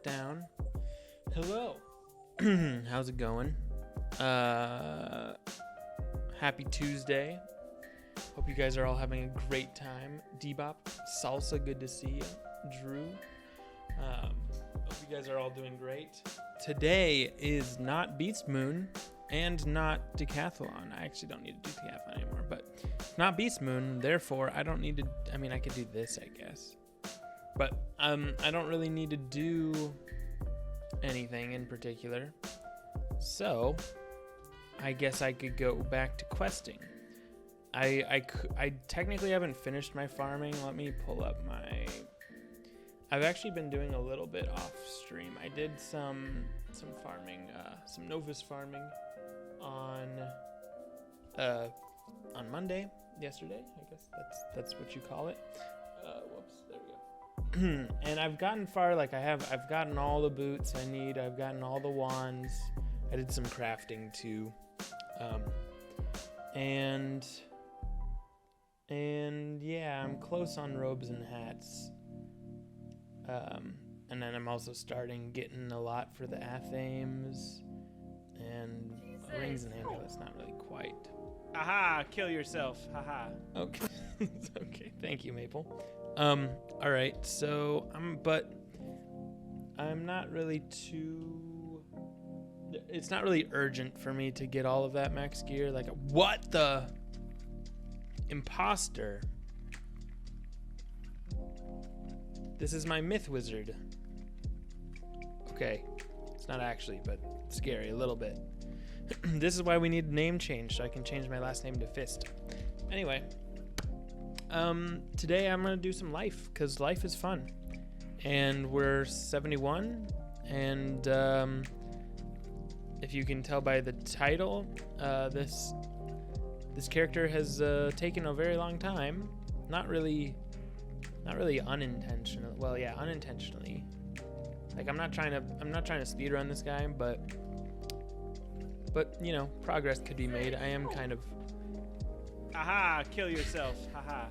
that down. Hello. How's it going? Happy Tuesday. Hope you guys are all having a great time. Debop, Salsa, good to see you. Drew, hope you guys are all doing great. Today is not Beast Moon and not Decathlon. I actually don't need to do Decathlon anymore, but it's not Beast Moon, therefore I don't need to, I mean, I could do this, I guess. But I don't really need to do anything in particular. So I guess I could go back to questing. I technically haven't finished my farming. Let me pull up my... I've actually been doing a little bit off stream. I did some farming, some Novus farming on Monday, yesterday. I guess that's what you call it. Whoops, there we go. And I've gotten far. Like I've gotten all the boots I need. I've gotten all the wands. I did some crafting too, and yeah, I'm close on robes and hats. And then I'm also getting a lot for the Athames and rings and amulets. Not really quite. Aha! Kill yourself. Haha. Okay. Okay. Thank you, Maple. All right. So I'm not really too. It's not really urgent for me to get all of that max gear. Like, what the imposter? This is my myth wizard. Okay, it's not actually, but scary a little bit. This is why we need name change, so I can change my last name to Fist. Anyway, today I'm gonna do some life, because life is fun. And we're 71, and if you can tell by the title, this character has taken a very long time. Not really unintentional. Well, yeah, unintentionally. Like I'm not trying to speedrun this guy, but you know, progress could be made. I am kind of. Aha! Kill yourself. Haha.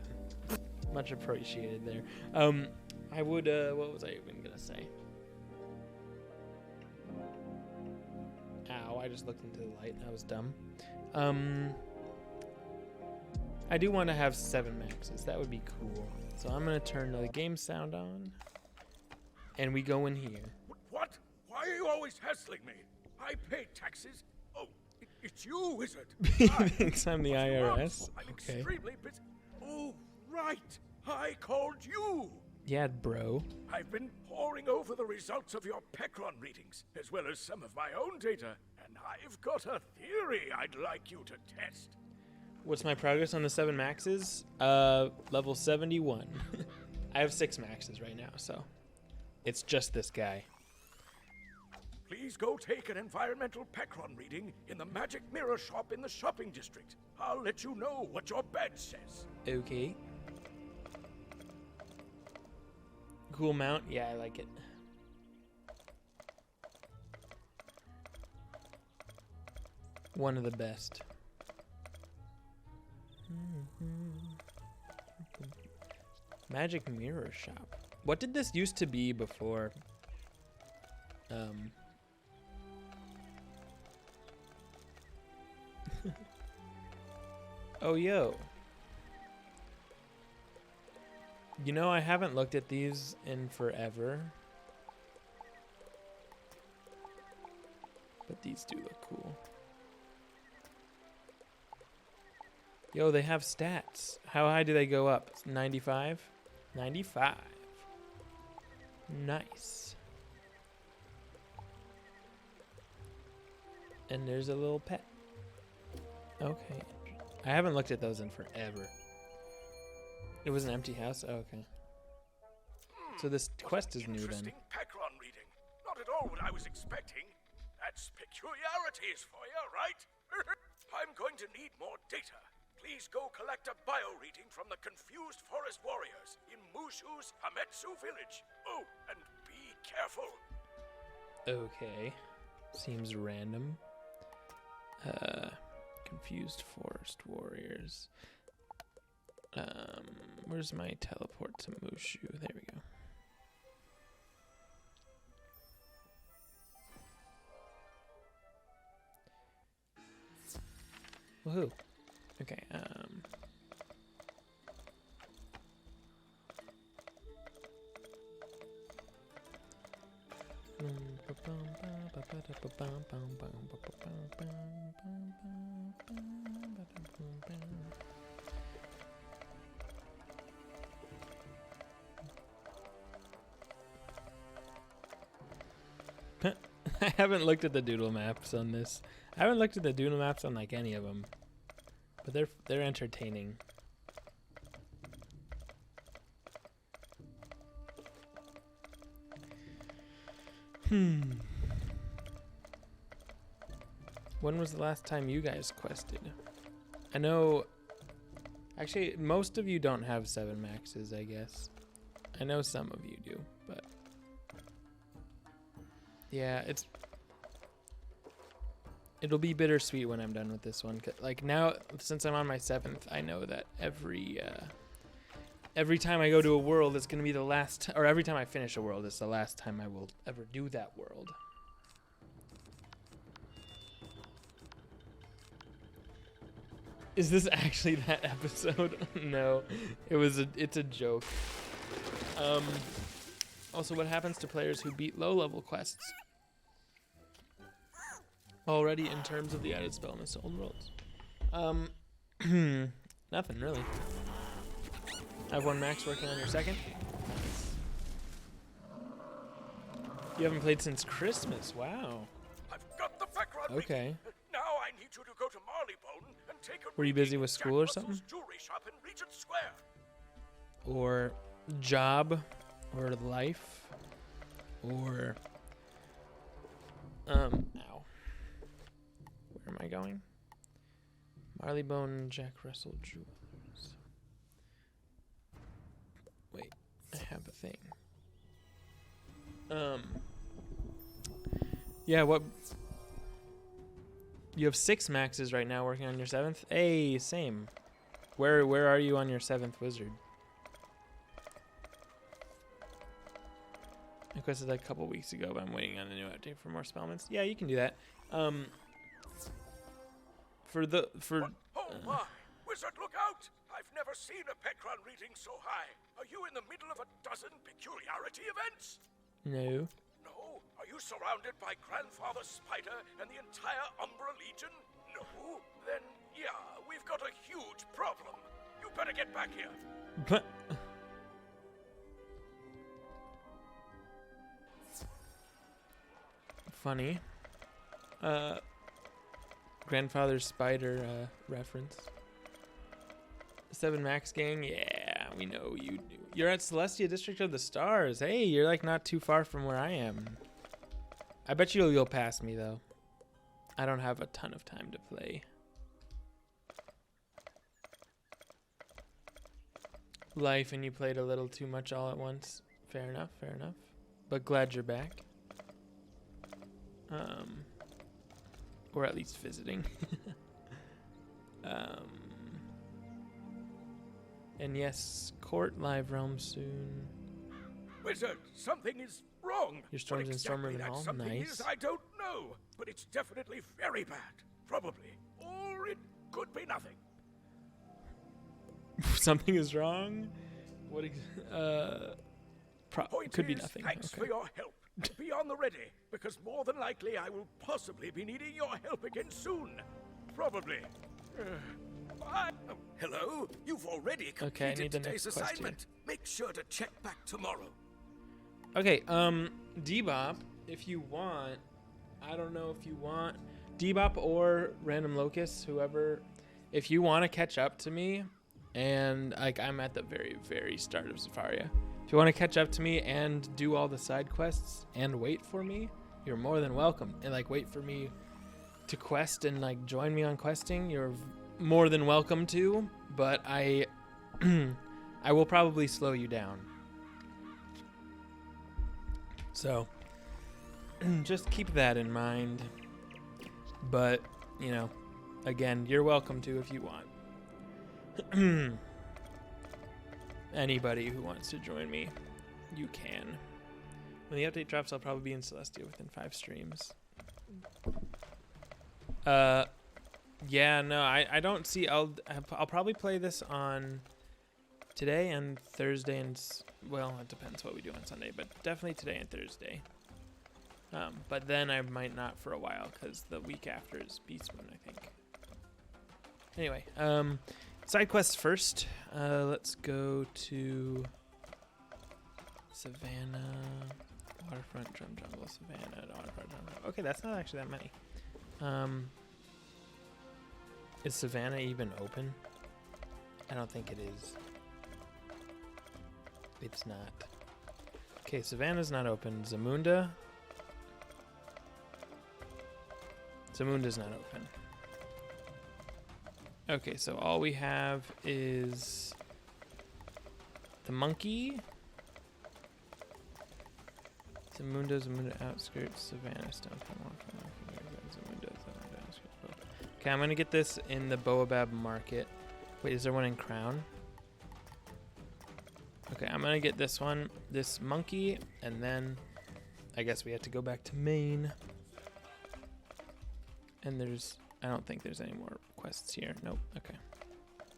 Much appreciated there. I would. What was I even gonna say? Ow! I just looked into the light. That was dumb. I do want to have 7 maxes. That would be cool. So I'm going to turn the game sound on. And we go in here. What? Why are you always hassling me? I pay taxes. Oh, it's you, wizard. He thinks I'm the IRS. I'm Okay. extremely busy. Oh, right. I called you. Yeah, bro. I've been poring over the results of your Pekron readings, as well as some of my own data. And I've got a theory I'd like you to test. What's my progress on the 7 maxes? Level 71. I have 6 maxes right now, so it's just this guy. Please go take an environmental Pekron reading in the magic mirror shop in the shopping district. I'll let you know what your badge says. Okay. Cool mount? Yeah, I like it. One of the best. Magic mirror shop. What did this used to be before? Oh, yo. You know, I haven't looked at these in forever. But these do look cool. Yo, they have stats. How high do they go up? 95? 95. Nice. And there's a little pet. Okay. I haven't looked at those in forever. It was an empty house? Oh, okay. So this quest is new then. Interesting Pekron reading. Not at all what I was expecting. That's peculiarities for you, right? I'm going to need more data. Please go collect a bio reading from the confused forest warriors in Mushu's Hametsu village. Oh, and be careful. Okay. Seems random. Confused forest warriors. Where's my teleport to Mushu? There we go. Woohoo. Okay, I haven't looked at the doodle maps on this. I haven't looked at the doodle maps on like any of them, but they're entertaining. When was the last time you guys quested? I know, actually, most of you don't have 7 maxes, I guess. I know some of you do, but yeah, it'll be bittersweet when I'm done with this one. Like now, since I'm on my 7th, I know that every time I go to a world, it's gonna be the last, or every time I finish a world, it's the last time I will ever do that world. Is this actually that episode? No, it's a joke. Also, what happens to players who beat low-level quests already in terms of the added spell in the stolen worlds? Nothing really. I have 1 max working on your 2nd. You haven't played since Christmas. Wow. I've got the background. Okay. Now I need you to go to Marleybone and take a Were you busy with Jack school or Russell's something? Jewelry shop in Regent Square. Or job, or life, or ow. Where am I going? Marleybone, Jack Russell Jewelers. Wait, I have a thing. Yeah, what? You have 6 maxes right now working on your 7th? Hey, same. Where are you on your 7th wizard? I quested like a couple weeks ago, but I'm waiting on the new update for more spellments. Yeah, you can do that. Oh my! Wizard, look out! I've never seen a Pekron reading so high. Are you in the middle of a dozen peculiarity events? No. No? Are you surrounded by Grandfather Spider and the entire Umbra Legion? No? Then, yeah, we've got a huge problem. You better get back here. But funny. Grandfather Spider reference. 7 max gang? Yeah, we know you do. You're at Celestia District of the Stars. Hey, you're like not too far from where I am. I bet you'll pass me though. I don't have a ton of time to play. Life and you played a little too much all at once. Fair enough, fair enough. But glad you're back. Or at least visiting. And yes, court live realm soon. Wizard, something is wrong. Your storms in Storm Riven Hall? Nice. Is, I don't know, but it's definitely very bad. Probably. Or it could be nothing. Something is wrong? What could be nothing. Thanks for your help. Be on the ready, because more than likely I will possibly be needing your help again soon. Probably. Hello? You've already completed I need the today's next question. assignment. Make sure to check back tomorrow. Okay, Debop, if you want, I don't know if you want Debop or Random Locust, whoever, if you want to catch up to me, and like I'm at the very, very start of Zafaria. If you want to catch up to me and do all the side quests and wait for me, you're more than welcome. And like wait for me to quest and like join me on questing, you're more than welcome to, but I I will probably slow you down. So just keep that in mind. But, you know, again, you're welcome to if you want. Anybody who wants to join me, you can. When the update drops, I'll probably be in Celestia within 5 streams. Yeah, no, I don't see. I'll probably play this on today and Thursday well, it depends what we do on Sunday, but definitely today and Thursday. But then I might not for a while because the week after is Beast Moon, I think. Anyway, side quests first. Let's go to Savannah, Waterfront, Drum Jungle, Savannah, Waterfront, Drum Jungle. Okay, that's not actually that many. Is Savannah even open? I don't think it is. It's not. Okay, Savannah's not open. Zamunda's not open. Okay, so all we have is the monkey. Zamunda outskirts, Savannah, Stone. Zamunda outskirts. Okay, I'm gonna get this in the Boabab Market. Wait, is there one in Crown? Okay, I'm gonna get this one, this monkey, and then I guess we have to go back to Maine. And I don't think there's any more quests here. Nope. Okay.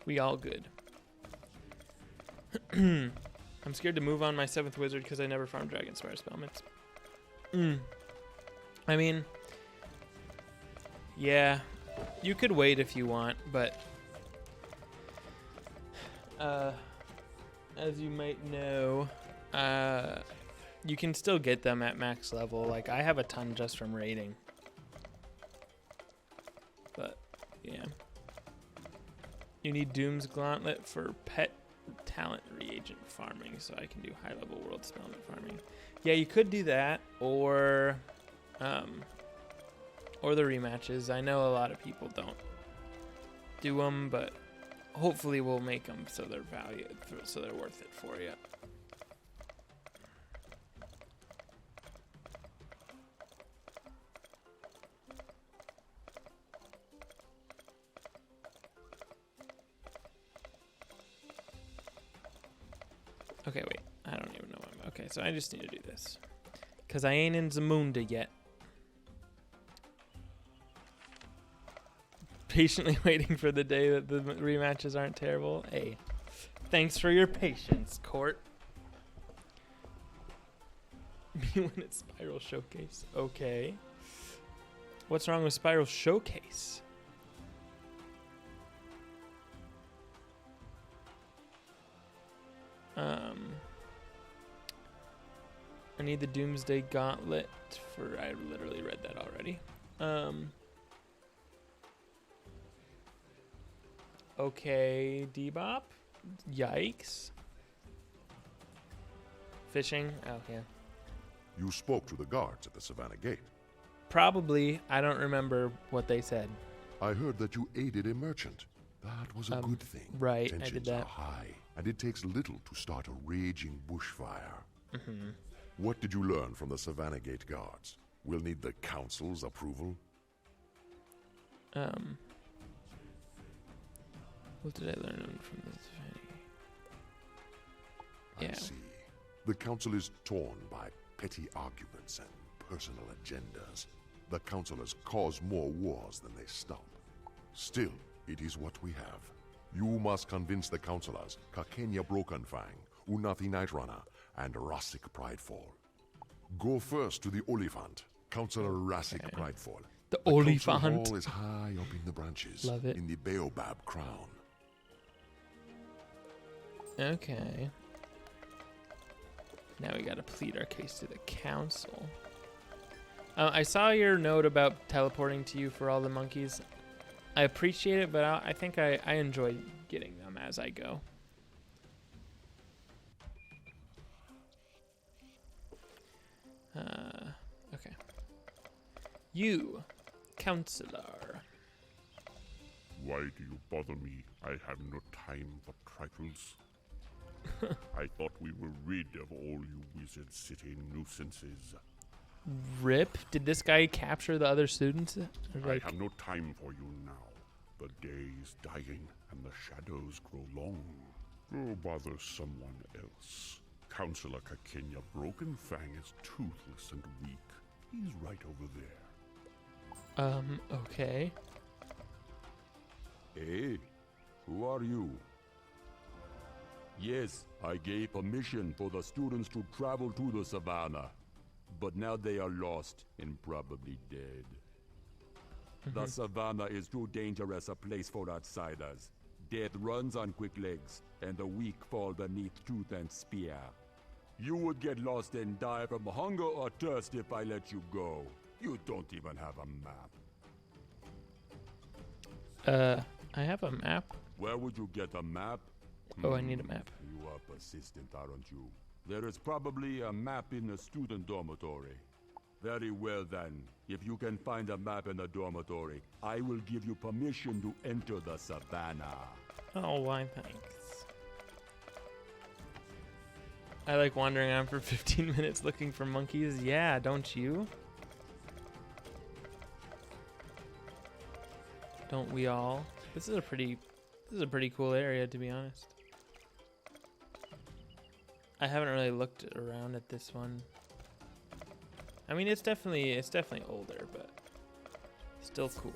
We all good. I'm scared to move on my 7th wizard because I never farmed Dragonspire Spellments. I mean, yeah, you could wait if you want, but as you might know, you can still get them at max level. Like, I have a ton just from raiding. But, yeah. You need Doom's Gauntlet for pet talent reagent farming, so I can do high-level world spellment farming. Yeah, you could do that, or the rematches. I know a lot of people don't do them, but hopefully we'll make them so they're valued, so they're worth it for you. Okay, wait. I don't even know. Okay, so I just need to do this. Because I ain't in Zamunda yet. Patiently waiting for the day that the rematches aren't terrible. Hey, thanks for your patience, Court. Me when it's Spiral Showcase. Okay. What's wrong with Spiral Showcase? I need the Doomsday Gauntlet for... I literally read that already. Okay, Debop. Yikes. Fishing. Oh, yeah. You spoke to the guards at the Savannah Gate. Probably. I don't remember what they said. I heard that you aided a merchant. That was a good thing. Right, Tensions I did that. are high, and it takes little to start a raging bushfire. Mm-hmm. What did you learn from the Savannah Gate guards? We'll need the council's approval. What did I learn from this? I Yeah. see. The council is torn by petty arguments and personal agendas. The councilors cause more wars than they stop. Still, it is what we have. You must convince the councilors, Kakenya Brokenfang, Unathi Nightrunner, and Rassik Pridefall. Go first to the Oliphant, Councilor Rassik Pridefall. The council Oliphant. hall is high up in the branches. Love it. In the Baobab Crown. Okay. Now we gotta plead our case to the council. I saw your note about teleporting to you for all the monkeys. I appreciate it, but I think I enjoy getting them as I go. Okay. You, counselor. Why do you bother me? I have no time for trifles. I thought we were rid of all you wizard city nuisances. Rip? Did this guy capture the other students? I have no time for you now. The day is dying and the shadows grow long. Go bother someone else. Counselor Kakenya Brokenfang is toothless and weak. He's right over there. Okay. Eh? Who are you? Yes, I gave permission for the students to travel to the savannah. But now they are lost and probably dead. The savannah is too dangerous a place for outsiders. Death runs on quick legs, and the weak fall beneath tooth and spear. You would get lost and die from hunger or thirst if I let you go. You don't even have a map. I have a map. Where would you get a map? Oh, I need a map. You are persistent, aren't you? There is probably a map in the student dormitory. Very well then. If you can find a map in the dormitory, I will give you permission to enter the savannah. Oh, why thanks. I like wandering around for 15 minutes looking for monkeys. Yeah, don't you? Don't we all? This is a pretty cool area, to be honest. I haven't really looked around at this one. I mean, it's definitely older, but still cool.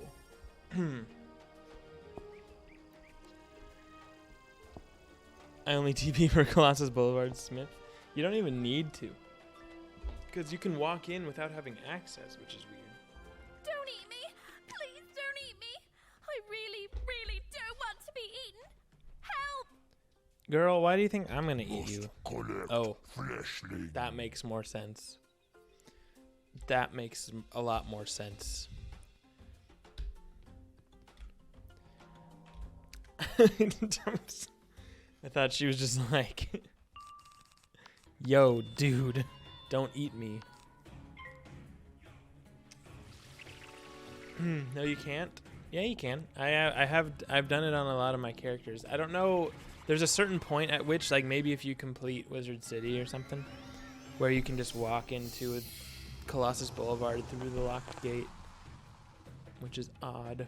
I only TP for Colossus Boulevard, Smith. You don't even need to, because you can walk in without having access, which is weird. Don't eat me! Please don't eat me! I really, really don't want to be eaten! Help! Girl, why do you think I'm gonna eat you? Collect Oh, fleshling. that makes more sense. That makes a lot more sense. I thought she was just like, yo, dude, don't eat me. No, you can't. Yeah, you can. I've done it on a lot of my characters. I don't know. There's a certain point at which, like, maybe if you complete Wizard City or something, where you can just walk into Colossus Boulevard through the locked gate, which is odd.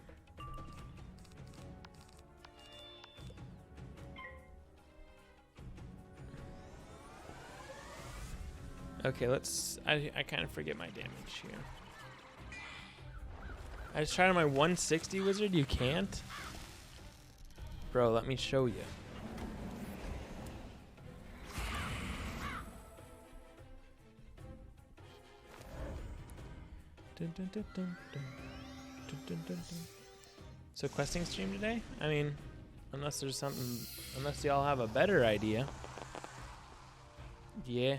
Okay, I kind of forget my damage here. I just tried on my 160 wizard. You can't? Bro, let me show you. Dun, dun, dun, dun, dun. Dun, dun, dun, dun. So questing stream today? I mean, unless there's something, unless y'all have a better idea. Yeah.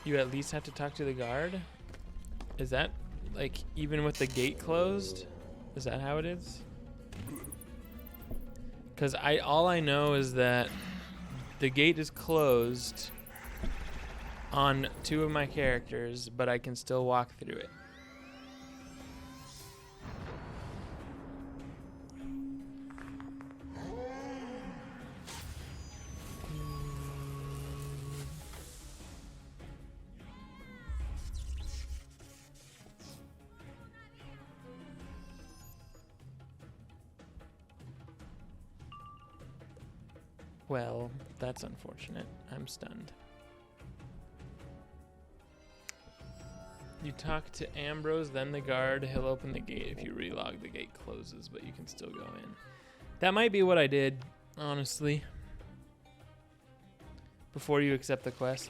You at least have to talk to the guard? Is that, like, even with the gate closed? Is that how it is? Because all I know is that the gate is closed on 2 of my characters, but I can still walk through it. Well, that's unfortunate. I'm stunned. You talk to Ambrose, then the guard. He'll open the gate. If you relog, the gate closes, but you can still go in. That might be what I did, honestly. Before you accept the quest.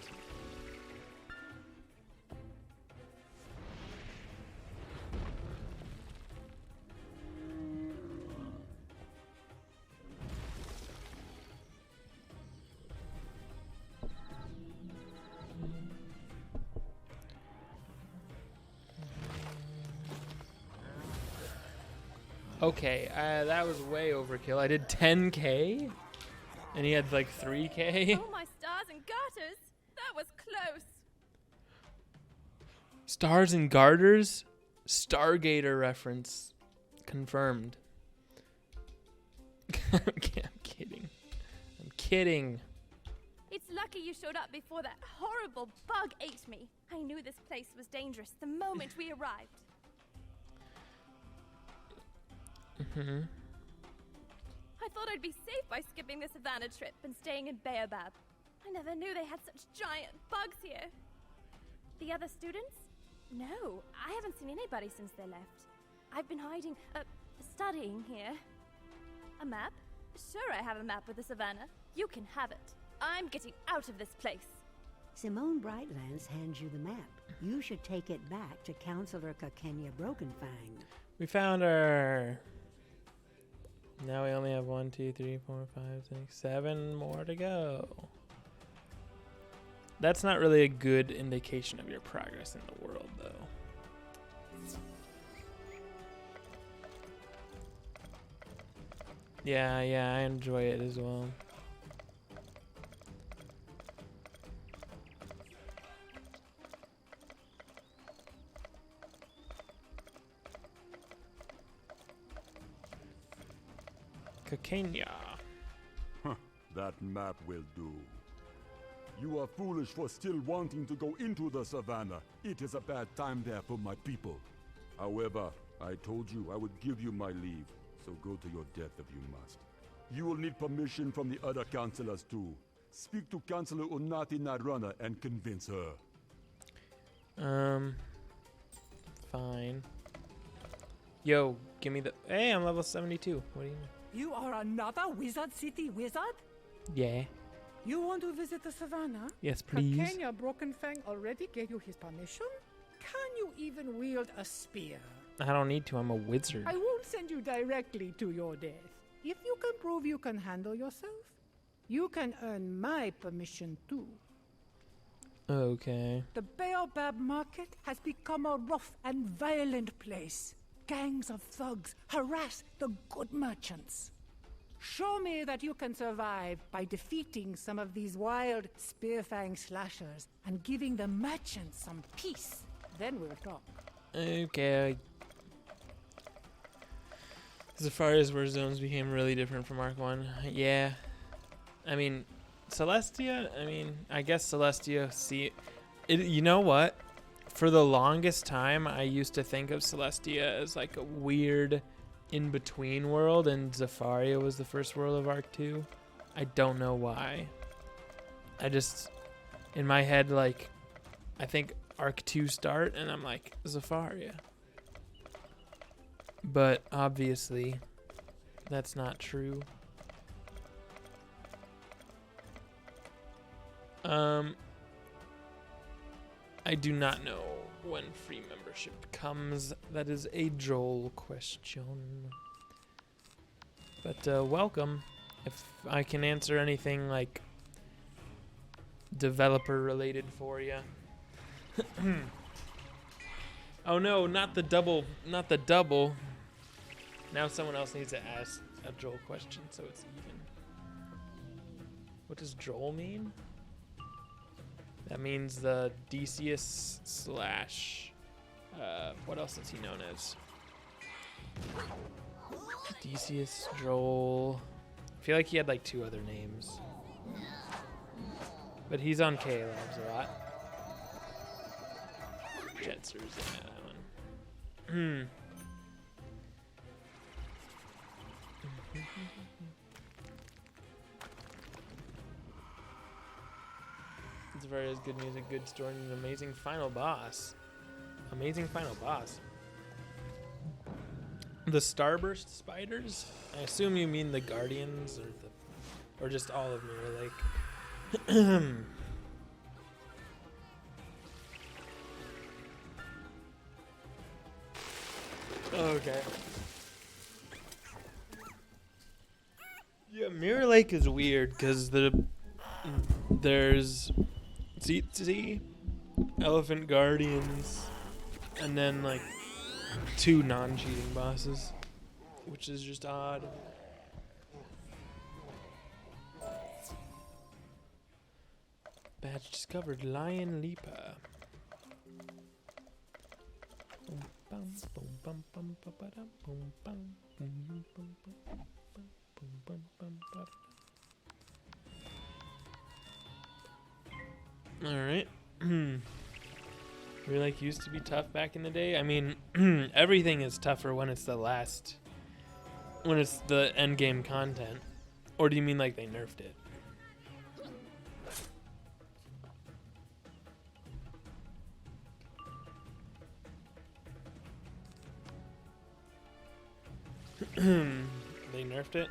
Okay, that was way overkill. I did 10k, and he had like 3k. Oh my stars and garters! That was close! Stars and garters? Stargater reference. Confirmed. I'm kidding. I'm kidding. It's lucky you showed up before that horrible bug ate me. I knew this place was dangerous the moment we arrived. thought I'd be safe by skipping the savannah trip and staying in Baobab. I never knew they had such giant bugs here. The other students? No, I haven't seen anybody since they left. I've been hiding, studying here. A map? Sure, I have a map of the savannah. You can have it. I'm getting out of this place. Simone Brightlands hands you the map. You should take it back to Counselor Kakenya Brokenfang. We found her. Now we only have 1, 2, 3, 4, 5, 6, 7 more to go. That's not really a good indication of your progress in the world, though. Yeah, I enjoy it as well. Kakenya. That map will do. You are foolish for still wanting to go into the savannah. It is a bad time there for my people. However, I told you I would give you my leave, so go to your death if you must. You will need permission from the other counselors too. Speak to Counselor Unati Narana and convince her. Fine. Yo, give me the... Hey, I'm level 72. What do you mean? You are another Wizard City wizard? Yeah. You want to visit the savannah? Yes, please. Kakenya Brokenfang already gave you his permission? Can you even wield a spear? I don't need to. I'm a wizard. I won't send you directly to your death. If you can prove you can handle yourself, you can earn my permission too. Okay. The Baobab Market has become a rough and violent place. Gangs of thugs harass the good merchants. Show me that you can survive by defeating some of these wild Spearfang slashers and giving the merchants some peace. Then we'll talk. Okay. As far as where zones became really different from Arc 1, yeah. I mean, Celestia, I guess Celestia, you know what? For the longest time, I used to think of Celestia as like a weird in-between world, and Zafaria was the first world of Arc 2. I don't know why. I just, in my head, like, I think Arc 2 start, and I'm like, Zafaria. But obviously, that's not true. I do not know when free membership comes. That is a Joel question. But welcome. If I can answer anything like developer related for you. Oh no, not the double. Now someone else needs to ask a Joel question so it's even. What does Joel mean? That means the Decius slash, what else is he known as? Decius, Joel. I feel like he had like 2 other names. But he's on K-Labs a lot. Jetsers, yeah, that one. Zavaria's good music, good story, and an amazing final boss. Amazing final boss. The Starburst spiders? I assume you mean the Guardians or just all of Mirror Lake. Okay. Yeah, Mirror Lake is weird because there's Tsitsi, Elephant Guardians, and then like 2 non-cheating bosses, which is just odd. Badge discovered, Lion Leaper. Alright. Mirror Lake used to be tough back in the day. I mean, everything is tougher when it's the last when it's the end game content, or do you mean like they nerfed it? They nerfed it?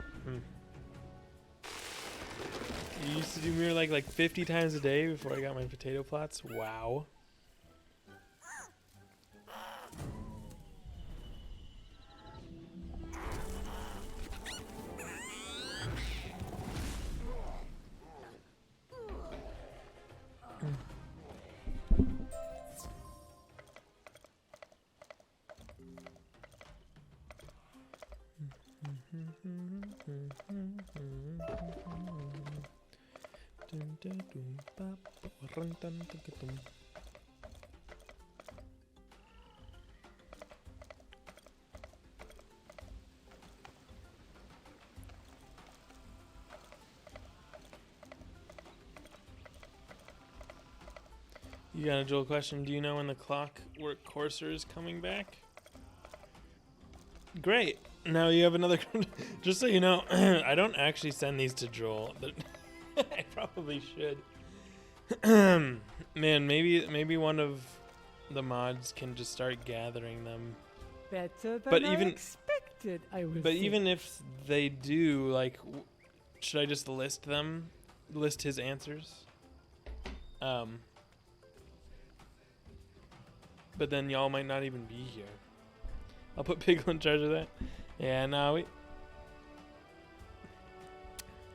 You used to do mirror like 50 times a day before I got my potato plots? Wow. You got a Joel question. Do you know when the Clockwork Courser is coming back? Great. Now you have another. Just so you know, I don't actually send these to Joel. But I probably should. Man, maybe one of the mods can just start gathering them. Better than But I even- expected, I will But say. even if they do, like, should I just list them? List his answers? But then y'all might not even be here. I'll put Piglin in charge of that. Yeah, no,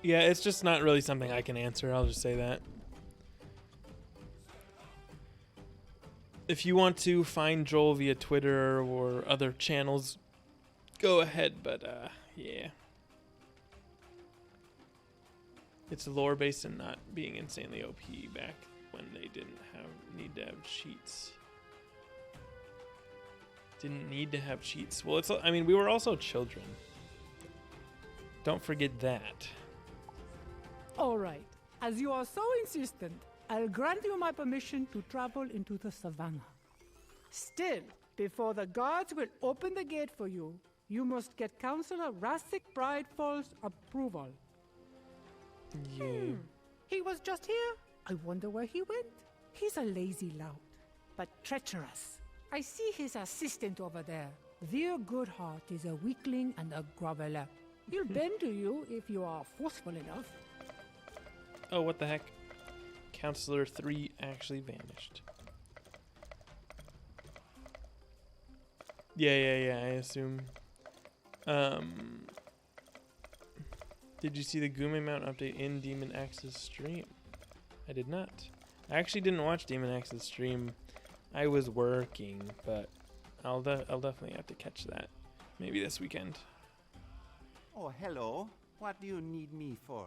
yeah, it's just not really something I can answer. I'll just say that. If you want to find Joel via Twitter or other channels, go ahead, but yeah. It's lore based and not being insanely OP back when they didn't need to have cheats. Didn't need to have cheats. Well, I mean, we were also children. Don't forget that. All right. As you are so insistent, I'll grant you my permission to travel into the savannah. Still, before the guards will open the gate for you, you must get Counselor Rasik Bridefall's approval. Yeah. He was just here. I wonder where he went. He's a lazy lout, but treacherous. I see his assistant over there. Veer Goodheart is a weakling and a groveler. He'll bend to you if you are forceful enough. Oh, what the heck? Counselor 3 actually vanished. Yeah, I assume. Did you see the Gume Mount update in Demon Axe's stream? I did not. I actually didn't watch Demon Axe's stream. I was working, but I'll definitely have to catch that. Maybe this weekend. Oh, hello. What do you need me for?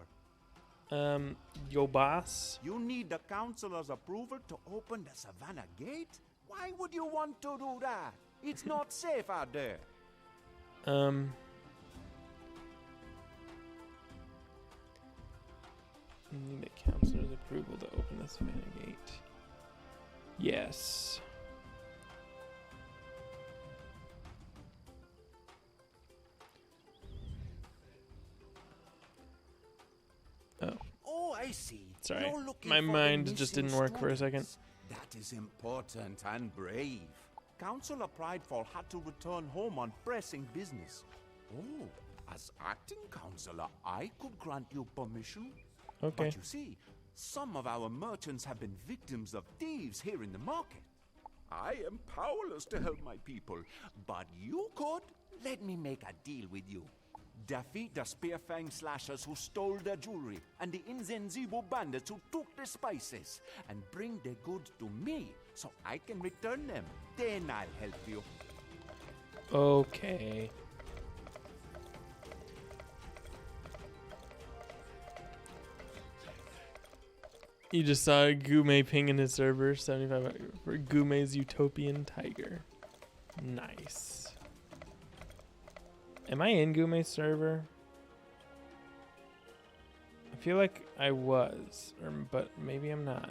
Yo boss. You need the councilor's approval to open the Savannah Gate? Why would you want to do that? It's not safe out there. You need a counselor's approval to open the Savannah Gate. Yes. Oh, I see. Sorry. You're looking My for the mind just missing didn't work for a second. students. That is important and brave. Counselor Pridefall had to return home on pressing business. Oh, as acting counselor, I could grant you permission. Okay. But you see, some of our merchants have been victims of thieves here in the market. I am powerless to help my people, but you could. Let me make a deal with you. Defeat the Spearfang slashers who stole their jewelry and the Inzenzibo bandits who took the spices, and bring the goods to me so I can return them. Then I'll help you. Okay. You just saw Gume ping in his server, 75 for Gume's Utopian Tiger. Nice. Am I in Gume's server? I feel like I was, but maybe I'm not.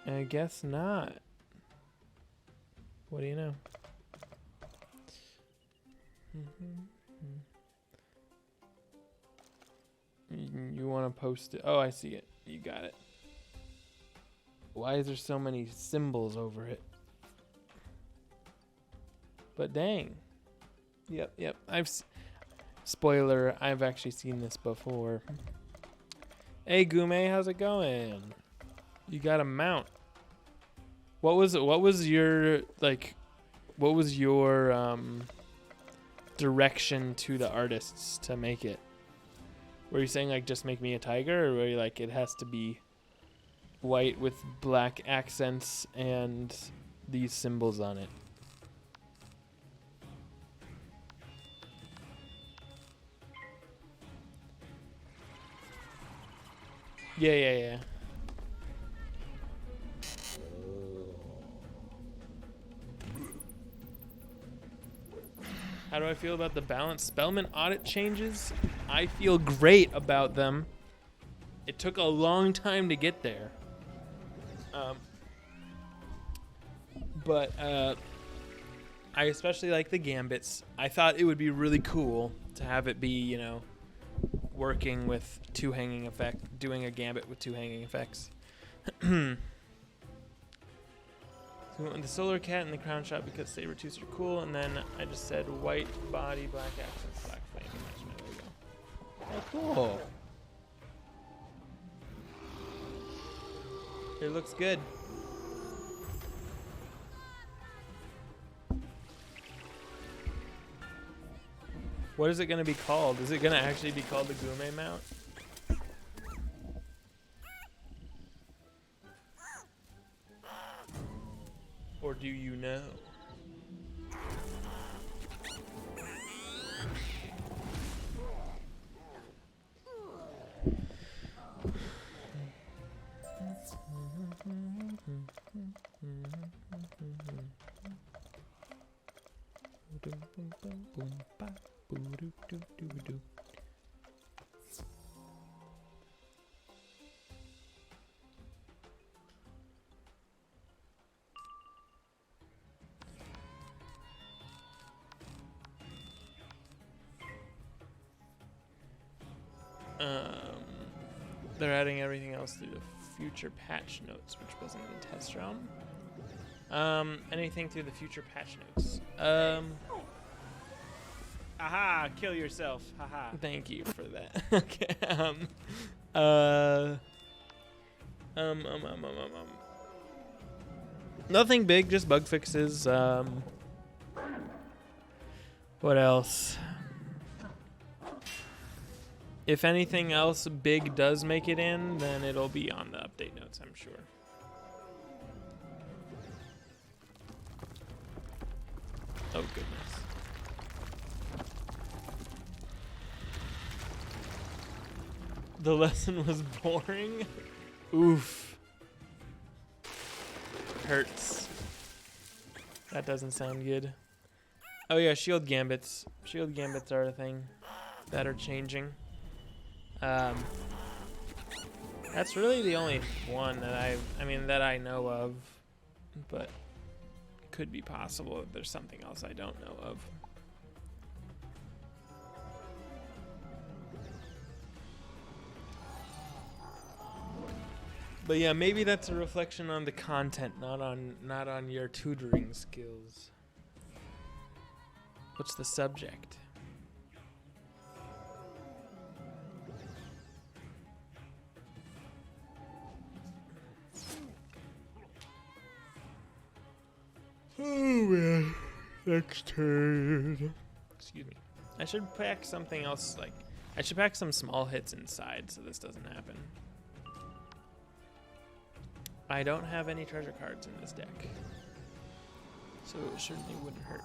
I guess not. What do you know? You want to post it? Oh, I see it. You got it. Why is there so many symbols over it? But dang. Yep. Spoiler, I've actually seen this before. Hey, Gume, how's it going? You got a mount. What was your direction to the artists to make it? Were you saying like just make me a tiger, or were you like it has to be white with black accents and these symbols on it? Yeah. How do I feel about the balance? Spellman audit changes? I feel great about them. It took a long time to get there. But I especially like the gambits. I thought it would be really cool to have it be, you know, working with two hanging effect, doing a gambit with two hanging effects. So we went with the solar cat and the crown shot because saber-tooths are cool, and then I just said white body, black accents, black flame. There we go. Oh, cool. It looks good. What is it going to be called? Is it going to actually be called the Gume mount? Or do you know? They're adding everything else through the future patch notes, which wasn't in the test realm. Anything through the future patch notes. Aha, kill yourself. Haha. Thank you for that. Okay. Nothing big, just bug fixes. What else? If anything else big does make it in, then it'll be on the update notes, I'm sure. Oh, goodness. The lesson was boring? Oof. Hurts. That doesn't sound good. Oh yeah, shield gambits. Shield gambits are a thing that are changing. That's really the only one that that I know of, but it could be possible if there's something else I don't know of. But yeah, maybe that's a reflection on the content, not on your tutoring skills. What's the subject? Oh man, next turn. Excuse me. I should pack something else, like, I should pack some small hits inside so this doesn't happen. I don't have any treasure cards in this deck, so it certainly wouldn't hurt.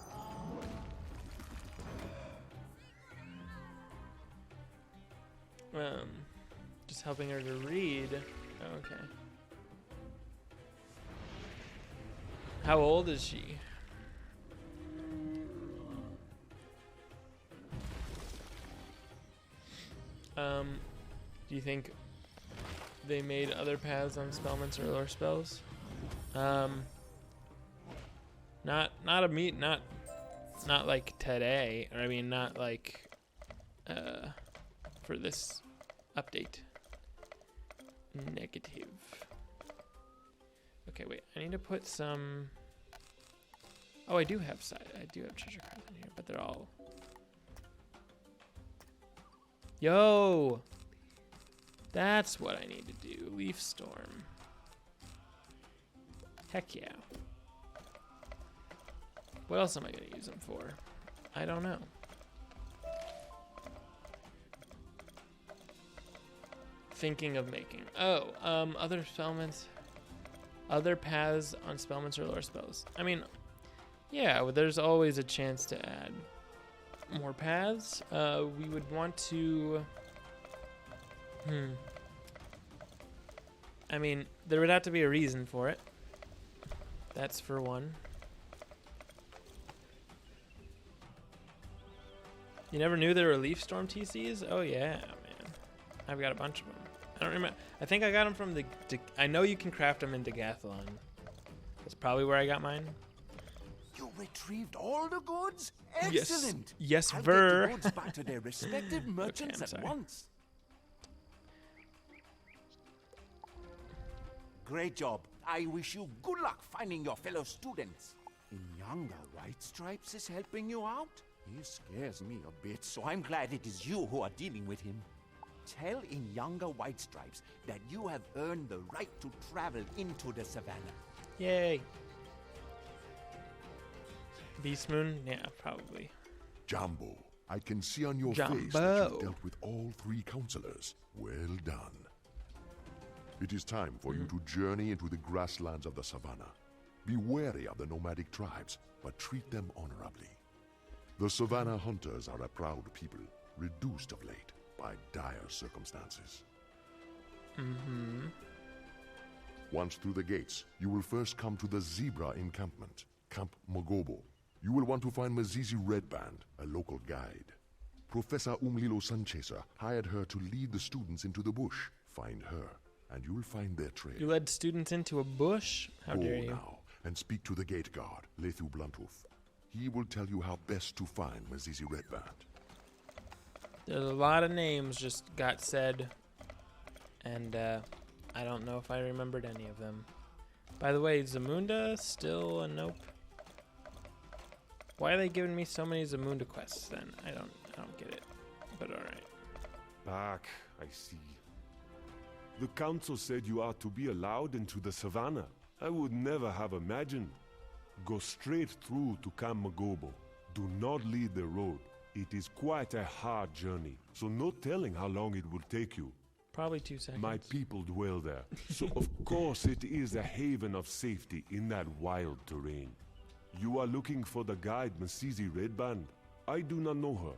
Just helping her to read. Okay. How old is she? Do you think they made other paths on Spellman's or lore spells? Not like today, or I mean not like for this update. Negative. Okay, wait. I need to put some. Oh, I do have treasure cards in here, but they're all. Yo, that's what I need to do. Leaf Storm. Heck yeah. What else am I gonna use them for? I don't know. Thinking of making. Oh, other spellments. Other paths on spellments or lore spells. I mean, yeah, well, there's always a chance to add more paths. We would want to. I mean, there would have to be a reason for it. That's for one. You never knew there were Leaf Storm TCs? Oh yeah, man. I've got a bunch of them. I don't remember. I think I got them from the. I know you can craft them in Degathlon. That's probably where I got mine. You retrieved all the goods? Excellent. Yes, I'll ver. get the goods back to their respective merchants at once. Great job. I wish you good luck finding your fellow students. Younger White Stripes is helping you out? He scares me a bit, so I'm glad it is you who are dealing with him. Tell Younger White Stripes that you have earned the right to travel into the savannah. Yay. Beast Moon? Yeah, probably. Jambo, I can see on your face that you've dealt with all three counselors. Well done. It is time for you to journey into the grasslands of the savannah. Be wary of the nomadic tribes, but treat them honorably. The savannah hunters are a proud people, reduced of late by dire circumstances. Once through the gates, you will first come to the zebra encampment, Camp Mogobo. You will want to find Mazizi Redband, a local guide. Professor Umlilo Sancheza hired her to lead the students into the bush. Find her, and you will find their trail. You led students into a bush? How dare you? Go now, and speak to the gate guard, Lethu Bluntooth. He will tell you how best to find Mazizi Redband. There's a lot of names just got said, and I don't know if I remembered any of them. By the way, Zamunda still a nope. Why are they giving me so many Zamunda quests then? I don't get it. But alright. Back, I see. The council said you are to be allowed into the savannah. I would never have imagined. Go straight through to Camp Magobo. Do not leave the road. It is quite a hard journey, so no telling how long it will take you. Probably 2 seconds. My people dwell there, so of course it is a haven of safety in that wild terrain. You are looking for the guide Mazizi Redband. I do not know her.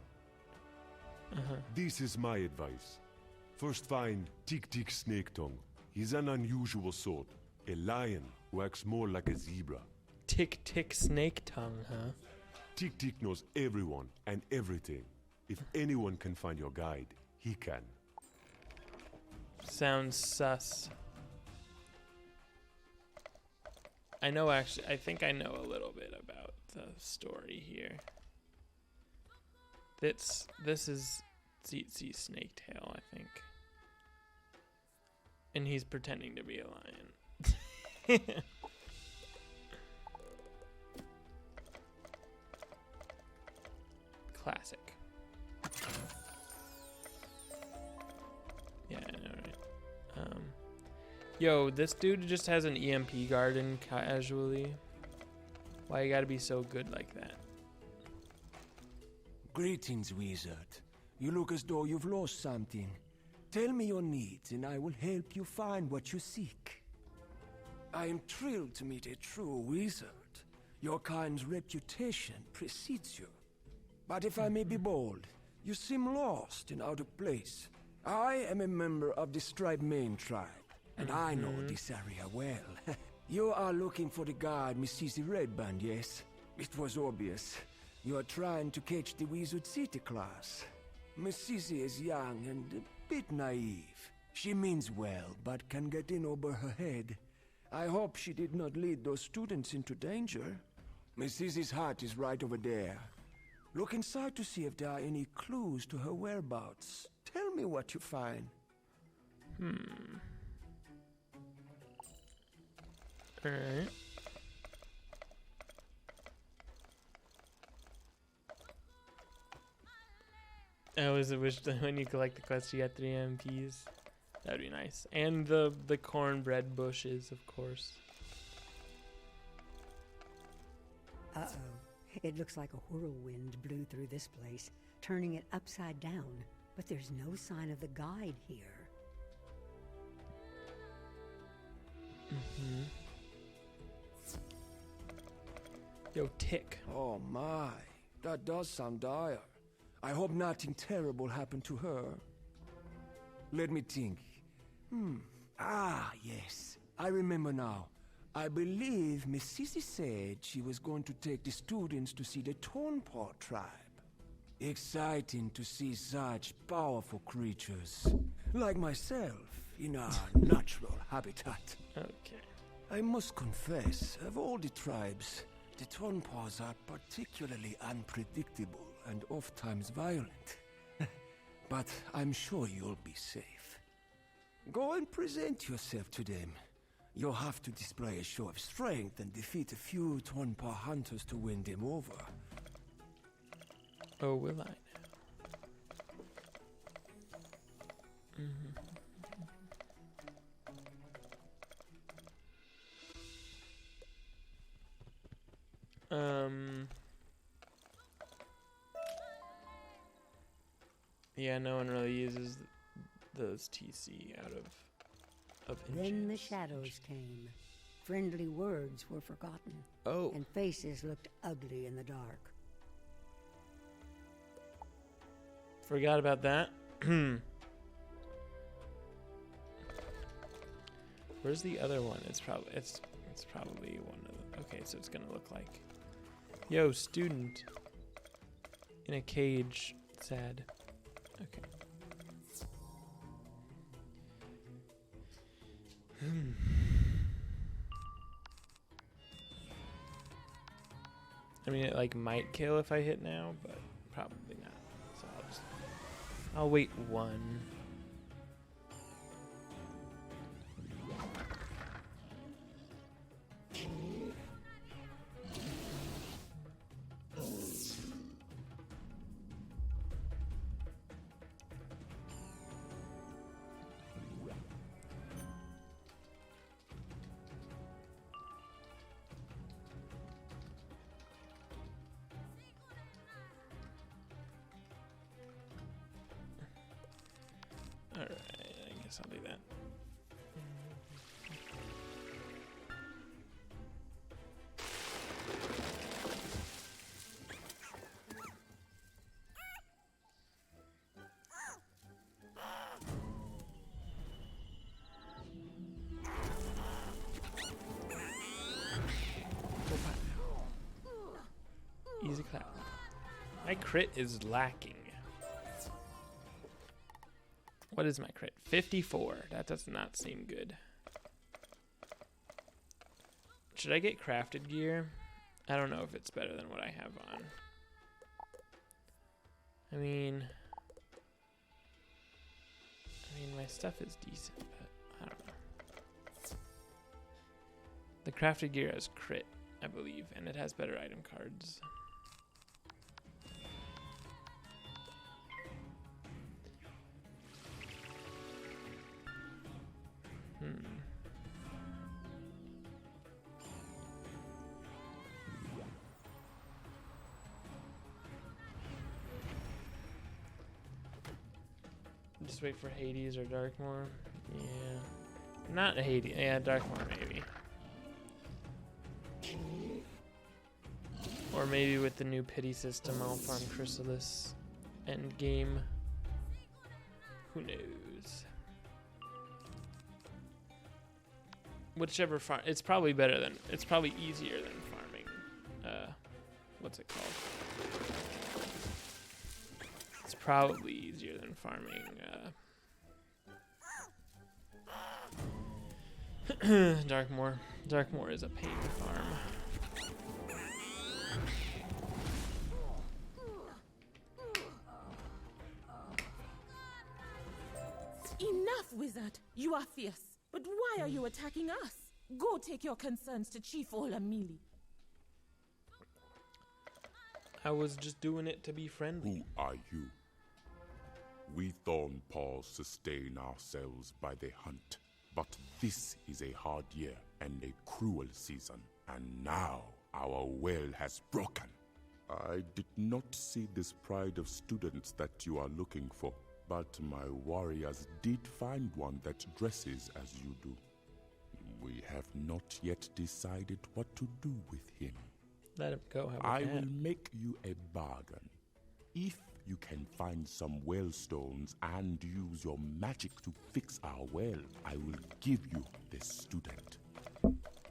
This is my advice. First find Tik Tik Snake Tongue. He's an unusual sort. A lion who acts more like a zebra. Tik Tik Snake Tongue, huh? Tik Tik knows everyone and everything. If anyone can find your guide, he can. Sounds sus. I know actually, I think I know a little bit about the story here. This is Tsitsi Snaketail, I think. And he's pretending to be a lion. Classic. Yeah, I know, right? Yo, this dude just has an EMP garden casually. Why you gotta be so good like that? Greetings, wizard. You look as though you've lost something. Tell me your needs, and I will help you find what you seek. I am thrilled to meet a true wizard. Your kind's reputation precedes you. But if I may be bold, you seem lost and out of place. I am a member of the Stripe Main tribe, and I know this area well. You are looking for the guide Mazizi Redband, yes? It was obvious. You are trying to catch the Wizard City class. Mazizi is young and a bit naive. She means well, but can get in over her head. I hope she did not lead those students into danger. Miss Izzy's hut is right over there. Look inside to see if there are any clues to her whereabouts. Tell me what you find. Alright. I always wish that when you collect the quest you get 3 MPs. That'd be nice. And the cornbread bushes, of course. Uh-oh. It looks like a whirlwind blew through this place, turning it upside down. But there's no sign of the guide here. Yo, Tick. Oh my, that does sound dire. I hope nothing terrible happened to her. Let me think. Yes. I remember now. I believe Miss Sissy said she was going to take the students to see the Tornpaw tribe. Exciting to see such powerful creatures, like myself, in our natural habitat. Okay. I must confess, of all the tribes, the Tornpaws are particularly unpredictable and oft-times violent. But I'm sure you'll be safe. Go and present yourself to them. You'll have to display a show of strength and defeat a few Tornpaw hunters to win them over. Oh, will I now? Yeah, no one really uses those TC out of Then the shadows came. Friendly words were forgotten. Oh. And faces looked ugly in the dark. Forgot about that. Where's the other one? It's probably one of the. Okay, so it's gonna look like. Yo, student. In a cage. Sad. Okay. I mean, it like might kill if I hit now, but probably not. So I'll wait one. Alright, I guess I'll do that. Easy clap. My crit is lacking. What is my crit? 54. That does not seem good. Should I get crafted gear? I don't know if it's better than what I have on. I mean, my stuff is decent, but I don't know. The crafted gear has crit, I believe, and it has better item cards. Just wait for Hades or Darkmoor. Yeah. Not Hades. Yeah, Darkmoor maybe. Or maybe with the new pity system, I'll farm Chrysalis end game. Who knows? Whichever farm. It's probably better than. It's probably easier than farming. What's it called? It's probably easier than farming. Darkmoor. Darkmoor is a pain to farm. Enough, wizard! You are fierce. But why are you attacking us? Go take your concerns to Chief Olamili. I was just doing it to be friendly. Who are you? We Thornpaws sustain ourselves by the hunt. But this is a hard year and a cruel season. And now our well has broken. I did not see this pride of students that you are looking for. But my warriors did find one that dresses as you do. We have not yet decided what to do with him. Let him go. I will make you a bargain. If you can find some wellstones and use your magic to fix our well, I will give you this student.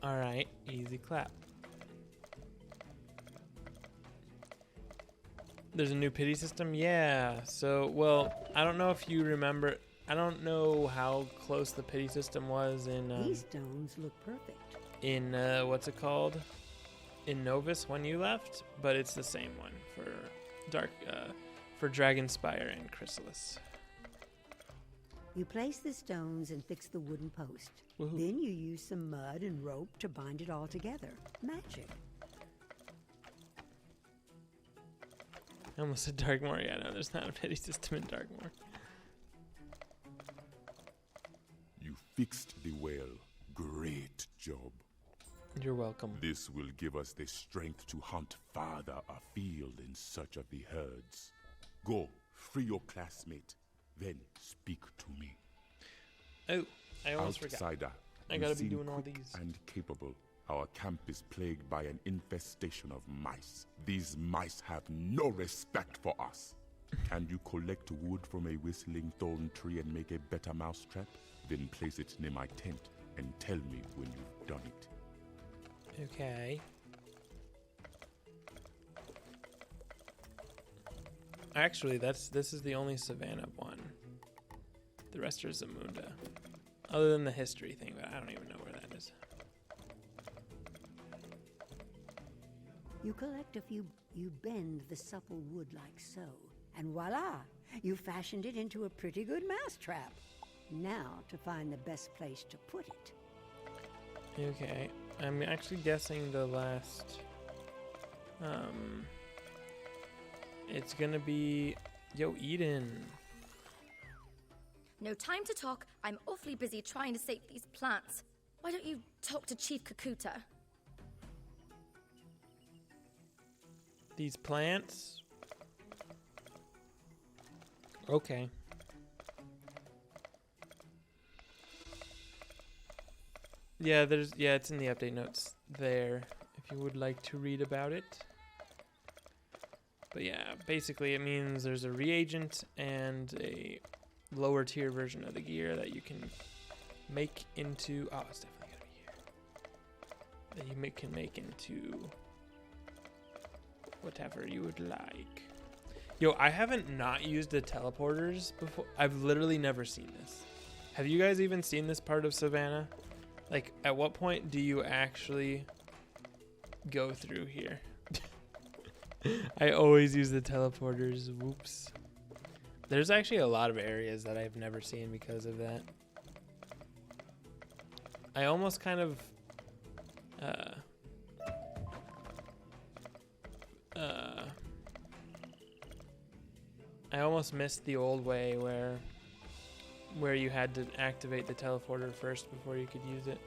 Alright, easy clap. There's a new pity system? Yeah. So, well, I don't know if you remember. I don't know how close the pity system was in... These stones look perfect. In, what's it called? In Novus when you left, but it's the same one for Dragonspire and Chrysalis. You place the stones and fix the wooden post. Woohoo. Then you use some mud and rope to bind it all together. Magic. I almost said Darkmoor. Yeah, no, there's not a pity system in Darkmoor. You fixed the well. Great job. You're welcome. This will give us the strength to hunt farther afield in search of the herds. Go, free your classmate, then speak to me. Oh, I almost Outsider, forgot. I you gotta be seem doing all quick these. and capable. Our camp is plagued by an infestation of mice. These mice have no respect for us. Can you collect wood from a whistling thorn tree and make a better mousetrap? Then place it near my tent and tell me when you've done it. Okay. Actually, this is the only Savannah one. The rest are Zamunda. Other than the history thing, but I don't even know where that is. You collect a few, you bend the supple wood like so, and voila! You fashioned it into a pretty good mousetrap. Now to find the best place to put it. Okay, I'm actually guessing the last... It's gonna be... Yo, Eden. No time to talk. I'm awfully busy trying to save these plants. Why don't you talk to Chief Kakuta? These plants? Okay. Yeah, it's in the update notes there, if you would like to read about it. But yeah, basically it means there's a reagent and a lower tier version of the gear that you can make into... Oh, it's definitely gonna be here. That you can make into whatever you would like. Yo, I haven't not used the teleporters before. I've literally never seen this. Have you guys even seen this part of Savannah? Like, at what point do you actually go through here? I always use the teleporters. Whoops. There's actually a lot of areas that I've never seen because of that. I almost kind of... I almost missed the old way where you had to activate the teleporter first before you could use it.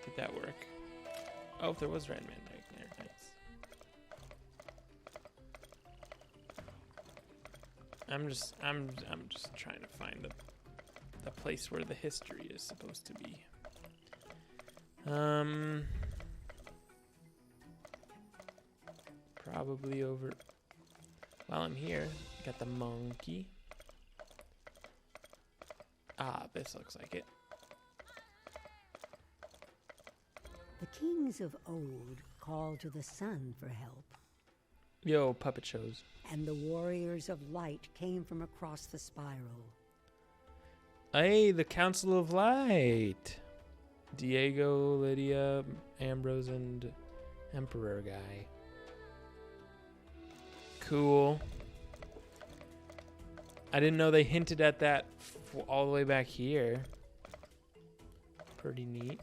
Did that work? Oh, there was Redman right there. Nice. I'm just trying to find the place where the history is supposed to be. Probably over. While I'm here, got the monkey. Ah, this looks like it. The kings of old called to the sun for help. Yo, puppet shows. And the warriors of light came from across the spiral. Hey, the Council of Light. Diego, Lydia, Ambrose, and Emperor guy. Cool. I didn't know they hinted at that all the way back here. Pretty neat.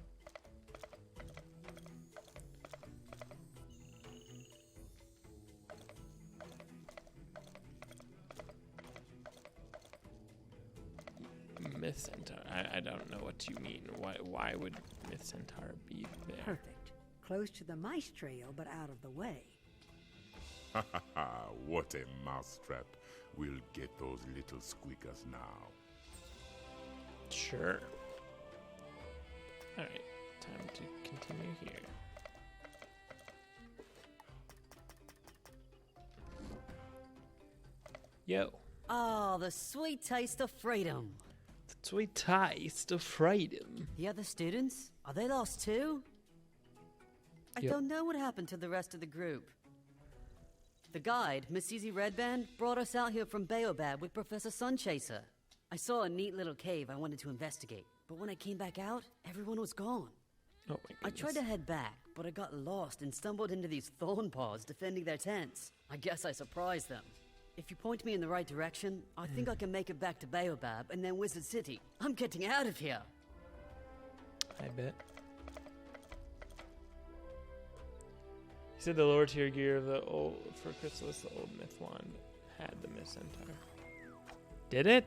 Myth Centaur. I don't know what you mean. Why would Myth Centaur be there? Perfect. Close to the mice trail, but out of the way. Ha ha ha, what a mousetrap. We'll get those little squeakers now. Sure. Alright, time to continue here. Yo. Oh, the sweet taste of freedom. The sweet taste of freedom. The other students? Are they lost too? I Yep. don't know what happened to the rest of the group. The guide, Miss Easy Redband, brought us out here from Baobab with Professor Sunchaser. I saw a neat little cave I wanted to investigate, but when I came back out, everyone was gone. Oh my goodness. I tried to head back, but I got lost and stumbled into these thorn paws defending their tents. I guess I surprised them. If you point me in the right direction, I think I can make it back to Baobab and then Wizard City. I'm getting out of here. I bet. He said the lower tier gear of the old for Chrysalis, the old myth wand, had the Myth Centaur. Did it?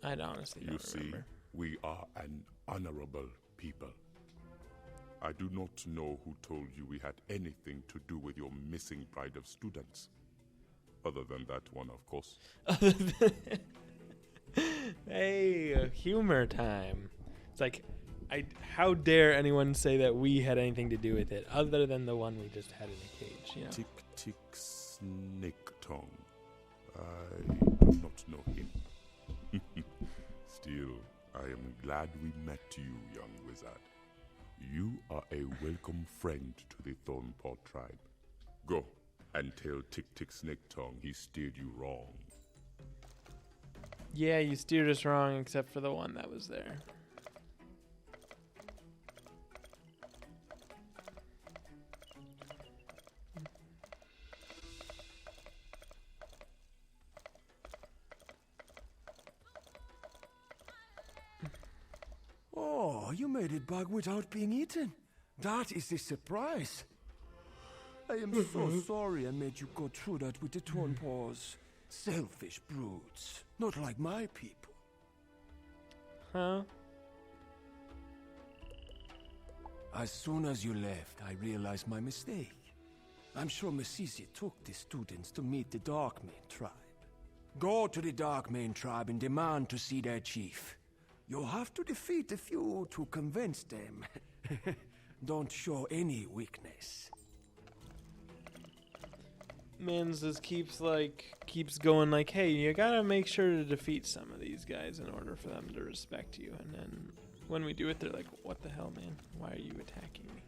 I honestly don't remember. We are an honorable people. I do not know who told you we had anything to do with your missing pride of students. Other than that one, of course. Hey, humor time. It's like, how dare anyone say that we had anything to do with it, other than the one we just had in a cage, you know? Tick Tick Snake Tongue. I do not know him. Still, I am glad we met you, young wizard. You are a welcome friend to the Thornpaw tribe. Go and tell Tick Tick Snake Tongue he steered you wrong. Yeah, you steered us wrong, except for the one that was there. Oh, you made it back without being eaten. That is a surprise. I am so sorry I made you go through that with the Tornpaws. Selfish brutes. Not like my people. Huh? As soon as you left, I realized my mistake. I'm sure Mesisi took the students to meet the Darkmane tribe. Go to the Darkmane tribe and demand to see their chief. You'll have to defeat a few to convince them. Don't show any weakness. Mans keeps going like, hey, you gotta make sure to defeat some of these guys in order for them to respect you. And then when we do it, they're like, what the hell, man? Why are you attacking me?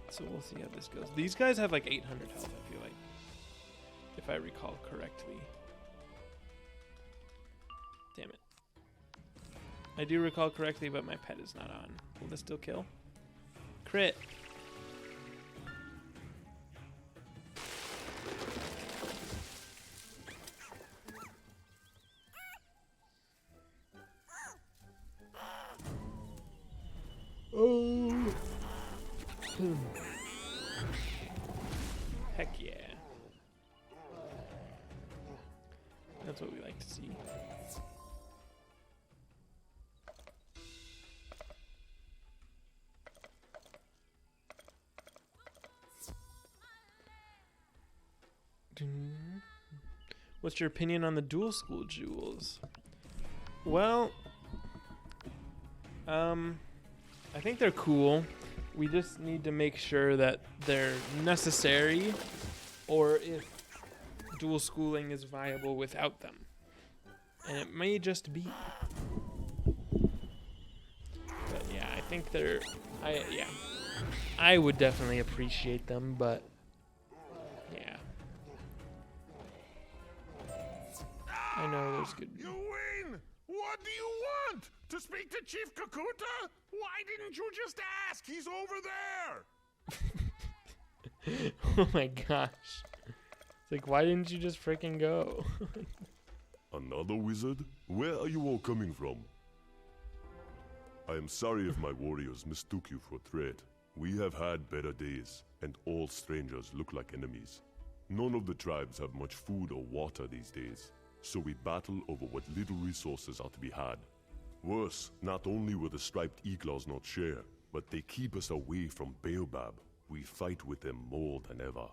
So we'll see how this goes. These guys have like 800 health, I feel like, if I recall correctly. Damn it. I do recall correctly, but my pet is not on. Will this still kill? Crit. Oh. Heck yeah. That's what we like to see. What's your opinion on the dual school jewels? Well, I think they're cool. We just need to make sure that they're necessary, or if dual schooling is viable without them. And it may just be. But yeah, I think they're, yeah. I would definitely appreciate them, but yeah. I know there's good. You win! What do you want? To speak to Chief Kakuta? Why didn't you just ask? He's over there! Oh my gosh. It's like, why didn't you just freaking go? Another wizard? Where are you all coming from? I am sorry if my warriors mistook you for a threat. We have had better days, and all strangers look like enemies. None of the tribes have much food or water these days, so we battle over what little resources are to be had. Worse, not only will the striped Eagles not share, but they keep us away from Baobab. We fight with them more than ever.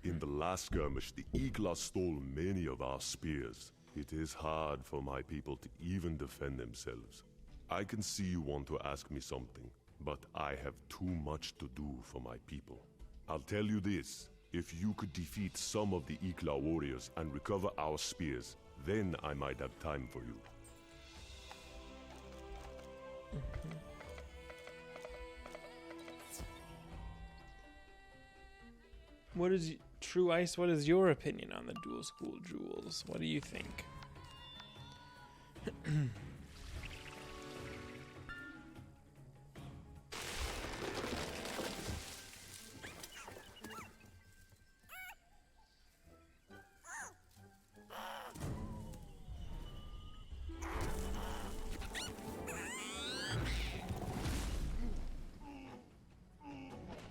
In the last skirmish, the Eagles stole many of our spears. It is hard for my people to even defend themselves. I can see you want to ask me something, but I have too much to do for my people. I'll tell you this. If you could defeat some of the Ikla warriors and recover our spears, then I might have time for you. What is True Ice? What is your opinion on the dual school jewels? What do you think?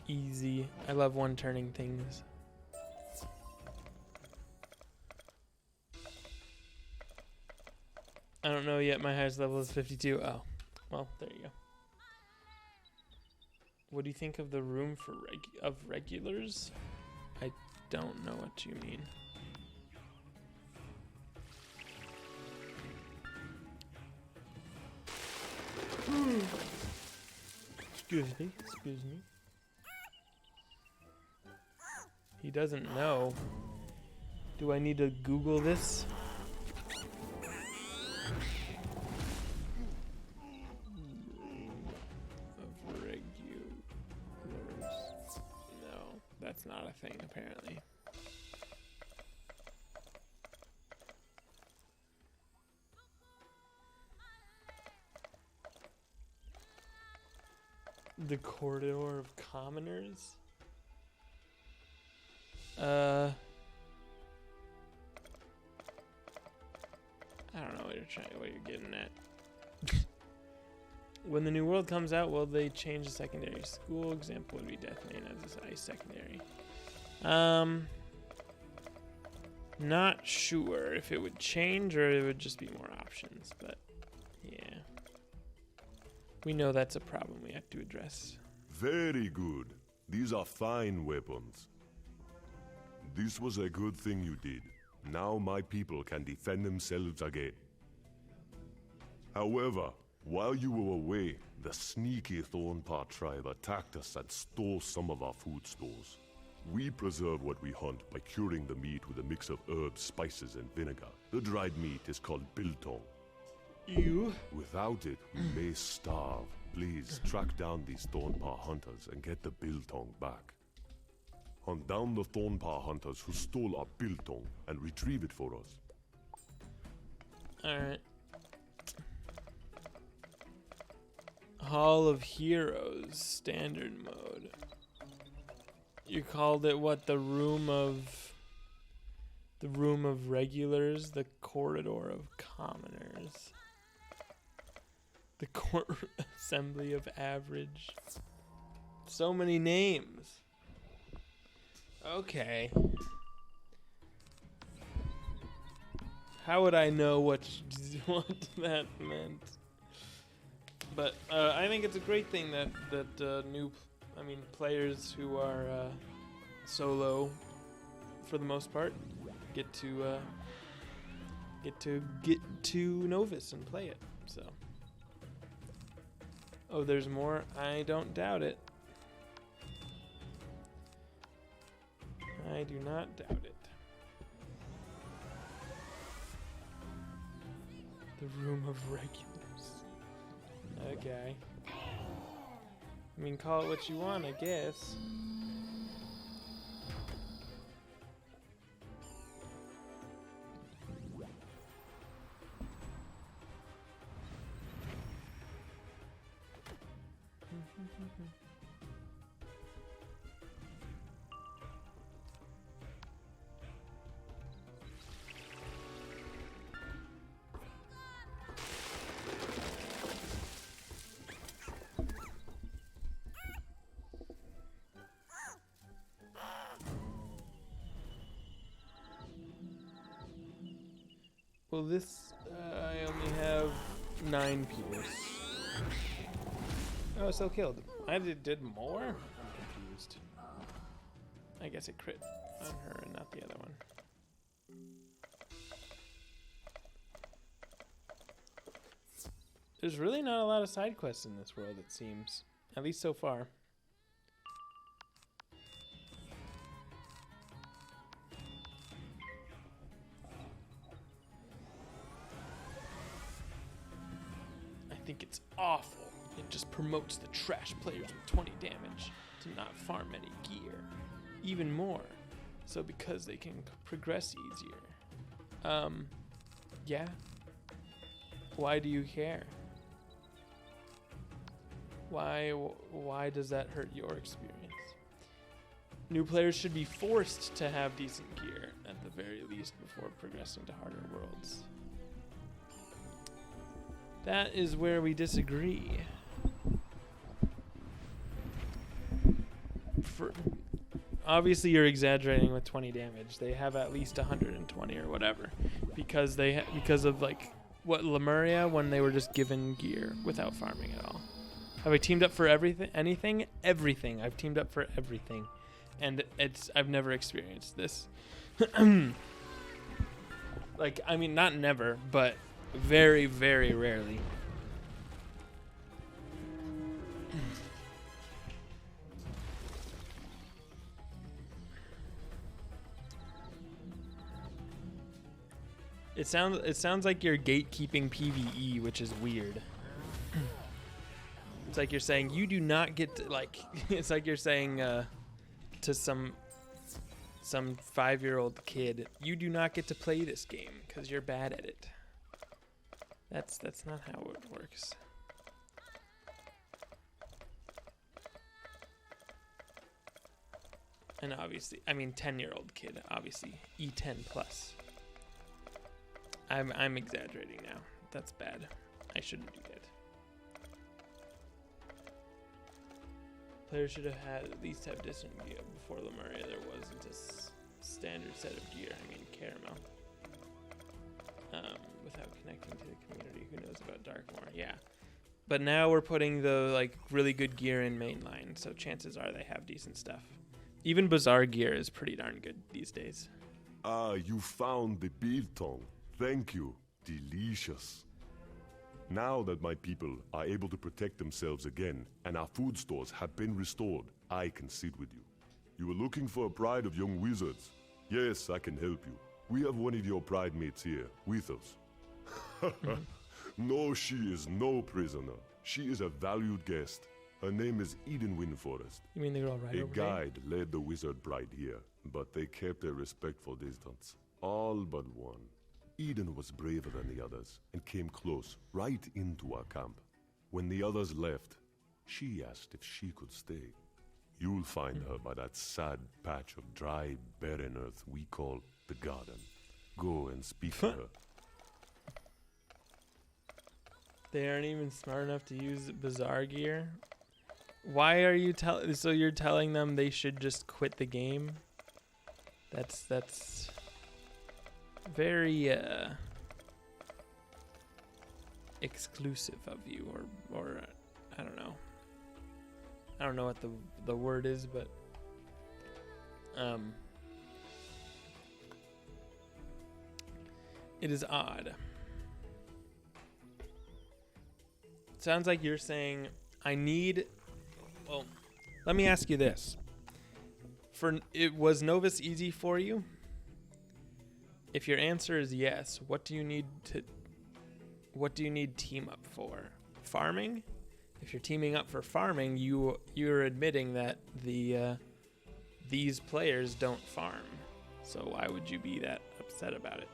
Easy. I love one-turning things. I don't know yet. My highest level is 52. Oh, well, there you go. What do you think of the room for regulars? I don't know what you mean. Excuse me. Excuse me. He doesn't know. Do I need to Google this? Of regulars. No, that's not a thing apparently. The corridor of commoners? I don't know what you're getting at. When the new world comes out, will they change the secondary school? Example would be definitely as a secondary. Not sure if it would change or it would just be more options, but yeah. We know that's a problem we have to address. Very good. These are fine weapons. This was a good thing you did. Now my people can defend themselves again. However, while you were away, the sneaky Thornpaw tribe attacked us and stole some of our food stores. We preserve what we hunt by curing the meat with a mix of herbs, spices, and vinegar. The dried meat is called biltong. Ew. Without it, we may starve. Please track down these Thornpaw hunters and get the biltong back. Hunt down the Thornpaw hunters who stole our biltong and retrieve it for us. Alright. Hall of Heroes, standard mode. You called it what? The room of regulars, the corridor of commoners. The court assembly of average. So many names. Okay. How would I know what that meant? But I think it's a great thing that players who are solo, for the most part, get to Novus and play it. So. Oh, there's more? I don't doubt it. I do not doubt it. The room of regulars. Okay. I mean, call it what you want, I guess. Well, this, I only have 9 Pierce. Oh, still killed. I did more? I'm confused. I guess it crit on her and not the other one. There's really not a lot of side quests in this world, it seems. At least so far. I think it's awful. It just promotes the trash players with 20 damage to not farm any gear. Even more. So because they can progress easier. Yeah. Why do you care? Why does that hurt your experience? New players should be forced to have decent gear, at the very least, before progressing to harder worlds. That is where we disagree. Obviously, you're exaggerating with 20 damage. They have at least 120 or whatever, because of like what Lemuria when they were just given gear without farming at all. Have I teamed up for everything? Anything? Everything. I've teamed up for everything, and I've never experienced this. Like, I mean, not never, but very, very rarely. It sounds like you're gatekeeping PvE, which is weird. It's like you're saying you do not get to, like. It's like you're saying to some 5-year-old kid, you do not get to play this game because you're bad at it. That's not how it works. And obviously, I mean, 10-year-old kid, obviously, E10 plus. I'm exaggerating now. That's bad. I shouldn't do that. Players should at least have decent gear. Before Lemuria, there wasn't a standard set of gear. I mean, caramel. Without connecting to the community, who knows about Darkmoor? Yeah. But now we're putting the like really good gear in mainline, so chances are they have decent stuff. Even Bazaar gear is pretty darn good these days. Ah, you found the biltong. Thank you. Delicious. Now that my people are able to protect themselves again, and our food stores have been restored, I can sit with you. You were looking for a pride of young wizards. Yes, I can help you. We have one of your pride mates here, with us. No, she is no prisoner. She is a valued guest. Her name is Eden Windforest. You mean the girl right over there? A guide led the wizard bride here, but they kept a respectful distance. All but one. Eden was braver than the others, and came close, right into our camp. When the others left, she asked if she could stay. You'll find her by that sad patch of dry, barren earth we call the garden. Go and speak to her. They aren't even smart enough to use Bazaar gear? Why are you so you're telling them they should just quit the game? That's very exclusive of you, or I don't know. I don't know what the word is, but it is odd. It sounds like you're saying well, let me ask you this. Was Novus easy for you? If your answer is yes, what do you need team up for farming, if you're teaming up for farming, you're admitting that these players don't farm. So why would you be that upset about it?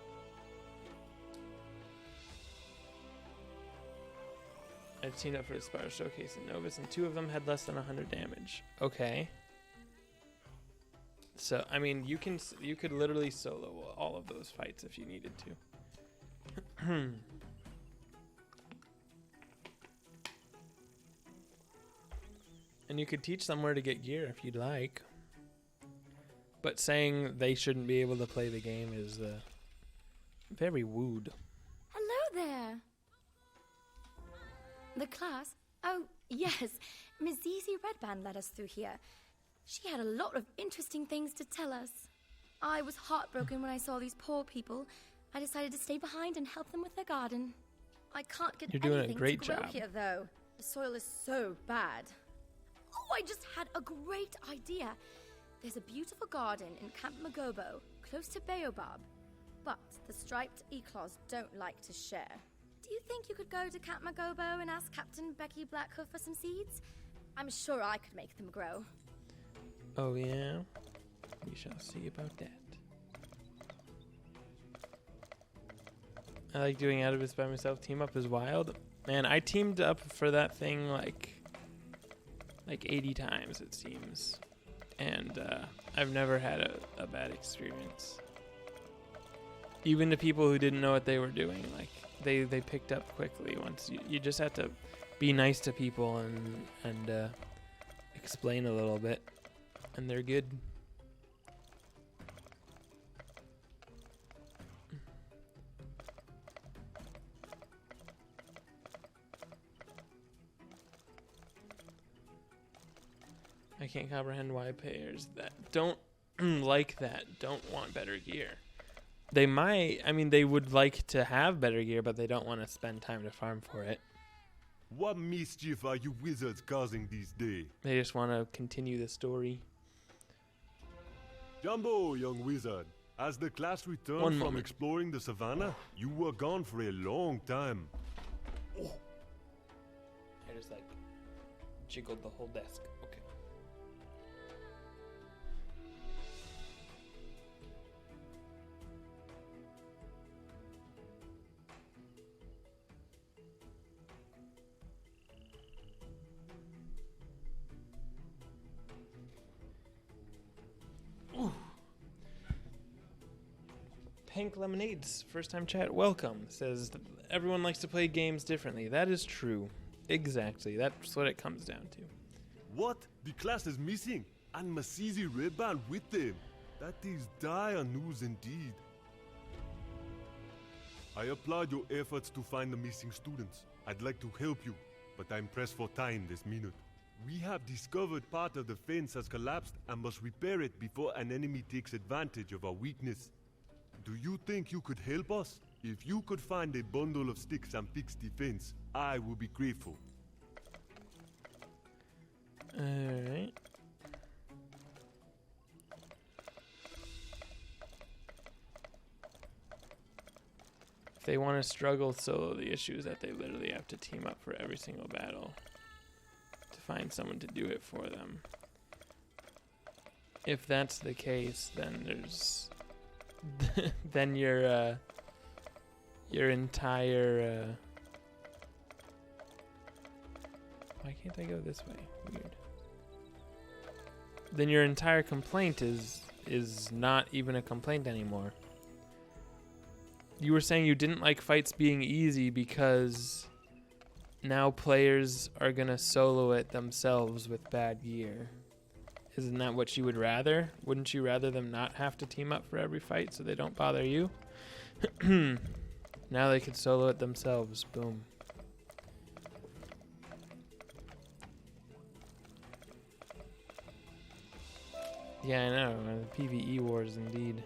I've teamed up for the Sparta Showcase in Novus, and 2 of them had less than 100 damage. Okay. So, I mean, you could literally solo all of those fights if you needed to. And you could teach them where to get gear if you'd like. But saying they shouldn't be able to play the game is very wooed. Hello there. The class? Oh, yes. Miss Zizi Redband led us through here. She had a lot of interesting things to tell us. I was heartbroken when I saw these poor people. I decided to stay behind and help them with their garden. I can't get You're doing anything a great to grow job here, though. The soil is so bad. Oh, I just had a great idea. There's a beautiful garden in Camp Magobo, close to Baobab. But the striped eclaws don't like to share. Do you think you could go to Camp Magobo and ask Captain Becky Blackhoof for some seeds? I'm sure I could make them grow. Oh yeah? We shall see about that. I like doing out of this by myself. Team up is wild. Man, I teamed up for that thing like 80 times, it seems. And I've never had a bad experience. Even the people who didn't know what they were doing, like they picked up quickly. Once you just have to be nice to people and explain a little bit, and they're good. I can't comprehend why players that don't like that don't want better gear. They might, I mean, they would like to have better gear, but they don't want to spend time to farm for it. What mischief are you wizards causing these days? They just want to continue the story. Jumbo, young wizard. As the class returned from exploring the savannah, you were gone for a long time. I just like jiggled the whole desk. Okay. Pink Lemonades, first time chat, welcome. Says everyone likes to play games differently. That is true. Exactly. That's what it comes down to. What? The class is missing, and Masizi Redband with them. That is dire news indeed. I applaud your efforts to find the missing students. I'd like to help you, but I'm pressed for time this minute. We have discovered part of the fence has collapsed and must repair it before an enemy takes advantage of our weakness. Do you think you could help us? If you could find a bundle of sticks and fix the fence, I will be grateful. Alright. If they want to struggle solo, the issue is that they literally have to team up for every single battle to find someone to do it for them. If that's the case, then there's then your entire why can't I go this way? Weird. Then your entire complaint is not even a complaint anymore. You were saying you didn't like fights being easy because now players are gonna solo it themselves with bad gear. Isn't that what you would rather? Wouldn't you rather them not have to team up for every fight so they don't bother you? Now they could solo it themselves. Boom. Yeah, I know. PvE wars indeed.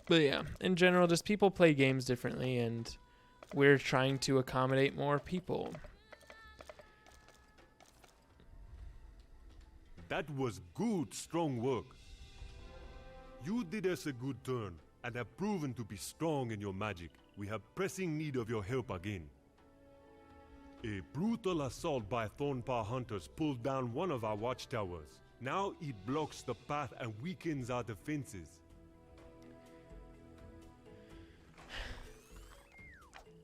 But yeah, in general, just people play games differently, and we're trying to accommodate more people. That was good, strong work. You did us a good turn, and have proven to be strong in your magic. We have pressing need of your help again. A brutal assault by Thornpaw hunters pulled down one of our watchtowers. Now it blocks the path and weakens our defenses.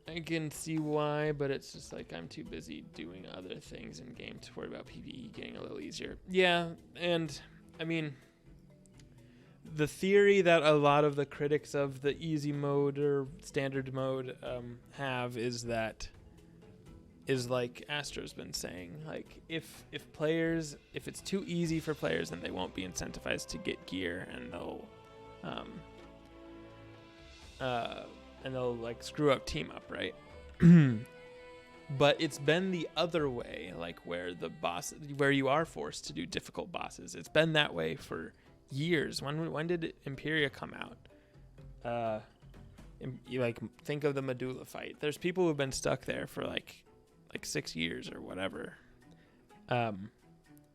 I can see why, but it's just like I'm too busy doing other things in game to worry about PvE getting a little easier. Yeah, and I mean, the theory that a lot of the critics of the easy mode or standard mode have is like Astro's been saying, like if it's too easy for players, then they won't be incentivized to get gear, and they'll like screw up team up, right? But it's been the other way, like where you are forced to do difficult bosses. It's been that way for years. When did Imperia come out? You like think of the Medulla fight. There's people who've been stuck there for like 6 years or whatever,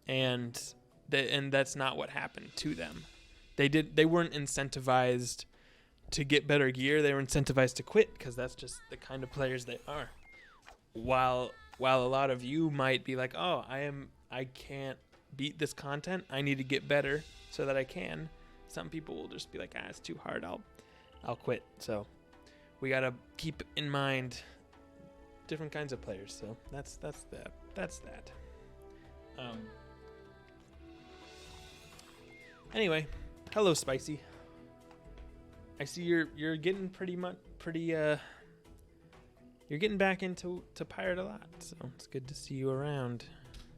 and that's not what happened to them. They weren't incentivized to get better gear. They were incentivized to quit because that's just the kind of players they are. While a lot of you might be like, oh, I can't beat this content. I need to get better so that I can. Some people will just be like, it's too hard. I'll quit. So we gotta keep in mind different kinds of players. So that's that. Anyway, hello, Spicy. I see you're getting you're getting back into Pirate a lot, so it's good to see you around.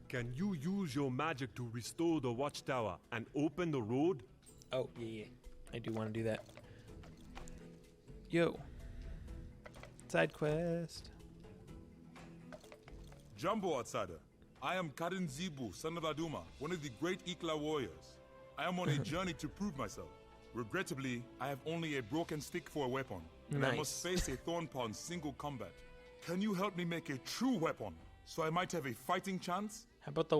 Can you use your magic to restore the watchtower and open the road? Oh, yeah. I do want to do that. Yo. Side quest. Jumbo Outsider. I am Karin Zibu, son of Aduma, one of the great Ikla warriors. I am on a journey to prove myself. Regrettably, I have only a broken stick for a weapon, and I must face a Thornpaw in single combat. Can you help me make a true weapon, so I might have a fighting chance? How about the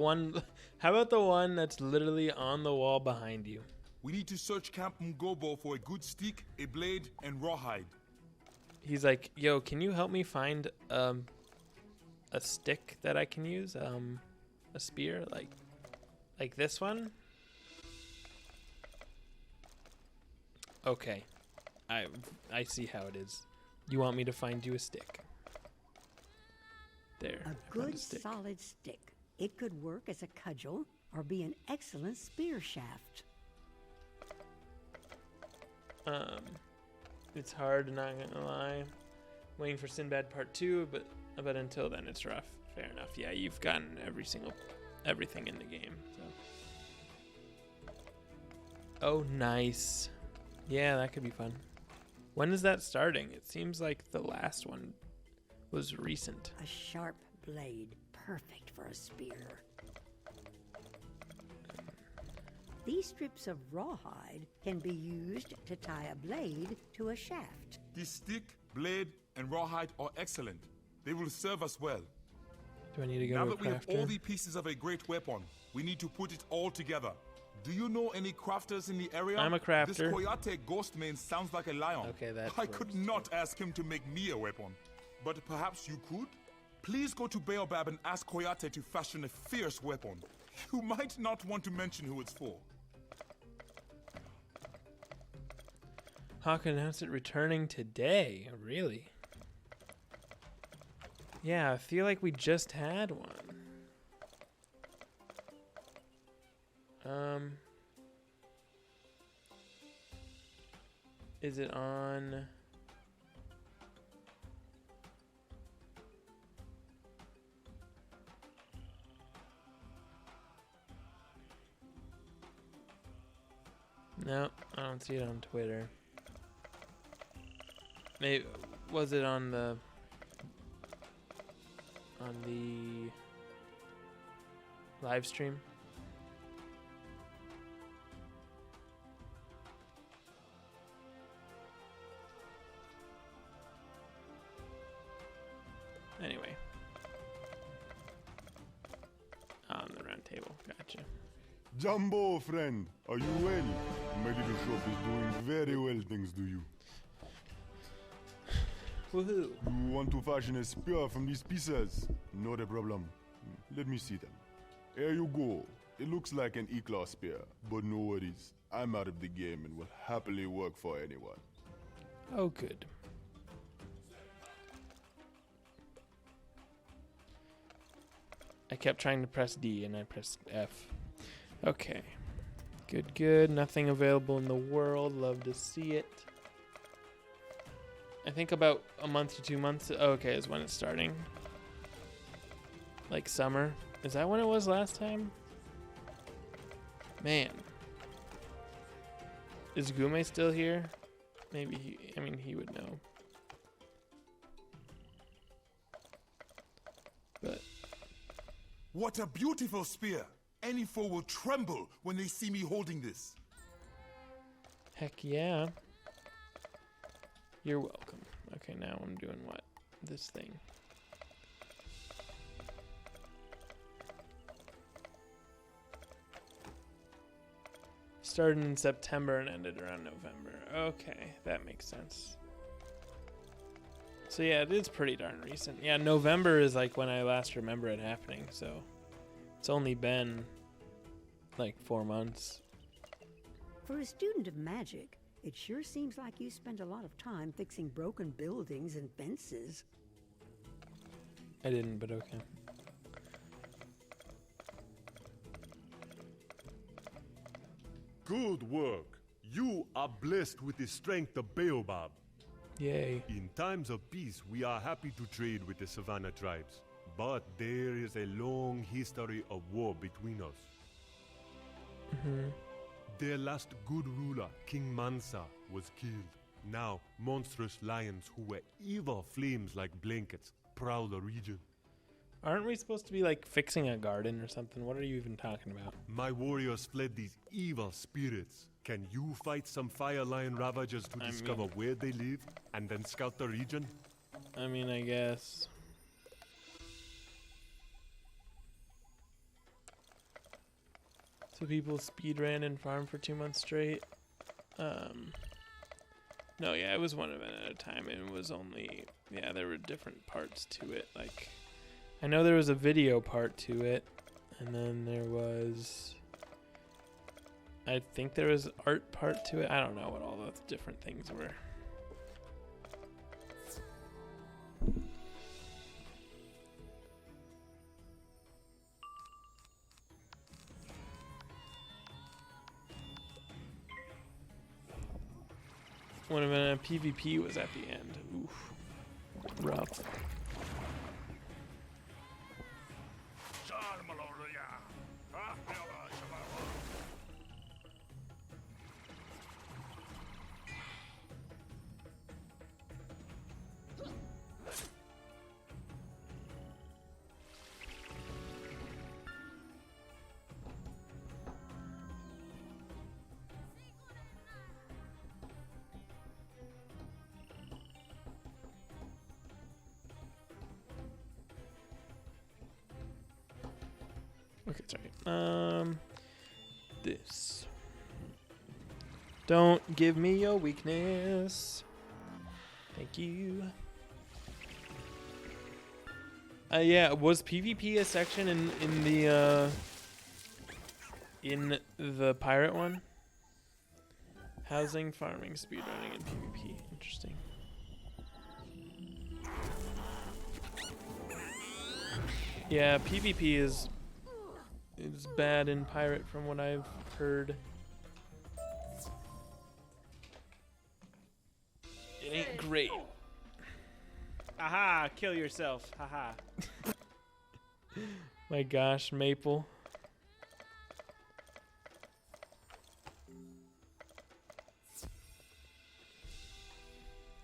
one that's literally on the wall behind you? We need to search Camp Mgobo for a good stick, a blade, and rawhide. He's like, yo, can you help me find a stick that I can use? A spear, like this one? Okay, I see how it is. You want me to find you a stick? There. A good solid stick. It could work as a cudgel or be an excellent spear shaft. It's hard, not gonna lie. Waiting for Sinbad Part 2, but until then it's rough. Fair enough. Yeah, you've gotten everything in the game. So. Oh, nice. Yeah, that could be fun. When is that starting? It seems like the last one was recent. A sharp blade, perfect for a spear. These strips of rawhide can be used to tie a blade to a shaft. The stick, blade, and rawhide are excellent. They will serve us well. Do I need to go now to a that we have crafter? all the pieces of a great weapon, we need to put it all together. Do you know any crafters in the area? I'm a crafter. This Coyote Ghostmane sounds like a lion. Okay, that I could not ask him to make me a weapon. But perhaps you could? Please go to Baobab and ask Coyote to fashion a fierce weapon. You might not want to mention who it's for. Hawk announced it returning today. Really? Yeah, I feel like we just had one. Is it on? No, I don't see it on Twitter. Maybe was it on the live stream? Anyway. On the round table. Gotcha. Jumbo, friend, are you well? My little shop is doing very well, thanks to you. Woohoo. You want to fashion a spear from these pieces? Not a problem. Let me see them. Here you go. It looks like an E-class spear, but no worries. I'm out of the game and will happily work for anyone. Oh, good. I kept trying to press D and I pressed F. Okay. Good, good. Nothing available in the world. Love to see it. I think about a month to 2 months. Okay, is when it's starting. Like summer. Is that when it was last time? Man. Is Gume still here? Maybe he would know. But What a beautiful spear! Any foe will tremble when they see me holding this. heck yeah. You're welcome. Okay, now I'm doing what? This thing. Started in September and ended around November. Okay, that makes sense. So yeah, it is pretty darn recent. Yeah, November is like when I last remember it happening, so it's only been like 4 months. For a student of magic, it sure seems like you spend a lot of time fixing broken buildings and fences. I didn't, but okay. Good work. You are blessed with the strength of Baobab. Yay. In times of peace, we are happy to trade with the Savannah tribes. But there is a long history of war between us. Their last good ruler, King Mansa, was killed. Now, monstrous lions who were evil flames like blankets prowl the region. Aren't we supposed to be like fixing a garden or something? What are you even talking about? My warriors fled these evil spirits. Can you fight some fire lion ravagers to discover where they live and then scout the region? I mean, I guess. So people speed ran and farmed for 2 months straight. No, yeah, it was one event at a time. It was only, yeah, there were different parts to it. Like, I know there was a video part to it, and then there was, I think there was art part to it. I don't know what all those different things were. One of a PvP was at the end. Oof. Rough. Okay, sorry. This. Don't give me your weakness. Thank you. Yeah, was PvP a section in the pirate one? Housing, farming, speedrunning, and PvP. Interesting. Yeah, PvP is bad in pirate from what I've heard. It ain't great. Aha, kill yourself. Haha. My gosh, Maple.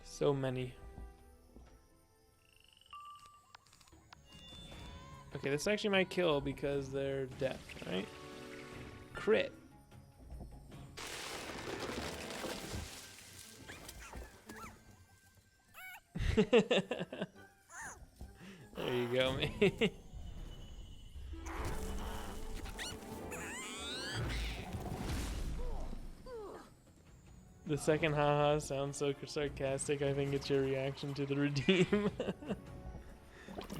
So many. Okay, this actually might kill because they're death, right? Crit. There you go, man. The second haha sounds so sarcastic. I think it's your reaction to the redeem.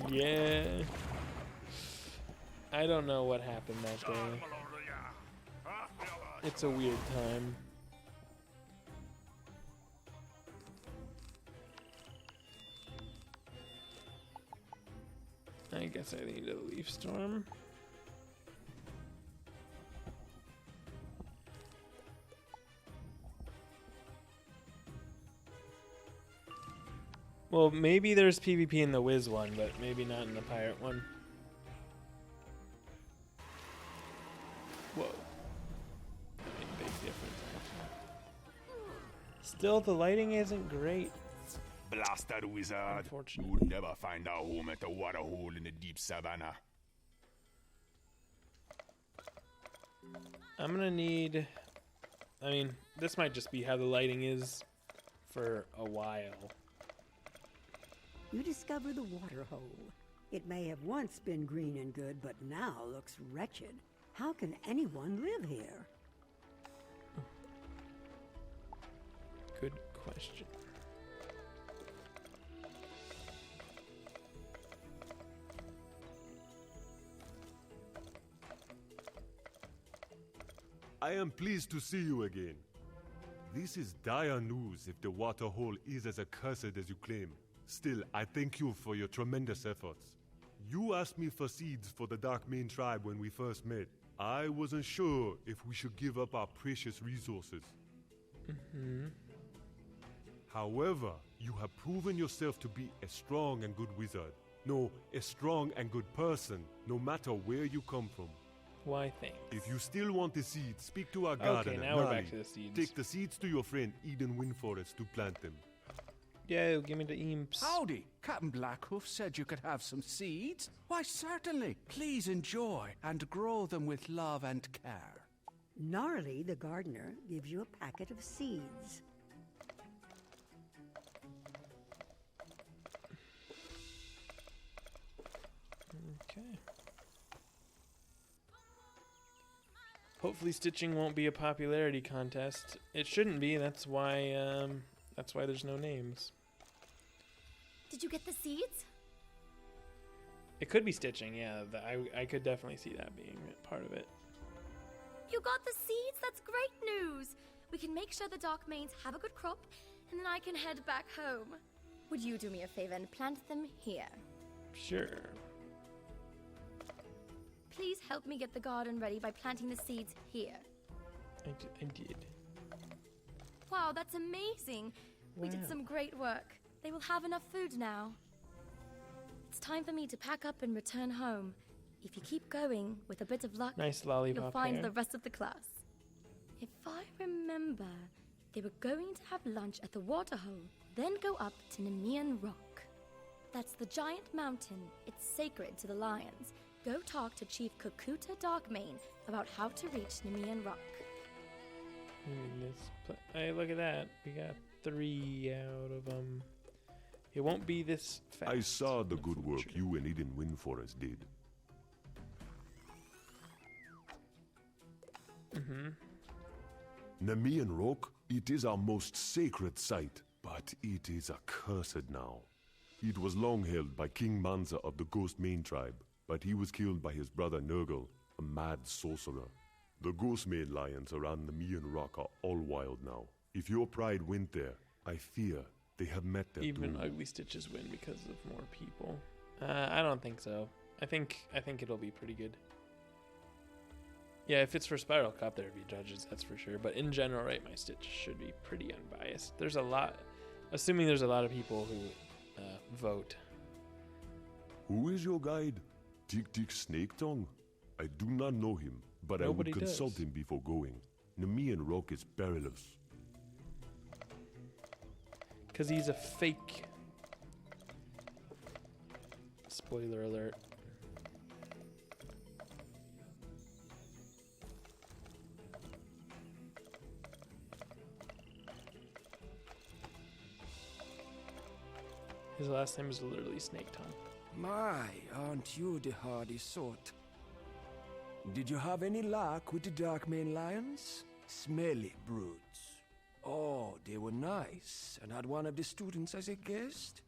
Yeah. I don't know what happened that day. It's a weird time. I guess I need a leaf storm. Well, maybe there's PvP in the Wiz one, but maybe not in the Pirate one. Whoa. I mean, big difference, actually. Still, the lighting isn't great. Blasted wizard. Unfortunately. You would never find our home at a water hole in the deep savannah. I'm gonna need... I mean, this might just be how the lighting is for a while. You discover the water hole. It may have once been green and good, but now looks wretched. How can anyone live here? Good question. I am pleased to see you again. This is dire news if the water hole is as accursed as you claim. Still, I thank you for your tremendous efforts. You asked me for seeds for the Dark Mane tribe when we first met. I wasn't sure if we should give up our precious resources. However, you have proven yourself to be a strong and good wizard. No, a strong and good person, no matter where you come from. Why, thanks. If you still want the seeds, speak to our gardener. Okay, now we're back to the seeds. Take the seeds to your friend Eden Windforest to plant them. Yeah, give me the imps. Howdy. Captain Blackhoof said you could have some seeds. Why, certainly. Please enjoy and grow them with love and care. Gnarly, the gardener, gives you a packet of seeds. Okay. Hopefully stitching won't be a popularity contest. It shouldn't be, that's why there's no names. Did you get the seeds? It could be stitching, yeah. I could definitely see that being part of it. You got the seeds? That's great news! We can make sure the Dark Manes have a good crop, and then I can head back home. Would you do me a favor and plant them here? Sure. Please help me get the garden ready by planting the seeds here. I did. Wow, that's amazing! We did some great work. They will have enough food now. It's time for me to pack up and return home. If you keep going, with a bit of luck, nice lollipop you'll find hair. the rest of the class. If I remember, they were going to have lunch at the water hole, then go up to Nemean Rock. That's the giant mountain. It's sacred to the lions. Go talk to Chief Kakuta Darkmane about how to reach Nemean Rock. Hey, look at that. We got 3 out of them. It won't be this fast. I saw the good work you and Eden Windforest did. Nemean Rock, it is our most sacred site, but it is accursed now. It was long held by King Manza of the Ghost Mane tribe, but he was killed by his brother Nurgle, a mad sorcerer. The Ghost Mane lions around Nemean Rock are all wild now. If your pride went there, I fear they have met their Even doom. Ugly Stitches win because of more people. I don't think so. I think it'll be pretty good. Yeah, if it's for Spiral Cup, there'd be judges, that's for sure. But in general, right, my Stitch should be pretty unbiased. There's a lot, assuming there's a lot of people who vote. Who is your guide? Tick Tick Snake Tongue? I do not know him, but Nobody I would consult does. him before going. Nemean Rock is perilous. Because he's a fake. Spoiler alert. His last name is literally Snake Tongue. My, aren't you the hardy sort? Did you have any luck with the Darkmane lions? Smelly brutes. Oh, they were nice, and had one of the students as a guest?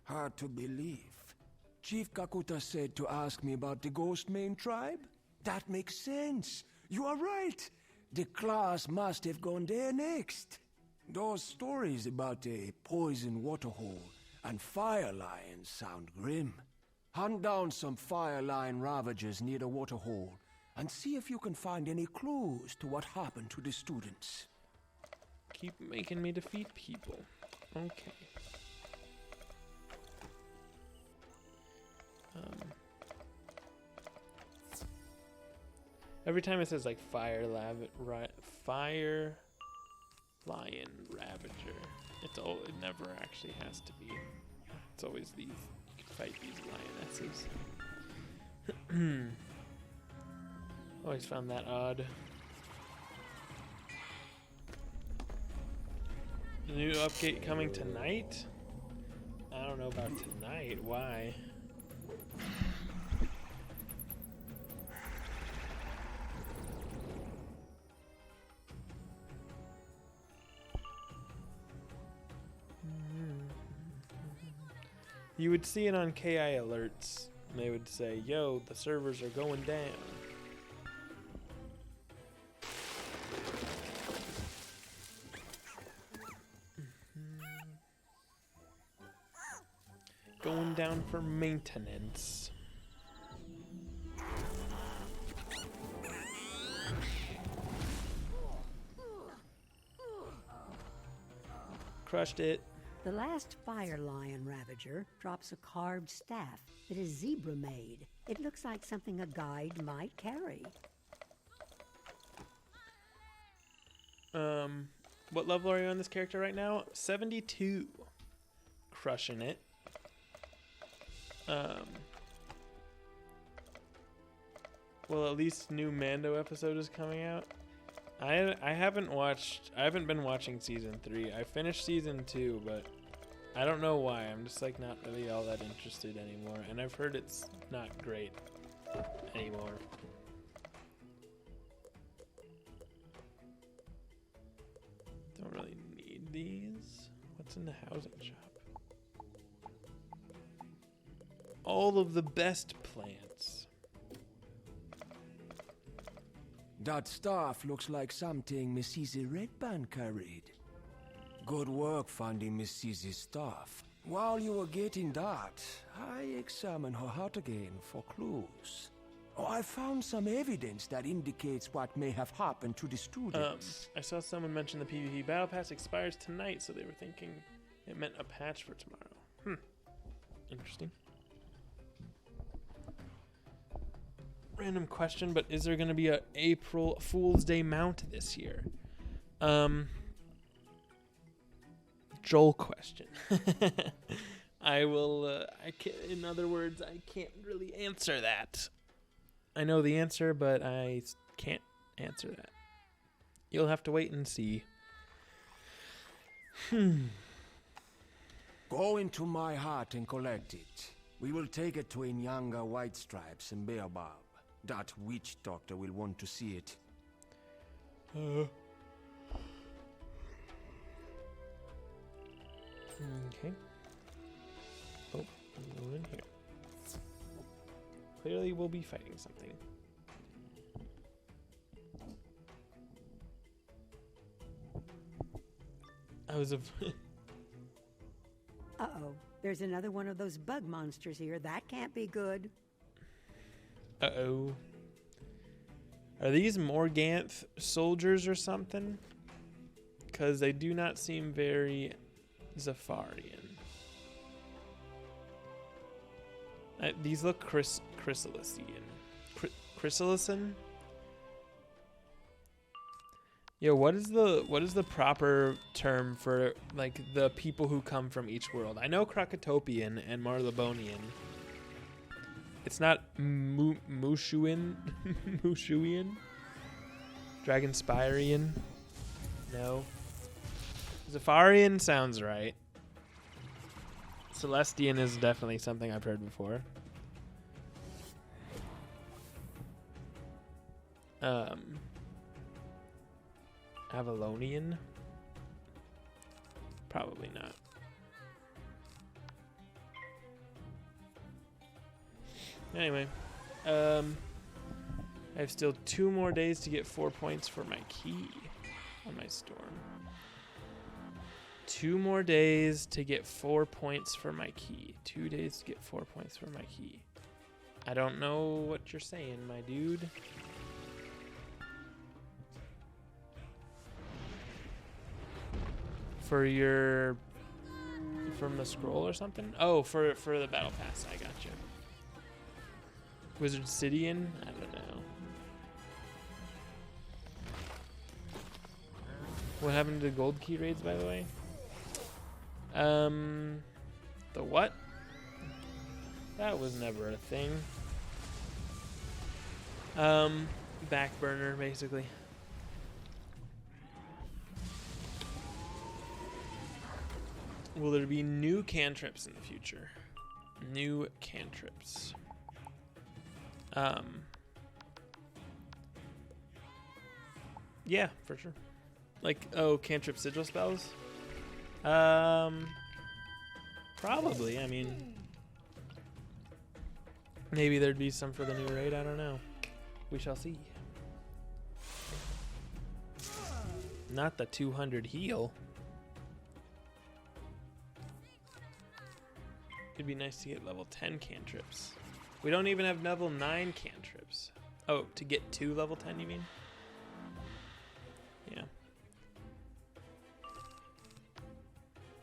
Hard to believe. Chief Kakuta said to ask me about the Ghostmane tribe? That makes sense. You are right. The class must have gone there next. Those stories about a poison waterhole and fire lions sound grim. Hunt down some fire lion ravagers near the waterhole and see if you can find any clues to what happened to the students. Keep making me defeat people. Okay. Every time it says like fire lion ravager, it never actually has to be. It's always these. You can fight these lionesses. Always found that odd. The new update coming tonight? I don't know about tonight. Why? You would see it on KI alerts. And they would say, yo, the servers are going down. Going down for maintenance. Crushed it. The last fire lion ravager drops a carved staff that is zebra made. It looks like something a guide might carry. What level are you on this character right now? 72. Crushing it. Well, at least new Mando episode is coming out. I haven't been watching season 3. I finished season 2, but I don't know why. I'm just like not really all that interested anymore, and I've heard it's not great anymore. Don't really need these. What's in the housing shop? All of the best plants. That staff looks like something Mrs. Redband carried. Good work finding Mrs. staff. While you were getting that, I examined her hut again for clues. Oh, I found some evidence that indicates what may have happened to the students. I saw someone mention the PvP Battle Pass expires tonight, so they were thinking it meant a patch for tomorrow. Interesting. Random question, but is there going to be a April Fool's Day mount this year? Joel question. I will, in other words, I can't really answer that. I know the answer, but I can't answer that. You'll have to wait and see. Go into my hut and collect it. We will take it to Inyanga White Stripes and Baobab. That witch doctor will want to see it. Okay. Oh, go in here. Clearly we'll be fighting something. Uh-oh. There's another one of those bug monsters here. That can't be good. Uh-oh. Are these Morganth soldiers or something? Because they do not seem very Zafarian. These look Chrysalisian. Chrysalisan? Yo, what is the proper term for like the people who come from each world? I know Krakatopian and Marlebonian. It's not Mushuian? Mushuian? Dragonspirian? No. Zafarian sounds right. Celestian is definitely something I've heard before. Avalonian? Probably not. Anyway, I have still 2 more days to get 4 points for my key on my storm. 2 more days to get 4 points for my key. 2 days to get 4 points for my key. I don't know what you're saying, my dude. For your... from the scroll or something? Oh, for the battle pass. I got you. Wizard Cityan? I don't know. What happened to the gold key raids, by the way? The what? That was never a thing. Back burner, basically. Will there be new cantrips in the future? New cantrips. Yeah, for sure. Like, oh, cantrip sigil spells? Probably. I mean, maybe there'd be some for the new raid. I don't know. We shall see. Not the 200 heal. It'd be nice to get level 10 cantrips. We don't even have level 9 cantrips. Oh, to get to level 10, you mean? Yeah.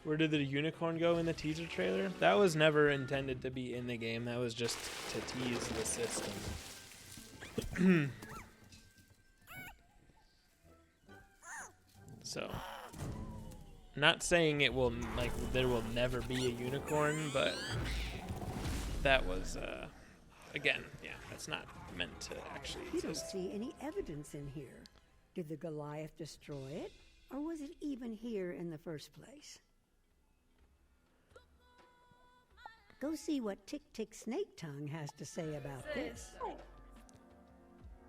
Where did the unicorn go in the teaser trailer? That was never intended to be in the game. That was just to tease the system. So, not saying it will, like, there will never be a unicorn, but that was, again, yeah, that's not meant to actually exist. You don't see any evidence in here. Did the Goliath destroy it, or was it even here in the first place? Go see what Tick Tick Snake Tongue has to say about this.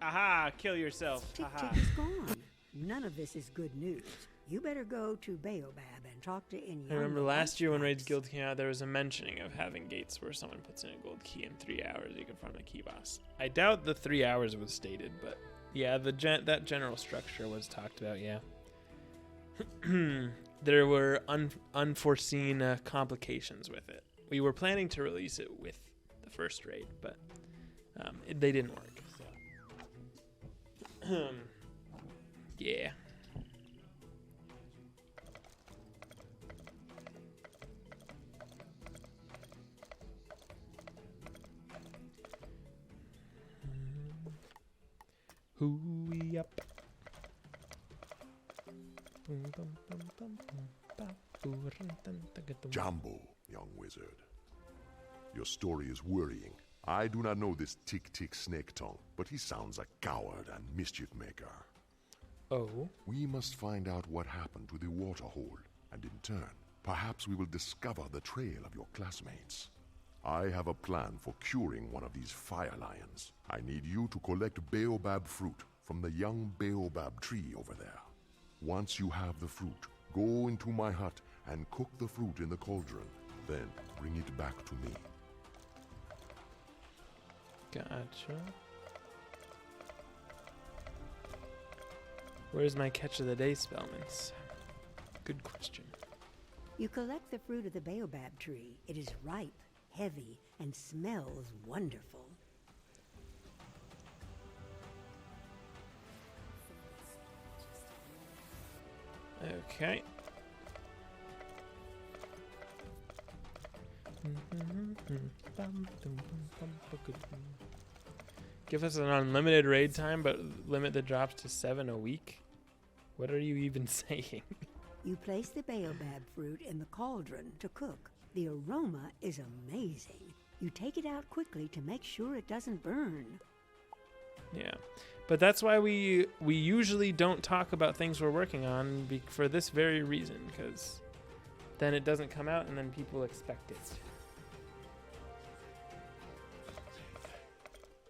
Aha, kill yourself. Tick Aha. Tick is gone. None of this is good news. You better go to Baobab and talk to Inyang. I remember last year when Raids Guild came out, there was a mentioning of having gates where someone puts in a gold key in 3 hours, you can farm the key boss. I doubt the 3 hours was stated, but yeah, that general structure was talked about, yeah. There were unforeseen complications with it. We were planning to release it with the first raid, but they didn't work. So. Yeah. Hooey up. Jumbo, young wizard. Your story is worrying. I do not know this Tick Tick Snake Tongue, but he sounds a coward and mischief maker. Oh? We must find out what happened to the water hole, and in turn, perhaps we will discover the trail of your classmates. I have a plan for curing one of these fire lions. I need you to collect baobab fruit from the young baobab tree over there. Once you have the fruit, go into my hut and cook the fruit in the cauldron. Then bring it back to me. Gotcha. Where's my catch of the day, Spellmans? Good question. You collect the fruit of the baobab tree. It is ripe, heavy, and smells wonderful. Okay. Give us an unlimited raid time, but limit the drops to 7 a week? What are you even saying? You place the baobab fruit in the cauldron to cook. The aroma is amazing. You take it out quickly to make sure it doesn't burn. Yeah, but that's why we usually don't talk about things we're working on for this very reason, because then it doesn't come out, and then people expect it.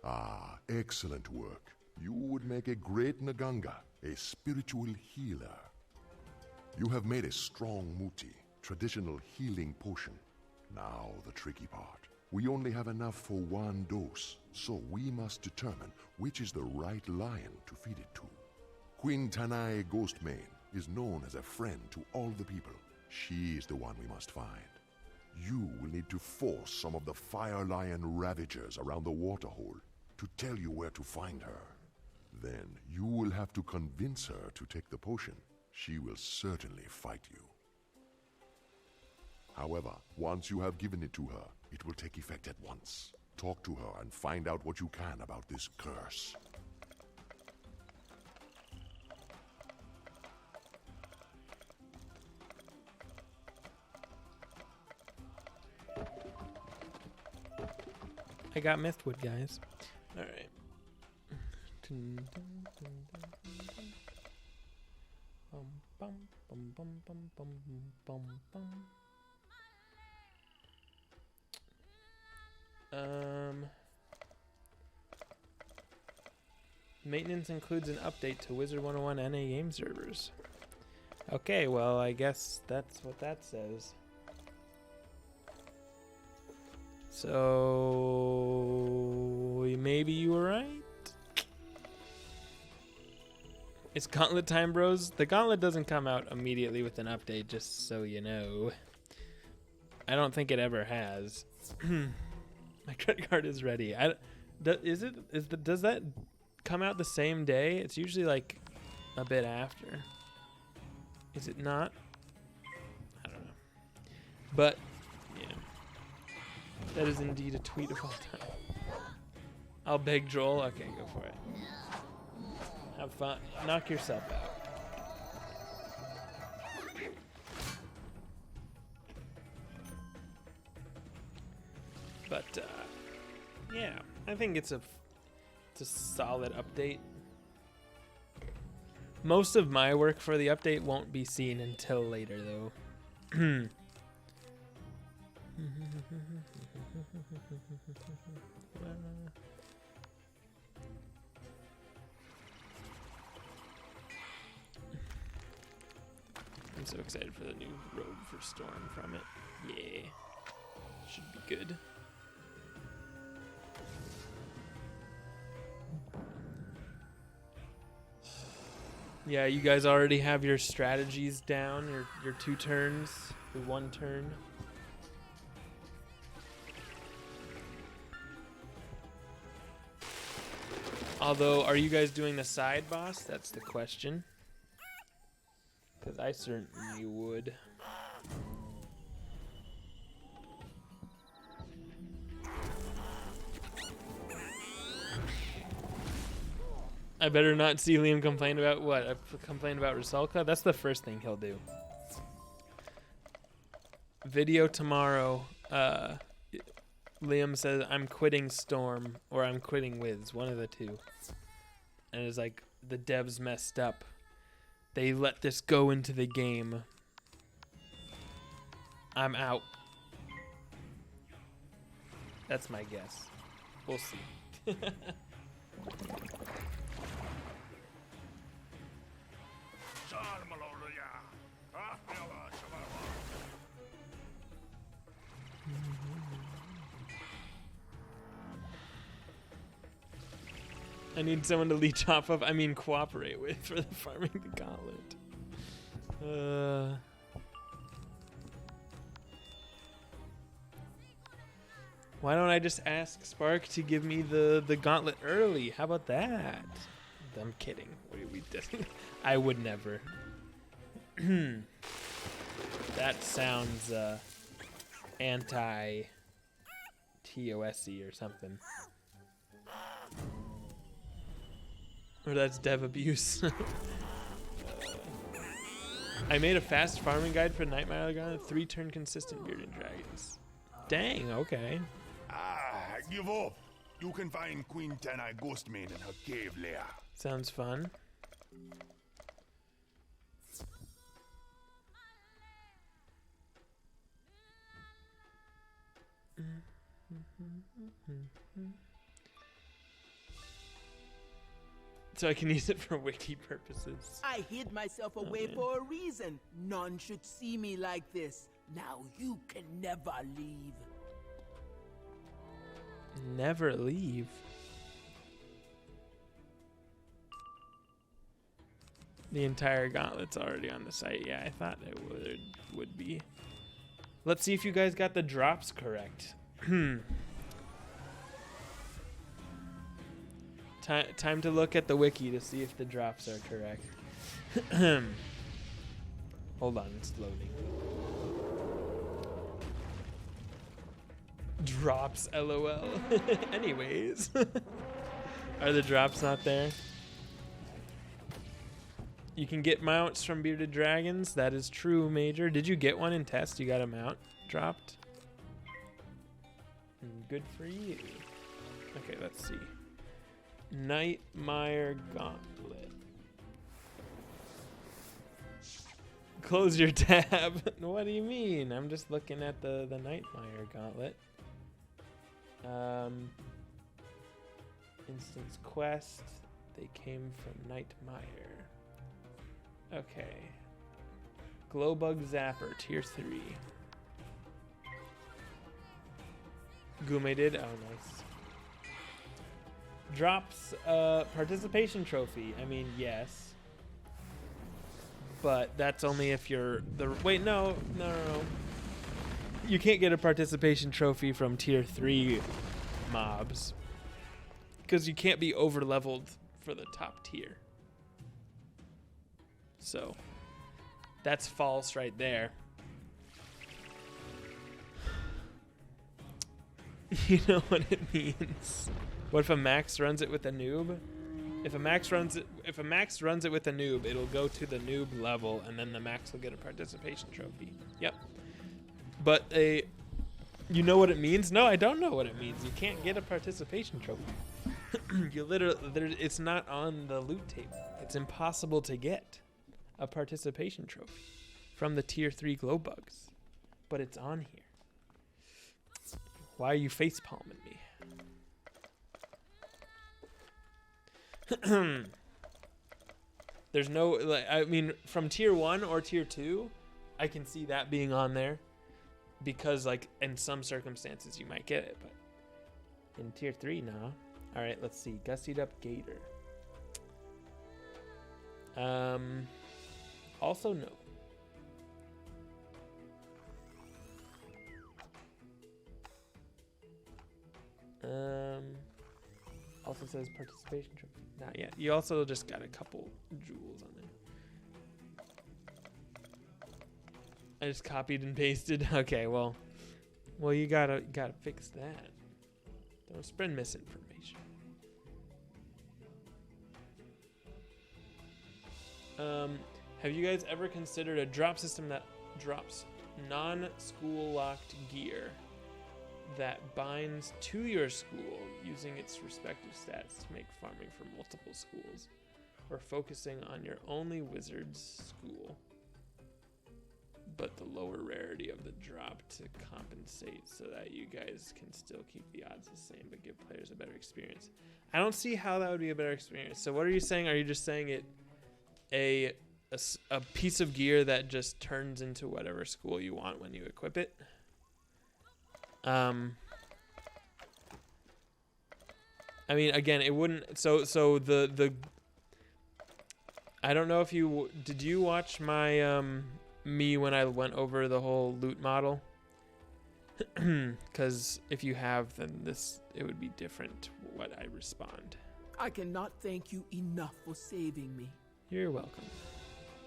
Ah, excellent work. You would make a great Naganga, a spiritual healer. You have made a strong muti, traditional healing potion. Now the tricky part. We only have enough for one dose, so we must determine which is the right lion to feed it to. Queen Tanai Ghostmane is known as a friend to all the people. She is the one we must find. You will need to force some of the fire lion ravagers around the waterhole to tell you where to find her. Then you will have to convince her to take the potion. She will certainly fight you. However, once you have given it to her, it will take effect at once. Talk to her and find out what you can about this curse. I got Mythwood, guys. All right. Maintenance includes an update to Wizard 101 NA game servers. Okay, well, I guess that's what that says. So maybe you were right. It's gauntlet time, bros. The gauntlet doesn't come out immediately with an update, just so you know. I don't think it ever has. My credit card is ready. Does that come out the same day? It's usually like a bit after. Is it not? I don't know. But yeah, that is indeed a tweet of all time. I'll beg Joel. Okay, go for it. Have fun. Knock yourself out. But yeah, I think it's a solid update. Most of my work for the update won't be seen until later, though. I'm so excited for the new robe for Storm from it. Yeah. Should be good. Yeah, you guys already have your strategies down, your 2 turns, your 1 turn. Although, are you guys doing the side boss? That's the question. Because I certainly would. I better not see Liam complain about what? I complain about Rusalka? That's the first thing he'll do. Video tomorrow. Liam says, I'm quitting Storm, or I'm quitting Wiz, one of the two. And it's like, the devs messed up. They let this go into the game. I'm out. That's my guess. We'll see. I need someone to leech off of, cooperate with for the farming the gauntlet. Why don't I just ask Spark to give me the gauntlet early? How about that? I'm kidding. What are we doing? I would never. That sounds anti-TOSy or something. Or that's dev abuse. I made a fast farming guide for Nightmare Gauntlet, 3-turn consistent bearded dragons. Dang, okay. Give up. You can find Queen Tanai Ghostmane in her cave lair. Sounds fun. So I can use it for wiki purposes. I hid myself away for a reason. None should see me like this. Now you can never leave. Never leave. The entire gauntlet's already on the site. Yeah, I thought it would be. Let's see if you guys got the drops correct. Time to look at the wiki to see if the drops are correct. Hold on, it's loading. Drops, LOL. Anyways. Are the drops not there? You can get mounts from bearded dragons. That is true, Major. Did you get one in test? You got a mount dropped? Good for you. Okay, let's see. Nightmare Gauntlet. Close your tab. What do you mean? I'm just looking at the Nightmare Gauntlet. Instance quest. They came from Nightmare. Okay. Glowbug Zapper, tier 3. Gume did? Oh, nice. Drops participation trophy. I mean, yes. But that's only if you're the... Wait, no. You can't get a participation trophy from tier 3 mobs. Because you can't be over-leveled for the top tier. So, that's false right there. You know what it means. What if a max runs it with a noob? If a max runs it with a noob, it'll go to the noob level, and then the max will get a participation trophy. Yep. But you know what it means? No, I don't know what it means. You can't get a participation trophy. You literally, it's not on the loot table. It's impossible to get a participation trophy from the tier 3 glow bugs, but it's on here. Why are you face palming me? There's no, like, I mean, from tier 1 or tier 2, I can see that being on there because, like, in some circumstances you might get it, but in tier 3, no. All right, let's see. Gussied up Gator. Also no. Also says participation trophy. Not yet. You also just got a couple jewels on there. I just copied and pasted. Okay, well, you gotta fix that. Don't spread misinformation. Have you guys ever considered a drop system that drops non-school locked gear that binds to your school using its respective stats to make farming for multiple schools, or focusing on your only wizard's school, but the lower rarity of the drop to compensate so that you guys can still keep the odds the same but give players a better experience? I don't see how that would be a better experience. So what are you saying? Are you just saying it a piece of gear that just turns into whatever school you want when you equip it? I mean, again, it wouldn't. So the. I don't know if did you watch my me when I went over the whole loot model? Because if you have, then it would be different what I respond. I cannot thank you enough for saving me. You're welcome.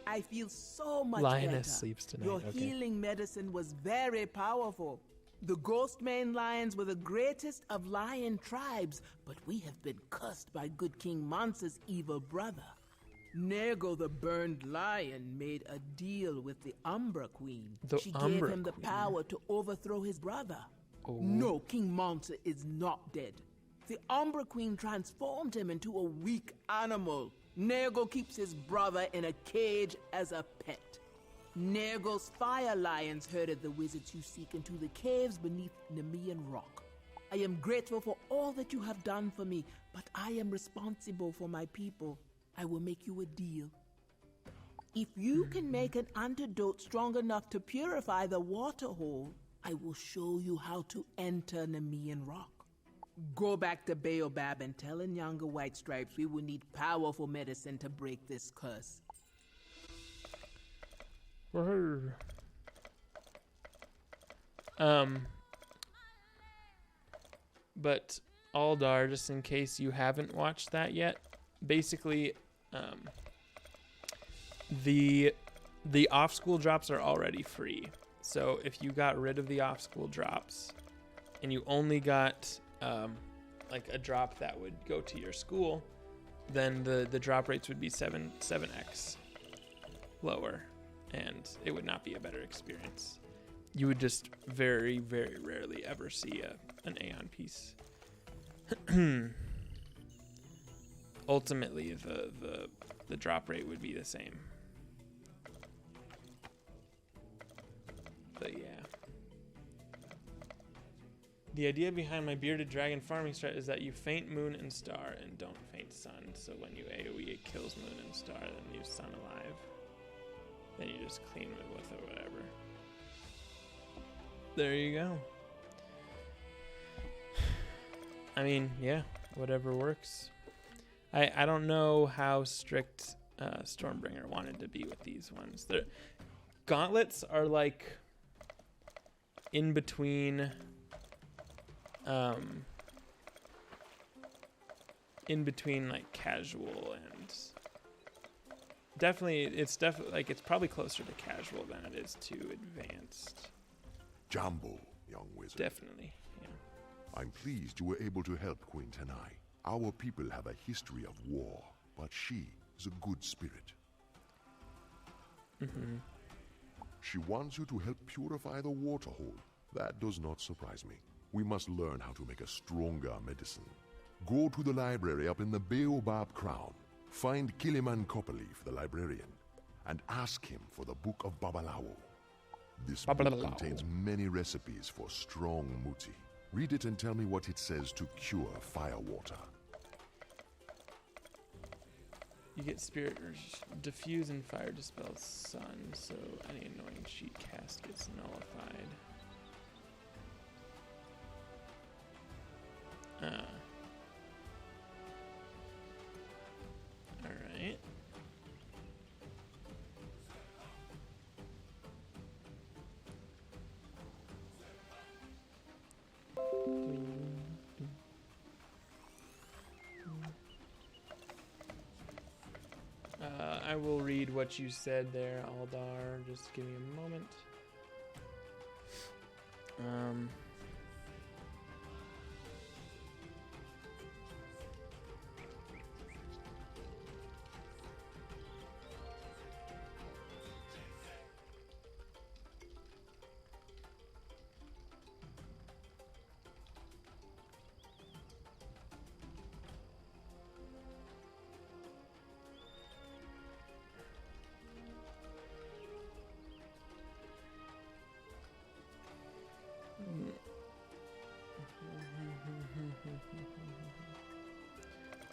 I feel so much Lioness better. Sleeps tonight. Your Okay. healing medicine was very powerful. The Ghostmane lions were the greatest of lion tribes, but we have been cursed by good King Monster's evil brother. Nergal the Burned Lion made a deal with the Umbra Queen. She gave him the power to overthrow his brother. Oh. No, King Monster is not dead. The Umbra Queen transformed him into a weak animal. Nergal keeps his brother in a cage as a pet. Nergal's fire lions herded the wizards you seek into the caves beneath Nemean Rock. I am grateful for all that you have done for me, but I am responsible for my people. I will make you a deal. If you can make an antidote strong enough to purify the water hole, I will show you how to enter Nemean Rock. Go back to Baobab and tell Nyanga White Stripes we will need powerful medicine to break this curse. But Aldar, just in case you haven't watched that yet, basically, the off-school drops are already free. So if you got rid of the off-school drops and you only got like a drop that would go to your school, then the drop rates would be 7x lower, and it would not be a better experience. You would just very, very rarely ever see an Aeon piece. Ultimately, the drop rate would be the same. But yeah. The idea behind my bearded dragon farming strat is that you feint moon and star and don't feint sun. So when you AoE, it kills moon and star, then leaves sun alive. Then you just clean it with or whatever. There you go. I mean, yeah, whatever works. I don't know how strict Stormbringer wanted to be with these ones. The gauntlets are like in between like casual and it's probably closer to casual than it is to advanced. Jambo, young wizard. Definitely, yeah. I'm pleased you were able to help Queen Tenai. Our people have a history of war, but she is a good spirit. Mm-hmm. She wants you to help purify the water hole. That does not surprise me. We must learn how to make a stronger medicine. Go to the library up in the Baobab Crown. Find Kiliman Copperleaf, the librarian, and ask him for the Book of Babalao. This book contains many recipes for strong muti. Read it and tell me what it says to cure firewater. You get spirit diffuse and fire dispels sun, so any annoying cheat cast gets nullified. Alright. I will read what you said there, Aldar. Just give me a moment.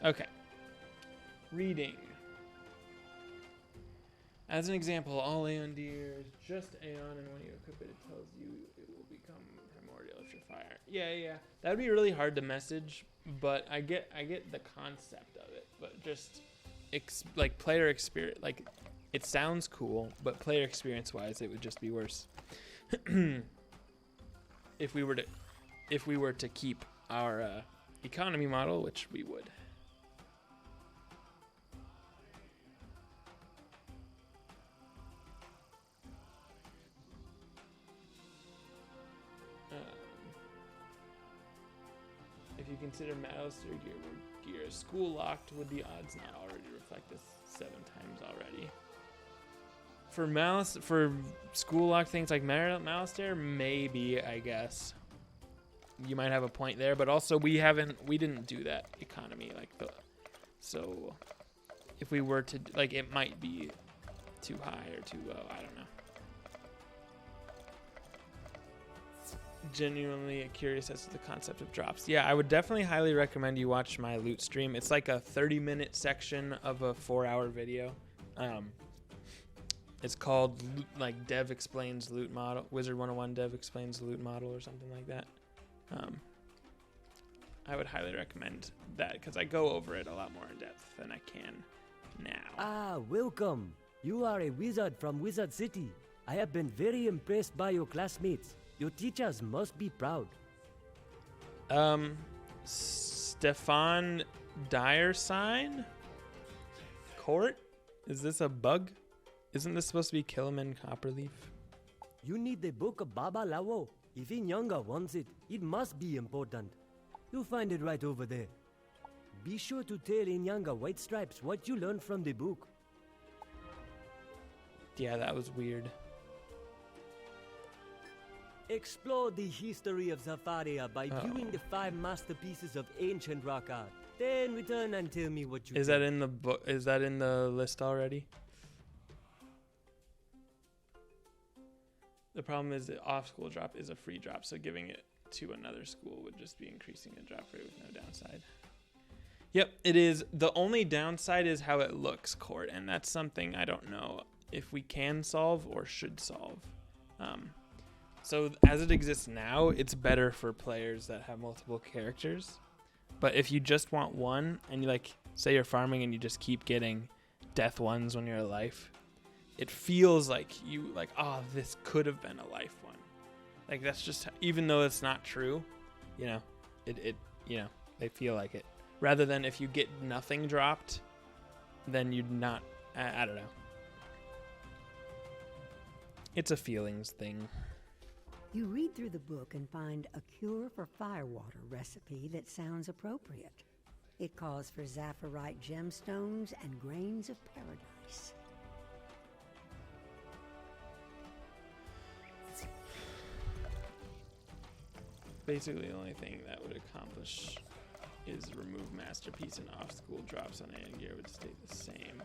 Okay. Reading. As an example, all Aeon Deer is just Aeon, and when you equip it, it tells you it will become primordial if you're fire. Yeah. That would be really hard to message, but I get the concept of it. But just like player experience, like it sounds cool, but player experience wise, it would just be worse. If we were to keep our economy model, which we would. If you consider Malister gear school locked, would the odds not already reflect this 7 times already? For school locked things like Malister, maybe, I guess. You might have a point there, but also we didn't do that economy so if we were to it might be too high or too low, I don't know. genuinely curious as to the concept of drops. Yeah, I would definitely highly recommend you watch my loot stream. It's like a 30-minute section of a 4-hour video. It's called like Dev Explains Loot Model, Wizard 101 Dev Explains Loot Model or something like that. I would highly recommend that because I go over it a lot more in depth than I can now. Ah, welcome. You are a wizard from Wizard City. I have been very impressed by your classmates. Your teachers must be proud. Stefan Dyersine? Court? Is this a bug? Isn't this supposed to be Killiman Copperleaf? You need the book of Baba Lawo. If Inyanga wants it, it must be important. You'll find it right over there. Be sure to tell Inyanga White Stripes what you learned from the book. Yeah, that was weird. Explore the history of Zafaria by viewing the 5 masterpieces of ancient rock art. Then return and tell me what you Is that in the book? Is that in the list already? The problem is the off-school drop is a free drop, so giving it to another school would just be increasing the drop rate with no downside. Yep, it is. The only downside is how it looks, Court, and that's something I don't know if we can solve or should solve. So as it exists now, it's better for players that have multiple characters. But if you just want one, and you like, say you're farming and you just keep getting death ones when you're a life, it feels like you like, oh, this could have been a life one. Like that's just, even though it's not true, you know, it you know, they feel like it. Rather than if you get nothing dropped, then you'd not, I don't know. It's a feelings thing. You read through the book and find a cure for firewater recipe that sounds appropriate. It calls for Zaphorite gemstones and grains of paradise. Basically, the only thing that would accomplish is remove masterpiece and off-school drops on any gear would stay the same.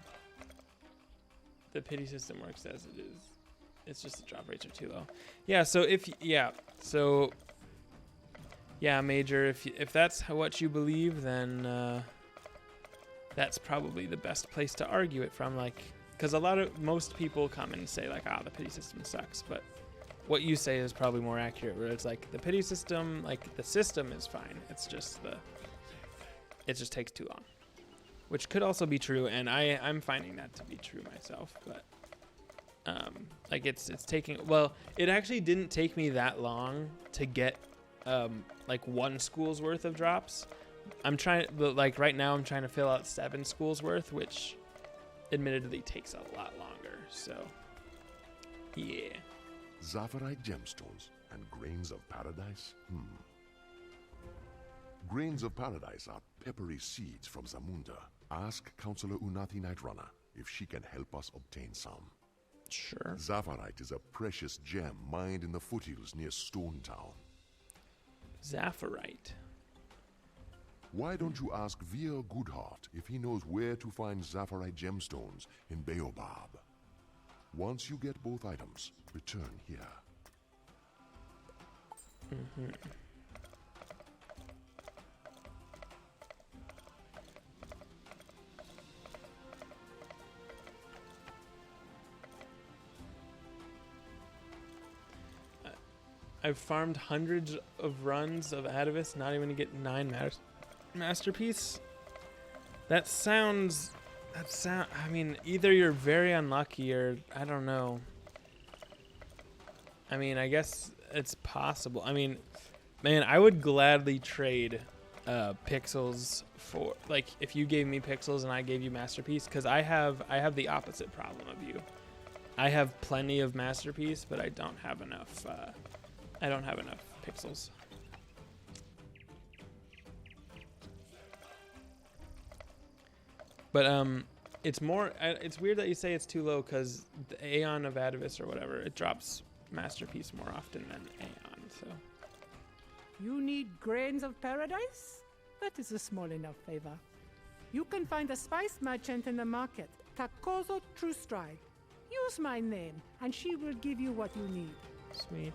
The pity system works as it is. It's just the drop rates are too low. Yeah, so yeah, Major, if that's what you believe, then that's probably the best place to argue it from, like, because most people come and say like, the pity system sucks, but what you say is probably more accurate, where it's like the pity system, like the system is fine, it's just it just takes too long, which could also be true, and I'm finding that to be true myself, but like it's taking, well, it actually didn't take me that long to get like 1 school's worth of drops. But like right now I'm trying to fill out 7 schools worth, which admittedly takes a lot longer, so yeah. Zaphorite gemstones and grains of paradise? Grains of paradise are peppery seeds from Zamunda. Ask Counselor Unathi Nightrunner if she can help us obtain some. Sure. Zaphorite is a precious gem mined in the foothills near Stone Town. Zaphorite. Why don't you ask Veer Goodheart if he knows where to find Zaphorite gemstones in Baobab? Once you get both items, return here. I've farmed hundreds of runs of Atavis, not even to get 9 masterpiece. That sounds, I mean, either you're very unlucky or I don't know. I mean, I guess it's possible. I mean, man, I would gladly trade pixels for, like, if you gave me pixels and I gave you masterpiece, because I have the opposite problem of you. I have plenty of masterpiece, but I don't have enough. I don't have enough pixels. But it's more. It's weird that you say it's too low, because the Aeon of Atavis or whatever, it drops masterpiece more often than Aeon. So. You need grains of paradise? That is a small enough favor. You can find a spice merchant in the market, Takozo Truestride. Use my name, and she will give you what you need. Sweet.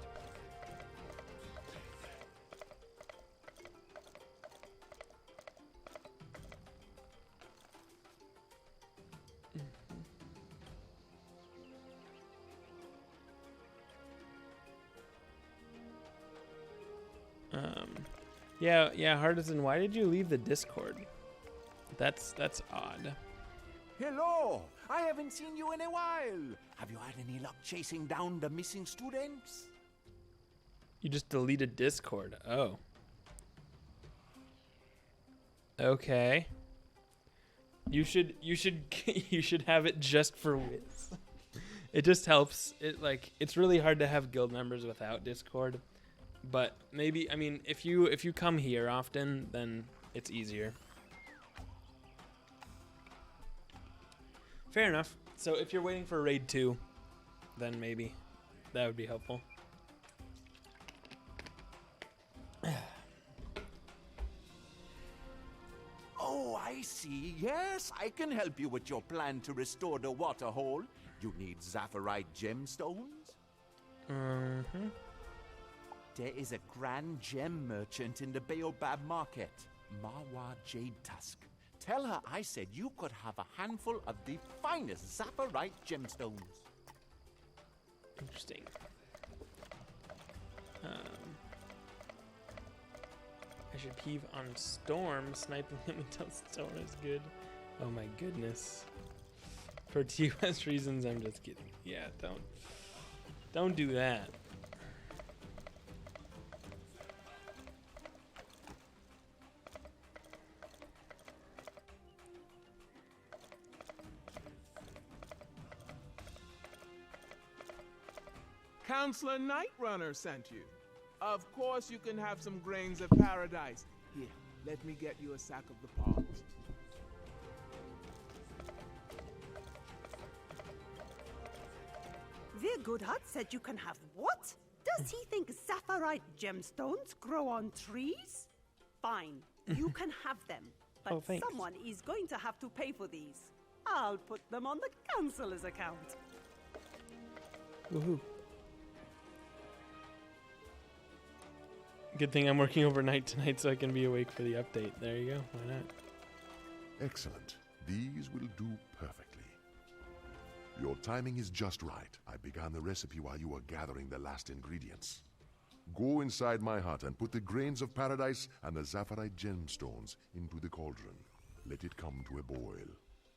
Yeah, Hardison, why did you leave the Discord? That's odd. Hello! I haven't seen you in a while. Have you had any luck chasing down the missing students? You just deleted Discord. Oh. Okay. You should you should have it just for Wiz. It just helps. It's really hard to have guild members without Discord. But maybe, I mean, if you come here often, then it's easier. Fair enough. So if you're waiting for Raid 2, then maybe that would be helpful. Oh, I see. Yes, I can help you with your plan to restore the water hole. You need Zaphyrite gemstones? Mm-hmm. There is a grand gem merchant in the Baobab market, Marwa Jade Tusk. Tell her I said you could have a handful of the finest Zaphyrite gemstones. Interesting. I should peeve on Storm, sniping him until Storm is good. Oh my goodness. For TOS reasons, I'm just kidding. Yeah, don't do that. Counselor Nightrunner sent you. Of course you can have some grains of paradise. Here, let me get you a sack of the pods. The good hut said you can have what? Does he think Zaphyrite gemstones grow on trees? Fine, you can have them. But someone is going to have to pay for these. I'll put them on the counselor's account. Woohoo. Good thing I'm working overnight tonight so I can be awake for the update. There you go. Why not? Excellent. These will do perfectly. Your timing is just right. I began the recipe while you were gathering the last ingredients. Go inside my hut and put the grains of paradise and the Zaphyrite gemstones into the cauldron. Let it come to a boil.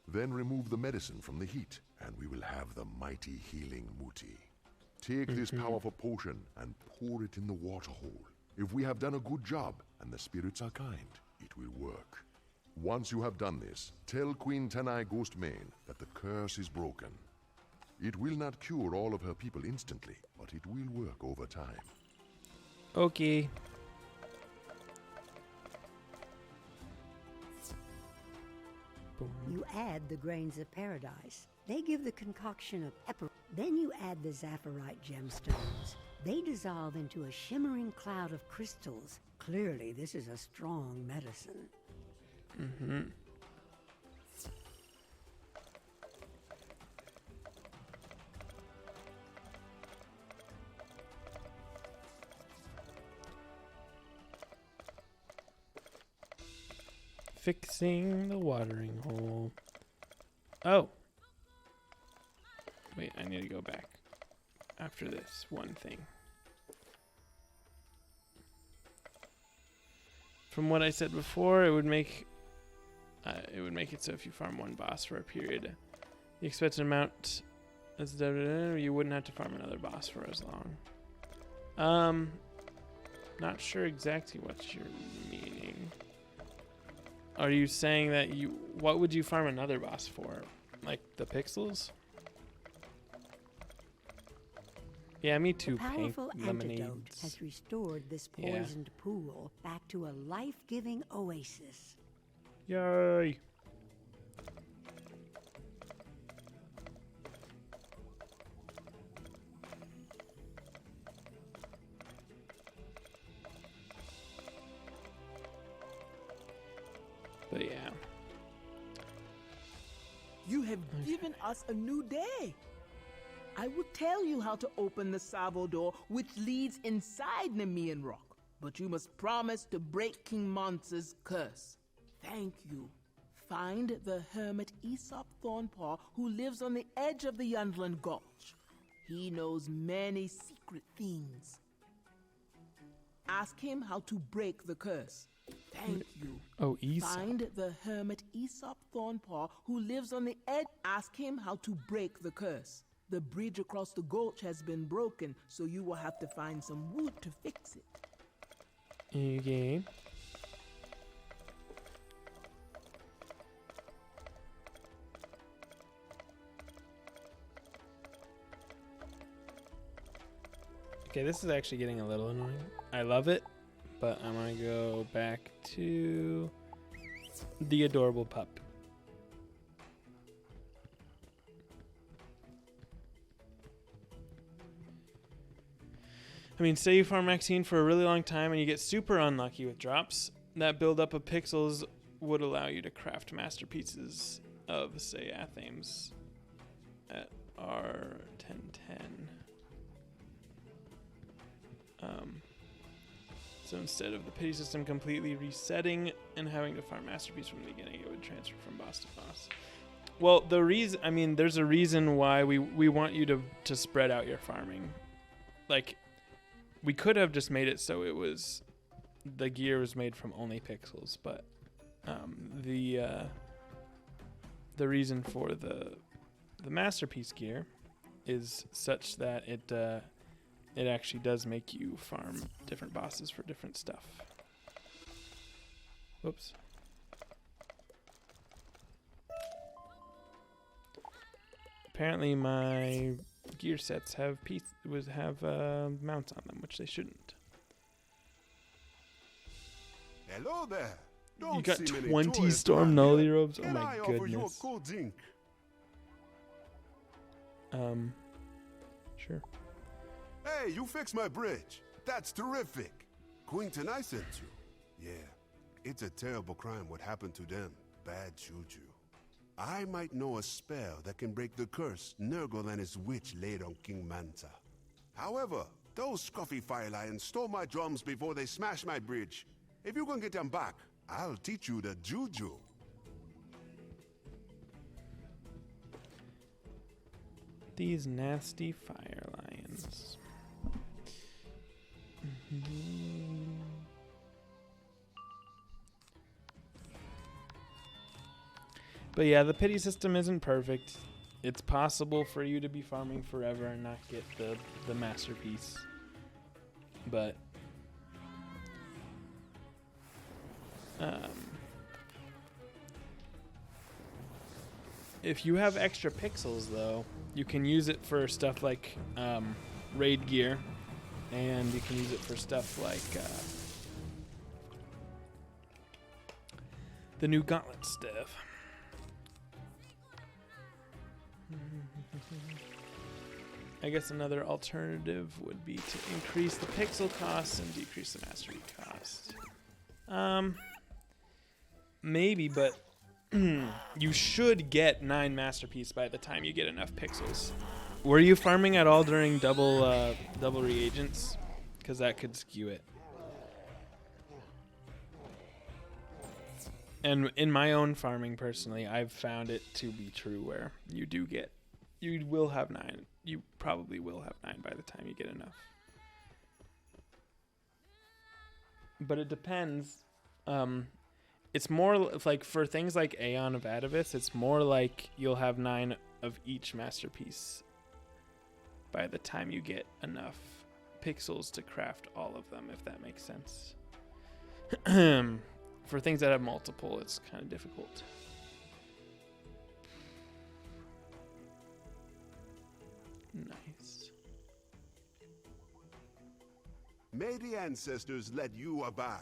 Then remove the medicine from the heat, and we will have the mighty healing Muti. Take this powerful potion and pour it in the water hole. If we have done a good job and the spirits are kind, it will work. Once you have done this, tell Queen Tenai Ghostmane that the curse is broken. It will not cure all of her people instantly, but it will work over time. Okay. You add the grains of paradise. They give the concoction of epir. Then you add the Zaphyrite gemstones. They dissolve into a shimmering cloud of crystals. Clearly, this is a strong medicine. Mm-hmm. Fixing the watering hole. Oh. Wait, I need to go back after this one thing. From what I said before, it would make it so if you farm one boss for a period, the expected amount is you wouldn't have to farm another boss for as long. Not sure exactly what you're meaning. Are you saying that what would you farm another boss for? Like the pixels? Yeah, me too. The powerful Pink antidote lemonades. has restored this poisoned pool back to a life-giving oasis. Yay! But yeah. You have given us a new day. I will tell you how to open the Savo door, which leads inside Nemean Rock. But you must promise to break King Monster's curse. Thank you. Find the hermit Aesop Thornpaw, who lives on the edge of the Yundland Gulch. He knows many secret things. Ask him how to break the curse. Thank you. Oh, Aesop. Find the hermit Aesop Thornpaw who lives on the edge. Ask him how to break the curse. The bridge across the gulch has been broken, so you will have to find some wood to fix it. Okay. Okay, this is actually getting a little annoying. I love it, but I'm gonna go back to the adorable pup. I mean, say you farm Maxine for a really long time and you get super unlucky with drops. That buildup of pixels would allow you to craft masterpieces of, say, Athames at R1010. So instead of the pity system completely resetting and having to farm masterpiece from the beginning, it would transfer from boss to boss. Well, the reason, I mean, there's a reason why we want you to spread out your farming. Like, we could have just made it so it was, the gear was made from only pixels, but the reason for the masterpiece gear is such that it actually does make you farm different bosses for different stuff. Whoops. Apparently my gear sets have mounts on them, which they shouldn't. Hello there. You got 20 storm nullity robes? Oh my goodness. Sure. Hey, you fixed my bridge. That's terrific. Quinton, I sent you. Yeah, it's a terrible crime what happened to them. Bad juju. I might know a spell that can break the curse Nurgle and his witch laid on King Manta. However, those scruffy fire lions stole my drums before they smashed my bridge. If you can get them back, I'll teach you the juju. These nasty fire lions. But yeah, the pity system isn't perfect. It's possible for you to be farming forever and not get the masterpiece. But if you have extra pixels, though, you can use it for stuff like raid gear, and you can use it for stuff like the new gauntlet stuff. I guess another alternative would be to increase the pixel cost and decrease the mastery cost. Maybe, but you should get 9 masterpiece by the time you get enough pixels. Were you farming at all during double reagents? Because that could skew it. And in my own farming personally, I've found it to be true where you will have 9. You probably will have 9 by the time you get enough. But it depends. It's more like for things like Aeon of Atavis, it's more like you'll have 9 of each masterpiece by the time you get enough pixels to craft all of them, if that makes sense. For things that have multiple, it's kind of difficult. Nice. May the ancestors let you abide.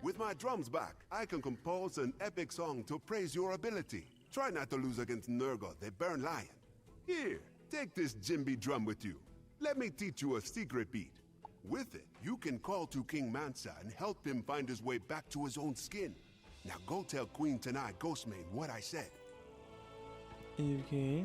With my drums back, I can compose an epic song to praise your ability. Try not to lose against Nurgle, the Burn Lion. Here, take this djembe drum with you. Let me teach you a secret beat. With it, you can call to King Mansa and help him find his way back to his own skin. Now go tell Queen Tanai Ghostmane what I said. Okay.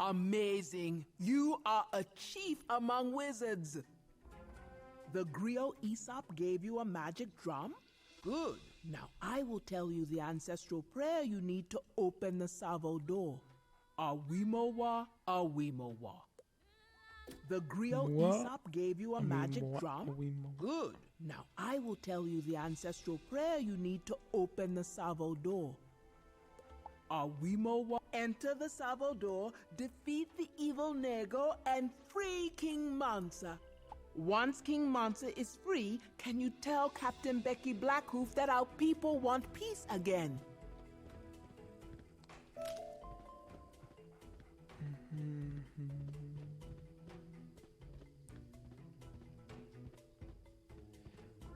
Amazing. You are a chief among wizards. The griot Aesop gave you a magic drum? Good. Now I will tell you the ancestral prayer you need to open the Savo door. Awimowa, Awimowa. The griot Aesop gave you a magic drum? Good. Now I will tell you the ancestral prayer you need to open the Savo door. Awimowa. Enter the Savo door, defeat the evil Nego, and free King Mansa. Once King Mansa is free, can you tell Captain Becky Blackhoof that our people want peace again?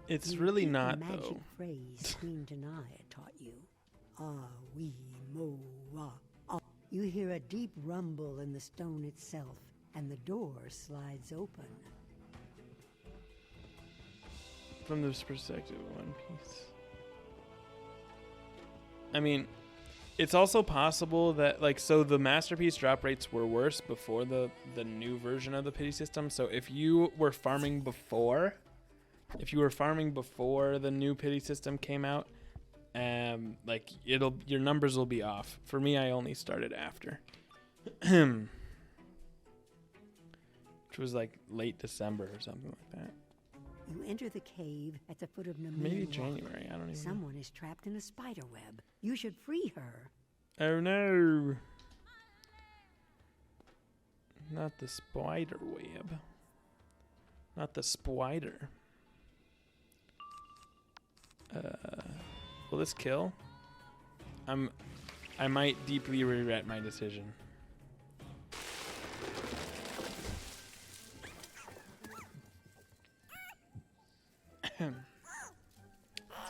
It's really not, the magic though. Phrase Queen Denaya taught you. Ah-wee-mo-wa. Ah. You hear a deep rumble in the stone itself, and the door slides open. From this perspective of One Piece. I mean, it's also possible that, like, so the Masterpiece drop rates were worse before the new version of the pity system. So if you were farming before the new pity system came out, like, your numbers will be off. For me, I only started after. Which was like late December or something like that. You enter the cave at the foot of Namir. Maybe January, I don't even know. Someone is trapped in a spider web. You should free her. Oh no. Not the spider web. Not the spider. Will this kill? I might deeply regret my decision.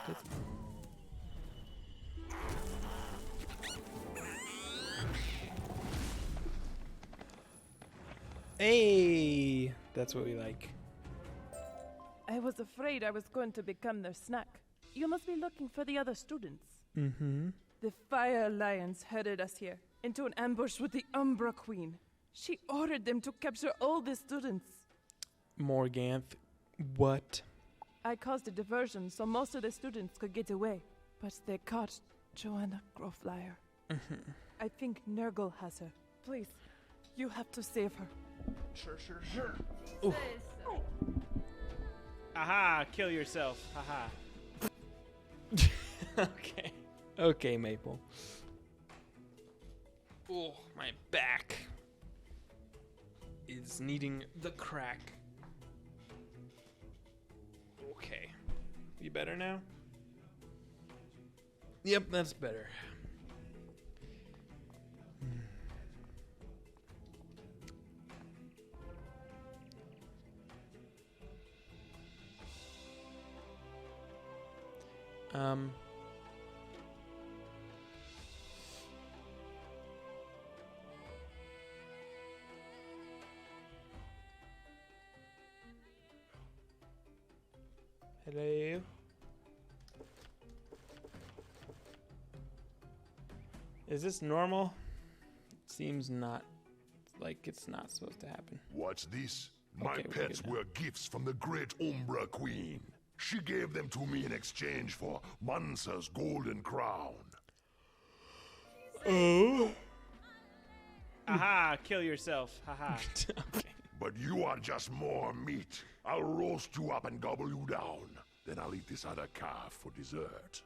Let's go. Hey, that's what we like. I was afraid I was going to become their snack. You must be looking for the other students. Mm-hmm. The Fire Alliance headed us here, into an ambush with the Umbra Queen. She ordered them to capture all the students. Morganth, what? I caused a diversion so most of the students could get away, but they caught Joanna Groflyer. I think Nurgle has her. Please, you have to save her. Sure. Ooh. Aha, kill yourself. Haha. Okay, Maple. Oh, my back is needing the crack. Okay. You better now? Yep, that's better. Hello. Is this normal? Seems not like it's not supposed to happen. What's this? My Okay, pets were gifts from the great Umbra Queen. She gave them to me in exchange for Mansa's golden crown. Oh. Aha, kill yourself. Haha. But you are just more meat. I'll roast you up and gobble you down. Then I'll eat this other calf for dessert.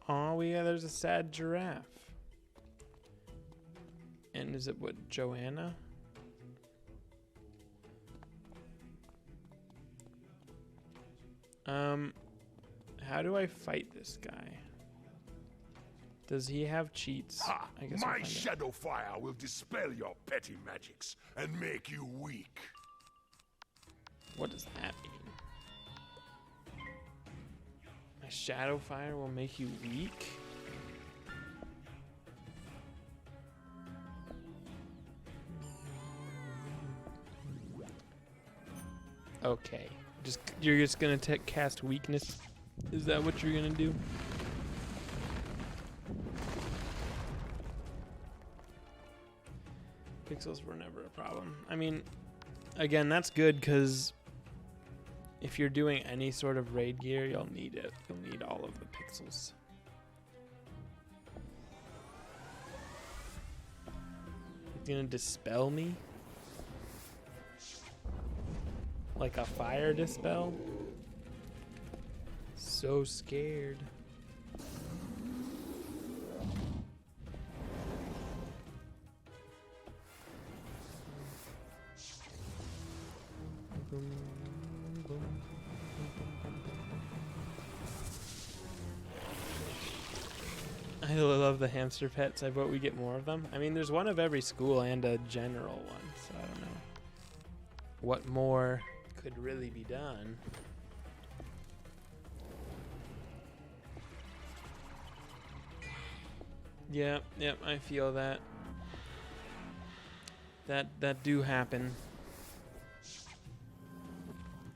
Oh, yeah, there's a sad giraffe. And is it what, Joanna? How do I fight this guy? Does he have cheats? Ha! I guess My we'll find out. shadow fire will dispel your petty magics and make you weak. What does that mean? My shadow fire will make you weak? Okay. You're just gonna cast weakness? Is that what you're gonna do? Pixels were never a problem. I mean, again, that's good because if you're doing any sort of raid gear, you'll need it. You'll need all of the pixels. It's gonna dispel me? Like a fire dispel? So scared. I love the hamster pets. I bet we get more of them. I mean, there's one of every school and a general one, so I don't know what more could really be done. Yep, I feel that. That do happen.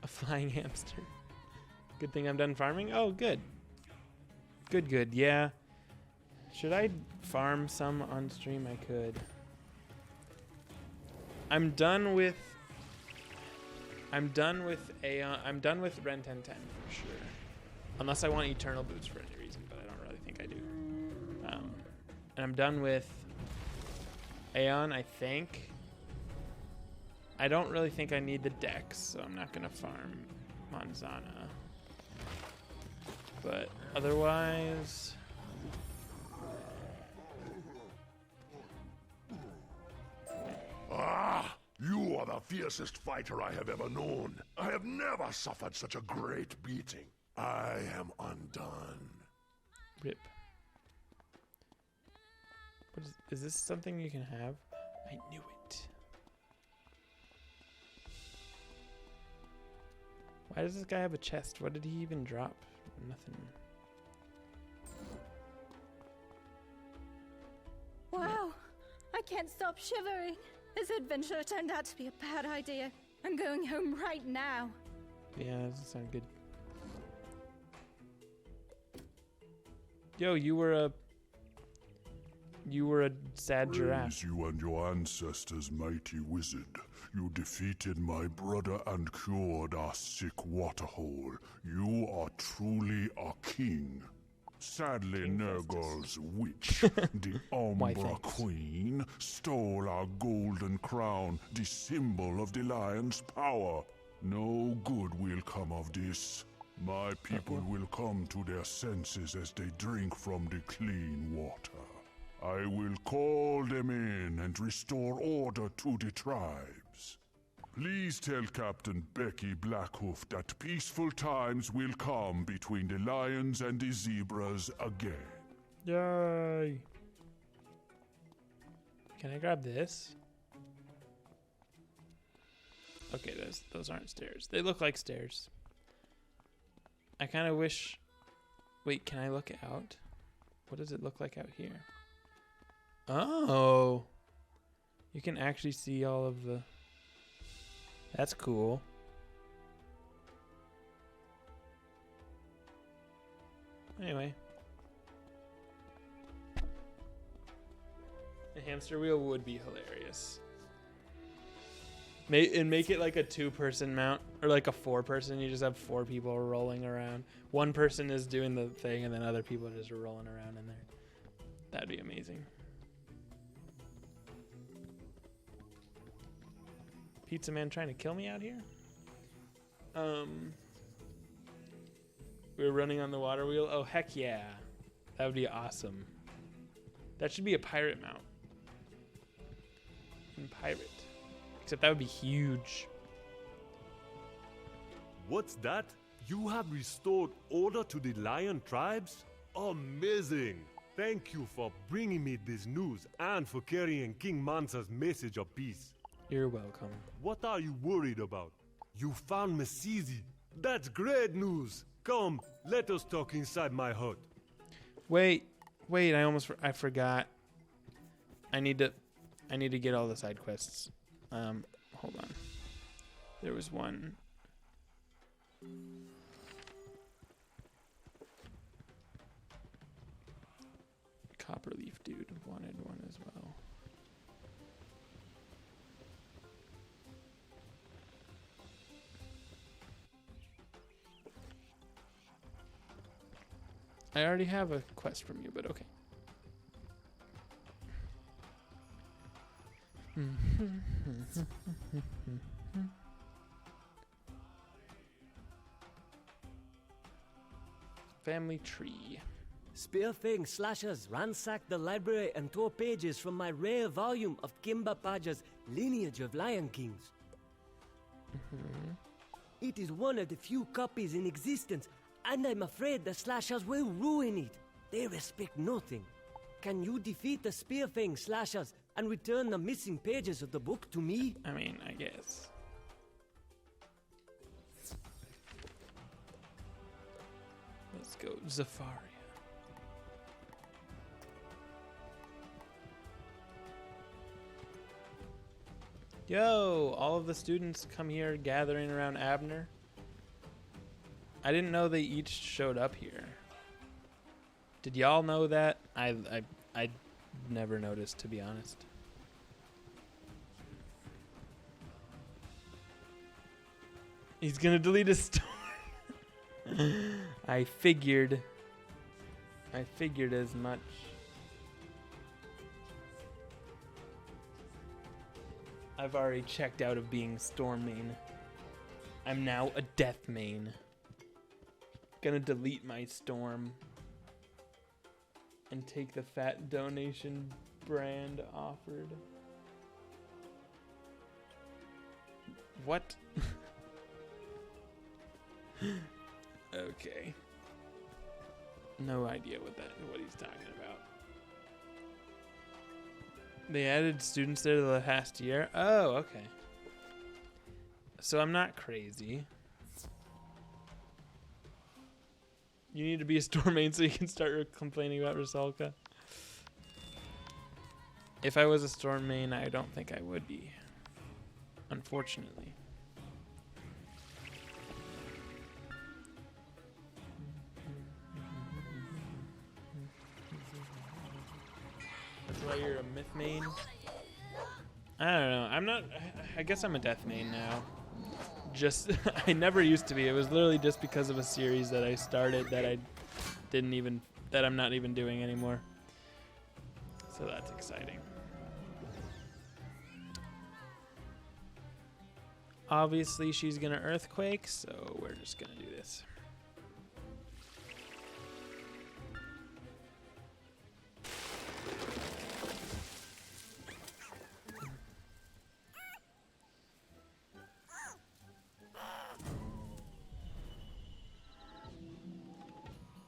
A flying hamster. Good thing I'm done farming. Oh, good. Good. Yeah. Should I farm some on stream? I could. I'm done with Aeon. I'm done with Ren 1010 for sure. Unless I want Eternal Boots for any reason, but I don't really think I do. And I'm done with Aeon, I think. I don't really think I need the Dex, so I'm not gonna farm Manzana. But otherwise, Ah! You are the fiercest fighter I have ever known. I have never suffered such a great beating. I am undone. Rip. What is this something you can have? I knew it. Why does this guy have a chest? What did he even drop? Nothing. Wow, I can't stop shivering. This adventure turned out to be a bad idea. I'm going home right now. Yeah, that doesn't sound good. Yo, you were a sad giraffe. Praise you and your ancestors, mighty wizard. You defeated my brother and cured our sick waterhole. You are truly a king. Sadly, King Nergal's witch, the Umbra Queen, stole our golden crown, the symbol of the lion's power. No good will come of this. My people will come to their senses as they drink from the clean water. I will call them in and restore order to the tribes. Please tell Captain Becky Blackhoof that peaceful times will come between the lions and the zebras again. Yay! Can I grab this? Okay, those aren't stairs. They look like stairs. I kind of wish... Wait, can I look out? What does it look like out here? Oh! You can actually see all of the... That's cool. Anyway. A hamster wheel would be hilarious. And make it like a 2-person mount, or like a 4-person. You just have 4 people rolling around. One person is doing the thing, and then other people are just rolling around in there. That'd be amazing. Pizza Man trying to kill me out here? We're running on the water wheel. Oh, heck yeah. That would be awesome. That should be a pirate mount. In pirate. Except that would be huge. What's that? You have restored order to the lion tribes? Amazing! Thank you for bringing me this news and for carrying King Mansa's message of peace. You're welcome. What are you worried about? You found Mesizi. That's great news. Come, let us talk inside my hut. Wait, I forgot. I need to get all the side quests. Hold on. There was one. Copperleaf dude wanted one as well. I already have a quest from you, but okay. Family tree. Spearfang slashers ransacked the library and tore pages from my rare volume of Kimba Paja's Lineage of Lion Kings. It is one of the few copies in existence, and I'm afraid the slashers will ruin it. They respect nothing. Can you defeat the Spearfang slashers and return the missing pages of the book to me? I mean, I guess. Let's go Zafaria. Yo, all of the students come here gathering around Abner. I didn't know they each showed up here. Did y'all know that? I never noticed, to be honest. He's gonna delete his story. I figured as much. I've already checked out of being Storm Main. I'm now a Death Main. Gonna delete my Storm and take the fat donation brand offered. What? Okay. No idea what he's talking about. They added students there the last year. Oh, okay. So I'm not crazy. You need to be a Storm main so you can start complaining about Rusalka. If I was a Storm main, I don't think I would be. Unfortunately. That's why you're a myth main? I don't know. I'm not. I guess I'm a death main now. Just I never used to be. It was literally just because of a series that I started that I didn't even that I'm not even doing anymore. So that's exciting. Obviously she's gonna earthquake, so we're just gonna do this.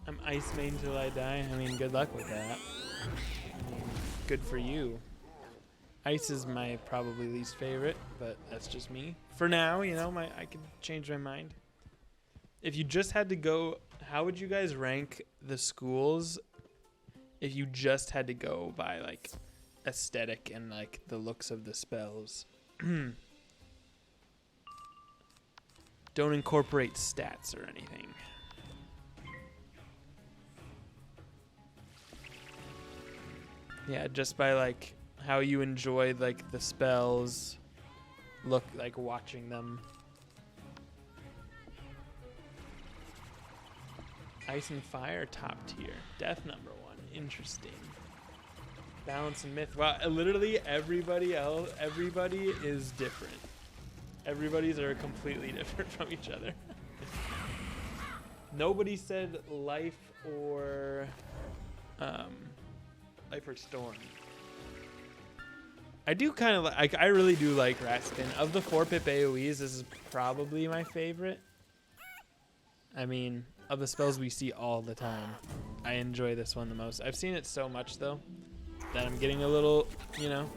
I'm ice main till I die. I mean, good luck with that. I mean, good for you. Ice is my probably least favorite, but that's just me. For now, you know, I can change my mind. If you just had to go, how would you guys rank the schools if you just had to go by like aesthetic and like the looks of the spells? Don't incorporate stats or anything. Yeah, just by like how you enjoy like the spells, look like watching them. Ice and fire top tier, death number 1. Interesting. Balance and myth. Wow, literally everybody is different. Everybody's are completely different from each other. Nobody said life or Storm. I do kind of like. I really do like Ratspin. Of the 4-pip AoEs, this is probably my favorite. I mean, of the spells we see all the time, I enjoy this one the most. I've seen it so much though that I'm getting a little, you know.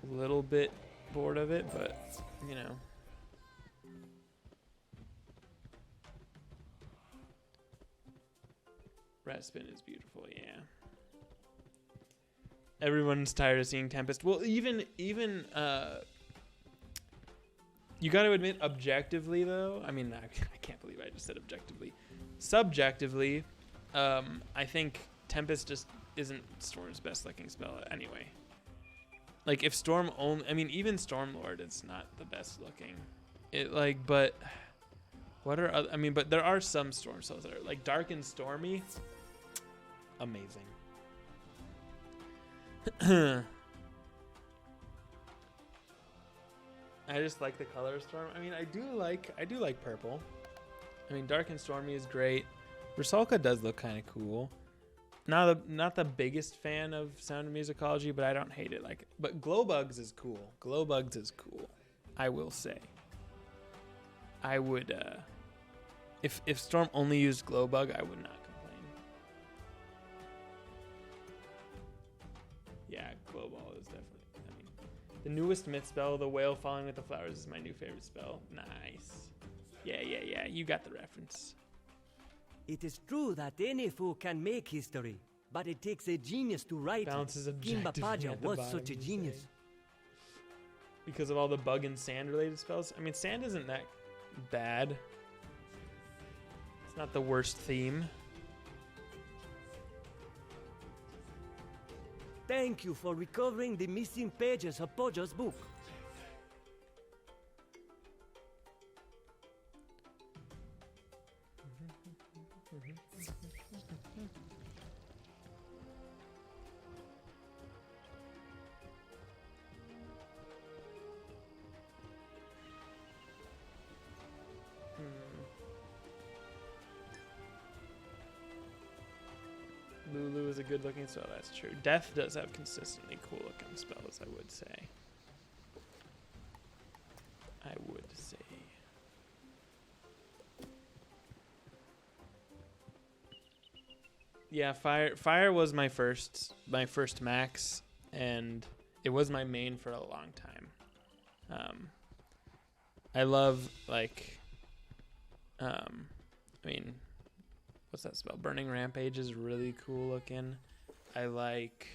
A little bit bored of it, but you know. Ratspin is beautiful, yeah. Everyone's tired of seeing Tempest. Well, even You got to admit, objectively though, I mean, I can't believe I just said objectively. Subjectively, I think Tempest just isn't Storm's best looking spell anyway. Like if Storm only, I mean, even Stormlord is not the best looking. But what are other, I mean, but there are some Storm spells that are like Dark and Stormy. Amazing. I just like the color Storm. I mean, I do like purple. I mean, Dark and Stormy is great. Rusalka does look kind of cool. Not the biggest fan of Sound of Musicology, but I don't hate it. But Glowbugs is cool. Glowbugs is cool. I will say. I would if Storm only used Glowbug, I would not complain. Yeah, Glowball is definitely. I mean, the newest myth spell, the Whale Falling with the Flowers, is my new favorite spell. Nice. Yeah. You got the reference. It is true that any fool can make history, but it takes a genius to write Bounces it. objectively at the was bottom, such a you genius. say. Because of all the bug and sand related spells? I mean, sand isn't that bad. It's not the worst theme. Thank you for recovering the missing pages of Pojo's book. Lulu is a good looking spell, that's true. Death does have consistently cool looking spells, I would say. Yeah, fire was my first max, and it was my main for a long time. I love I mean, what's that spell? Burning Rampage is really cool looking. I like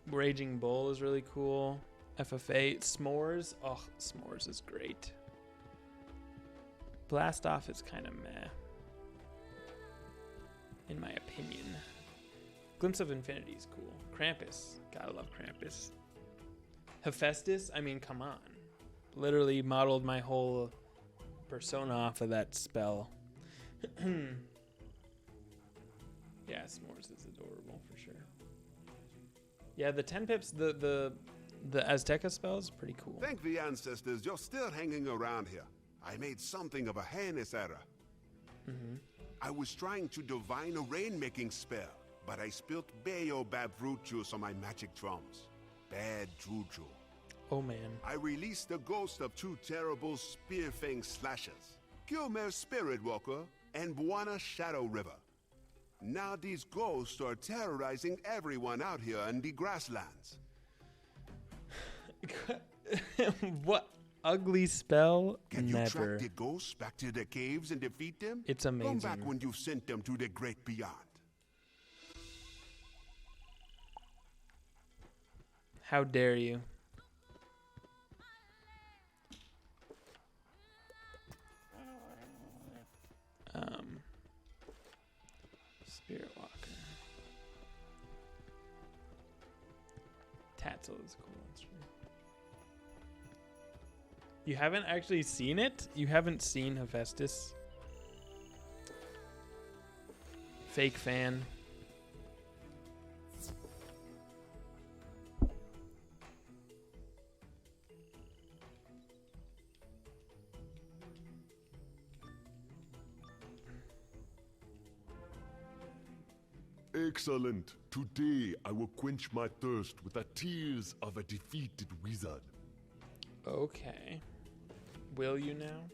Raging Bull is really cool. FFA. S'mores. Oh, S'mores is great. Blast Off is kind of meh, in my opinion. Glimpse of Infinity is cool. Krampus. Gotta love Krampus. Hephaestus, I mean, come on. Literally modeled my whole persona off of that spell. Yeah, S'mores is adorable for sure. Yeah, the 10 pips, the Azteca spell is pretty cool. Thank the ancestors you're still hanging around here. I made something of a heinous error. I was trying to divine a rain-making spell, but I spilt baobab fruit juice on my magic drums. Bad juju. Oh man. I released the ghost of two terrible spear-fang slashers, Gilmer Spirit Walker and Buana Shadow River. Now these ghosts are terrorizing everyone out here in the grasslands. What ugly spell? Can you Never. track the ghosts back to the caves and defeat them? It's amazing. Come back when you've sent them to the great beyond. How dare you? Spirit Walker. Tatzel is cool. That's true. You haven't actually seen it? You haven't seen Hephaestus? Fake fan. Excellent. Today I will quench my thirst with the tears of a defeated wizard. Okay. Will you now?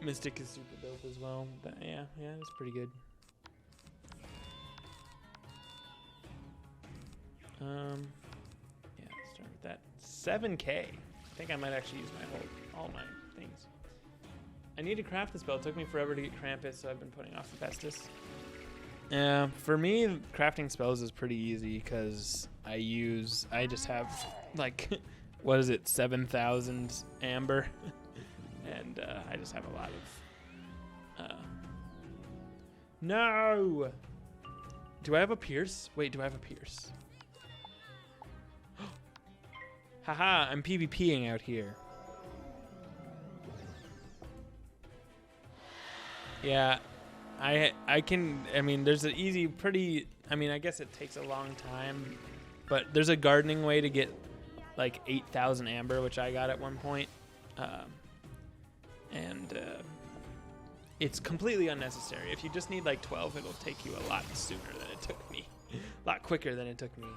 Mystic is super dope as well. Yeah, it's pretty good. Yeah, let's start with that. 7K. I think I might actually use all my things. I need to craft the spell. It took me forever to get Krampus, so I've been putting off Phaestus. For me, crafting spells is pretty easy because I just have like, what is it, 7,000 amber, and I just have a lot of. No. Do I have a pierce? Wait, do I have a pierce? Haha, I'm PvPing out here. Yeah, I can, I mean, there's an easy, pretty, I mean, I guess it takes a long time, but there's a gardening way to get like 8,000 amber, which I got at one point. It's completely unnecessary. If you just need like 12, it'll take you a lot sooner than it took me. A lot quicker than it took me.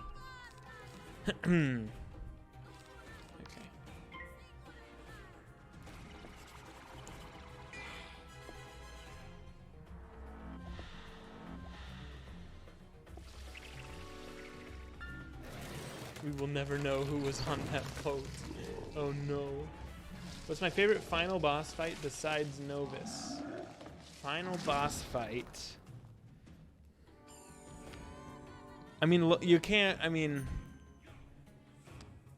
Okay. We will never know who was on that boat. Oh no. What's my favorite final boss fight besides Novus? Final boss fight. I mean, you can't, I mean,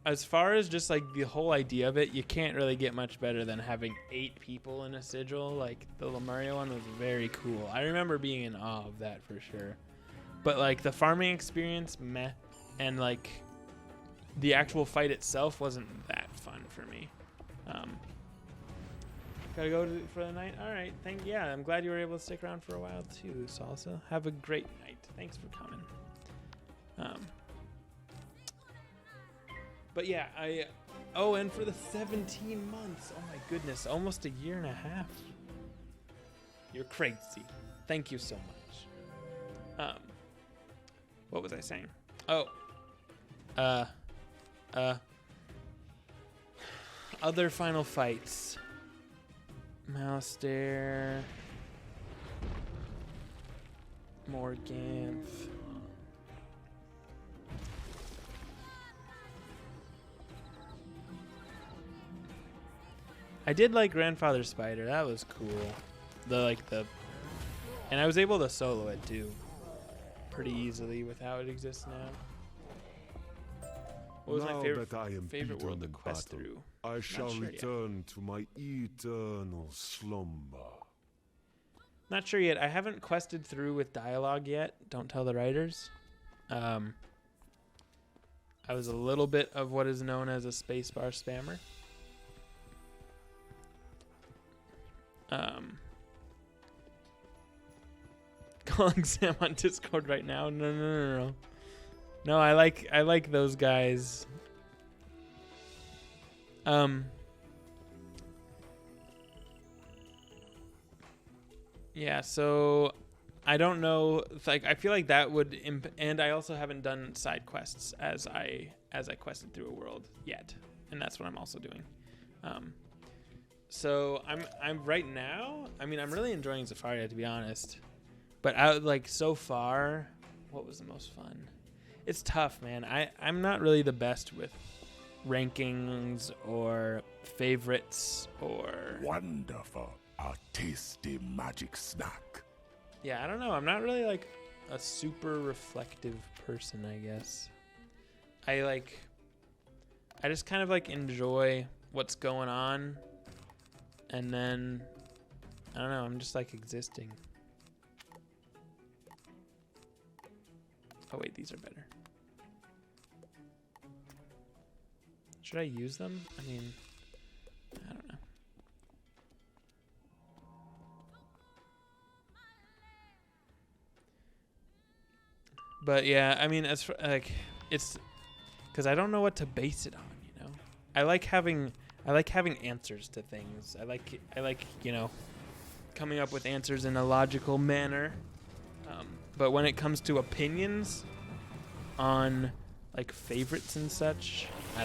as far as just like the whole idea of it, you can't really get much better than having 8 people in a sigil. Like the Lemuria one was very cool. I remember being in awe of that for sure. But like the farming experience, meh. And like the actual fight itself wasn't that fun for me. Gotta go for the night. All right, yeah, I'm glad you were able to stick around for a while too, Salsa. Have a great night. Thanks for coming. But yeah, and for the 17 months, oh my goodness, almost a year and a half. You're crazy. Thank you so much. What was I saying? Other final fights. Moustair. Morganth. I did like Grandfather Spider. That was cool. And I was able to solo it too, pretty easily with how it exists now. What was my favorite world to quest through? I shall return to my eternal slumber. Not sure yet. I haven't quested through with dialogue yet. Don't tell the writers. I was a little bit of what is known as a spacebar spammer. Calling Sam on Discord right now. No. No, I like those guys. Yeah, so I don't know. Like, I feel like that would, and I also haven't done side quests as I quested through a world yet, and that's what I'm also doing. So I'm right now. I mean, I'm really enjoying Zafaria, to be honest. But so far, what was the most fun? It's tough, man. I'm not really the best with rankings or favorites or... Wonderful. A tasty magic snack. Yeah, I don't know. I'm not really like a super reflective person, I guess. I just kind of like enjoy what's going on. And then, I don't know, I'm just like existing. Oh wait, these are better. Should I use them? I mean, I don't know. But yeah, I mean, as for like, it's because I don't know what to base it on, you know. I like having answers to things. I like coming up with answers in a logical manner. But when it comes to opinions on like favorites and such, I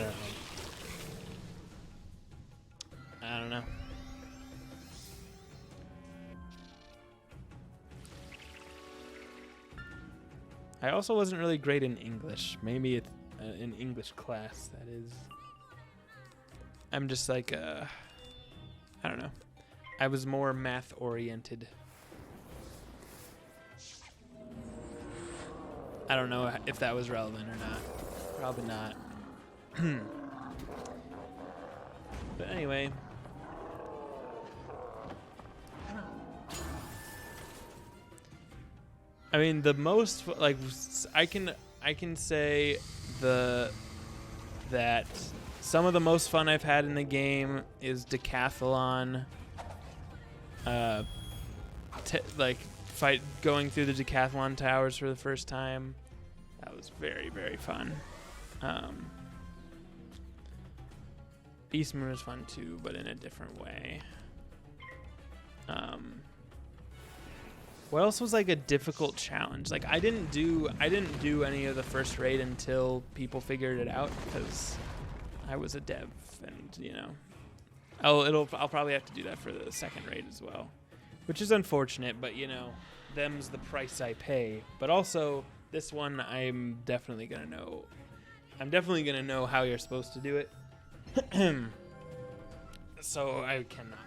don't know. I also wasn't really great in English. Maybe it's in English class, that is. I'm just like, I don't know. I was more math oriented. I don't know if that was relevant or not. Probably not. But anyway. I mean, the most like I can say that some of the most fun I've had in the game is decathlon. Going through the decathlon towers for the first time. That was very, very fun. Beast Moon was fun too, but in a different way. What else was like a difficult challenge? Like I didn't do any of the first raid until people figured it out because I was a dev, and you know, I'll probably have to do that for the second raid as well, which is unfortunate, but you know, them's the price I pay. But also this one, I'm definitely gonna know how you're supposed to do it. So I cannot.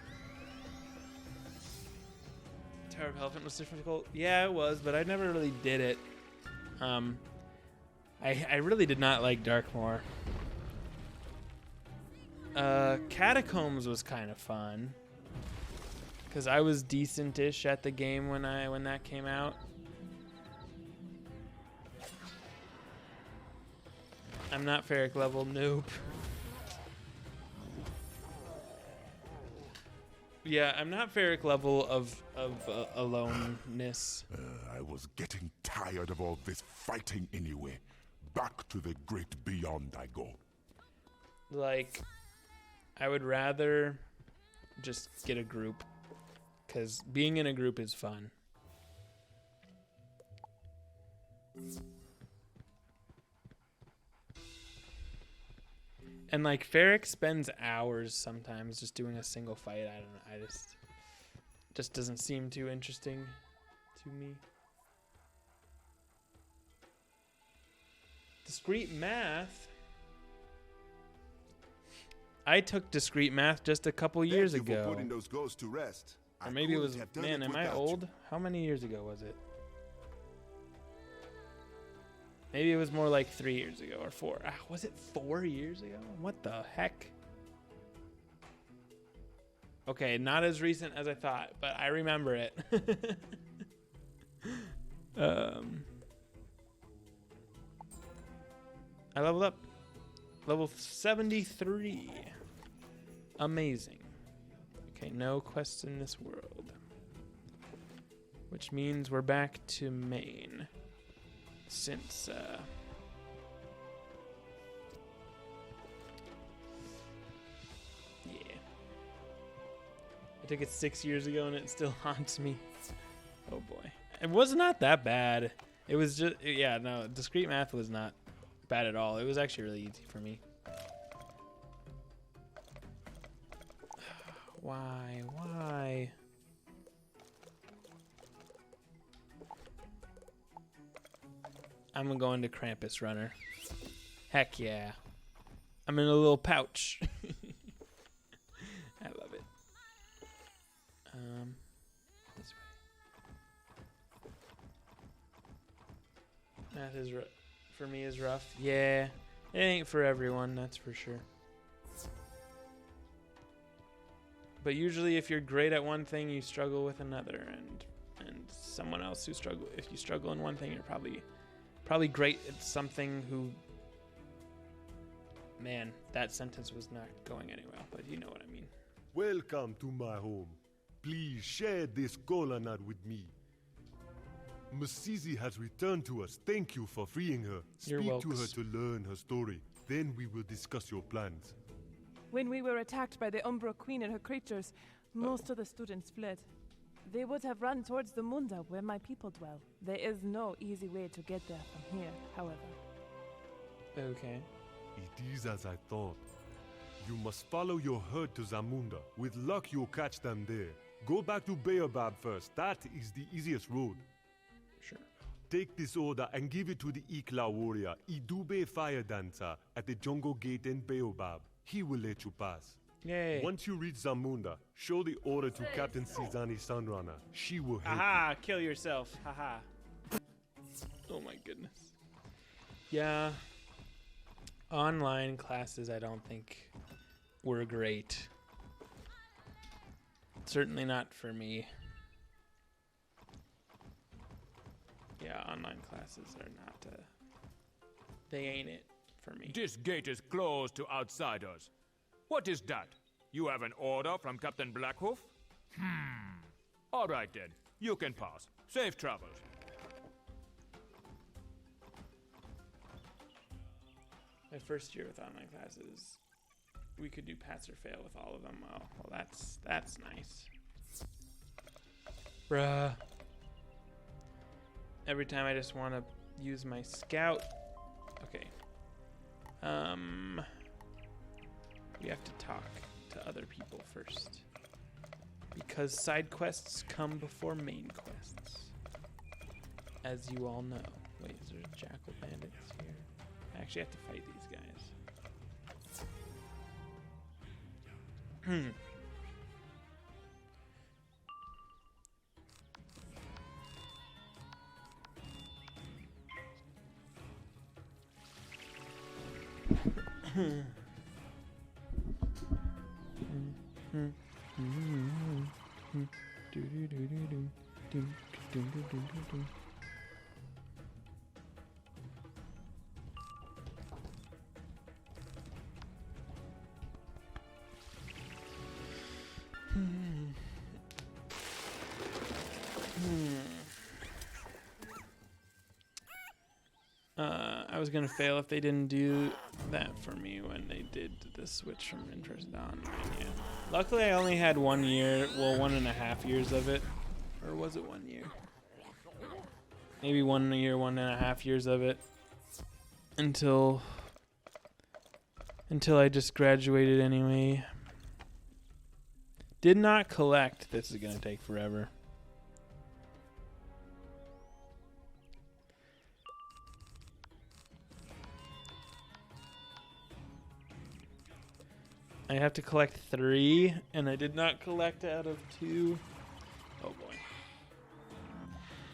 Tower of Elephant was difficult. Yeah, it was, but I never really did it. I really did not like Darkmoor. Catacombs was kind of fun because I was decent-ish at the game when that came out. I'm not Ferric level, nope. Yeah, I'm not Ferric level of aloneness. I was getting tired of all this fighting anyway. Back to the great beyond I go. Like, I would rather just get a group, because being in a group is fun. And like Ferric spends hours sometimes just doing a single fight. I don't know. Just doesn't seem too interesting to me. Discrete math. I took discrete math just a couple years ago. Thank you for putting those ghosts to rest. Or maybe it was, man, am I old? How many years ago was it? Maybe it was more like 3 years ago or 4. Was it 4 years ago? What the heck? Okay, not as recent as I thought, but I remember it. I leveled up. Level 73. Amazing. Okay, no quests in this world. Which means we're back to main. Since, yeah. I took it 6 years ago and it still haunts me. Oh boy. It was not that bad. It was just, yeah, no, discrete math was not bad at all. It was actually really easy for me. Why? I'm gonna go into Krampus Runner. Heck yeah. I'm in a little pouch. I love it. This way. Math is for me is rough. Yeah, it ain't for everyone, that's for sure. But usually if you're great at one thing, you struggle with another, and someone else who if you struggle in one thing, you're probably great at something who... Man, that sentence was not going anywhere, but you know what I mean. Welcome to my home. Please share this cola nut with me. Masizi has returned to us. Thank you for freeing her. You're Speak to welcome. her to learn her story. Then we will discuss your plans. When we were attacked by the Umbra Queen and her creatures, most of the students fled. They would have run towards the Munda, where my people dwell. There is no easy way to get there from here, however. Okay. It is as I thought. You must follow your herd to Zamunda. With luck, you'll catch them there. Go back to Baobab first. That is the easiest road. Sure. Take this order and give it to the Ikla warrior, Idube Fire Dancer, at the Jungle Gate in Baobab. He will let you pass. Yay. Once you reach Zamunda, show the order to Captain Sizani Sunrunner. She will help Aha, kill yourself. Haha. Oh my goodness. Yeah. Online classes I don't think were great. Certainly not for me. Yeah, online classes are not, they ain't it for me. This gate is closed to outsiders. What is that? You have an order from Captain Blackhoof? All right then, you can pass. Safe travels. My first year with online classes, we could do pass or fail with all of them. Oh, well, that's nice. Bruh. Every time I just want to use my scout. Okay. We have to talk to other people first. Because side quests come before main quests. As you all know. Wait, is there jackal bandits here? I actually have to fight these guys. I was gonna fail if they didn't do that for me when they did the switch from interest to online. Yeah. Luckily, I only had 1 year, well, 1.5 years of it, or was it 1 year? Maybe 1 year, 1.5 years of it, until I just graduated anyway. Did not collect. This is gonna take forever. I have to collect 3, and I did not collect out of 2. Oh boy.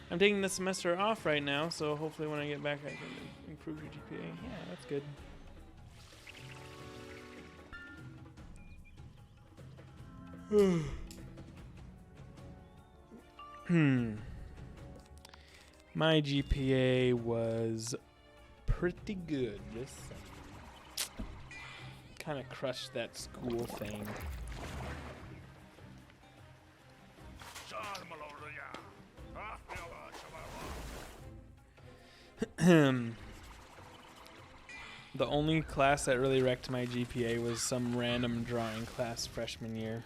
I'm taking the semester off right now, so hopefully when I get back I can improve your GPA. Yeah, that's good. My GPA was pretty good this semester. Kind of crushed that school thing. The only class that really wrecked my GPA was some random drawing class freshman year.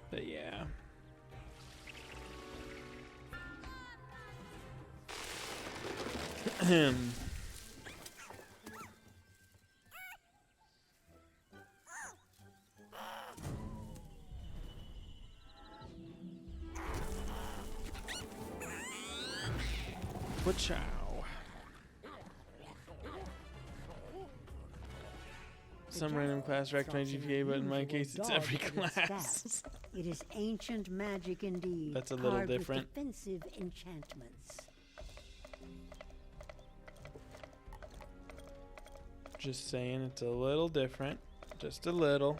But yeah. Wachow. Some random class wrecked my GPA, but in my case, it's every class. It is ancient magic indeed. That's a little different. With defensive enchantments. Just saying, it's a little different. Just a little.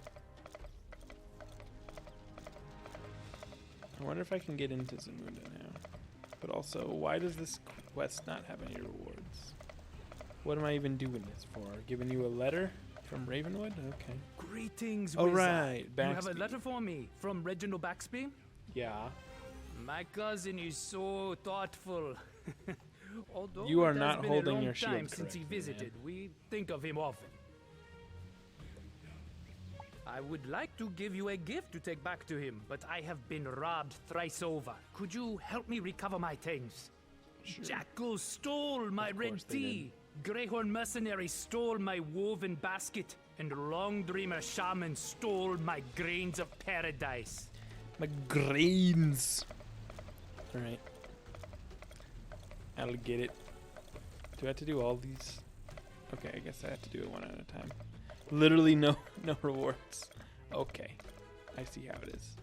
I wonder if I can get into Zamunda now. But also, why does this quest not have any rewards? What am I even doing this for? Giving you a letter from Ravenwood? Okay. Greetings, Oh, wizard. right. You have a Baxby. letter for me from Reginald Baxby? Yeah. My cousin is so thoughtful. Although You are it has not been holding a long your shield time since he correctly, visited. We think of him often. I would like to give you a gift to take back to him, but I have been robbed thrice over. Could you help me recover my things? Sure. Jackals stole my red tea. Greyhorn mercenaries stole my woven basket, and Long Dreamer shaman stole my grains of paradise. My grains. All right. I'll get it. Do I have to do all these? Okay, I guess I have to do it one at a time. Literally no rewards. Okay, I see how it is.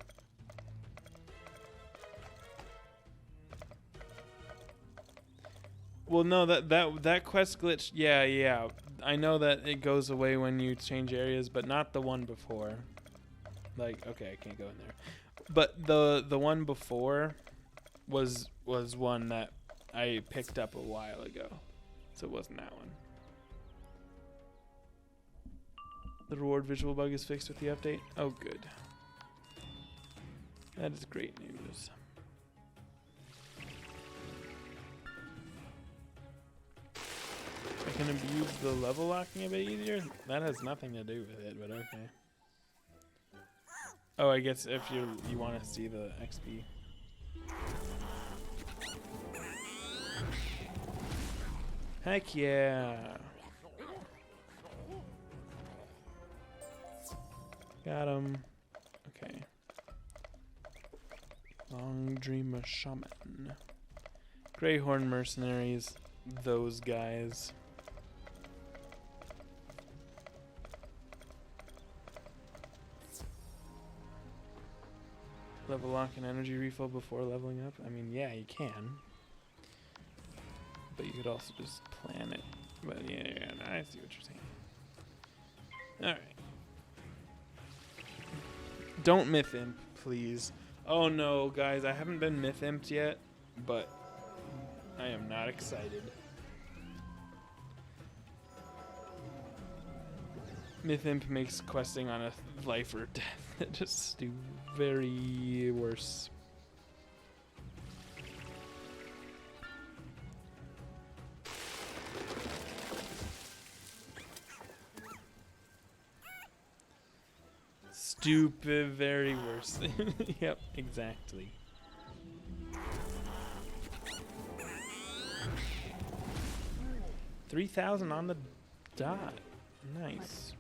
Well, no, that quest glitch. Yeah. I know that it goes away when you change areas, but not the one before. Like, okay, I can't go in there. But the one before was one that I picked up a while ago, so it wasn't that one. The reward visual bug is fixed with the update. Oh, good. That is great news. I can abuse the level locking a bit easier? That has nothing to do with it, but okay. Oh, I guess if you want to see the XP. Heck yeah. Got him. Okay. Long Dreamer Shaman. Greyhorn Mercenaries. Those guys. Level lock and energy refill before leveling up? I mean, yeah, you can. But you could also just plan it. But yeah, I see what you're saying. Alright. Don't myth imp, please. Oh no, guys, I haven't been myth imped yet, but I am not excited. Myth imp makes questing on a life or death just do very worse. Stupid, very worse. Yep, exactly. $3,000 on the dot. Nice.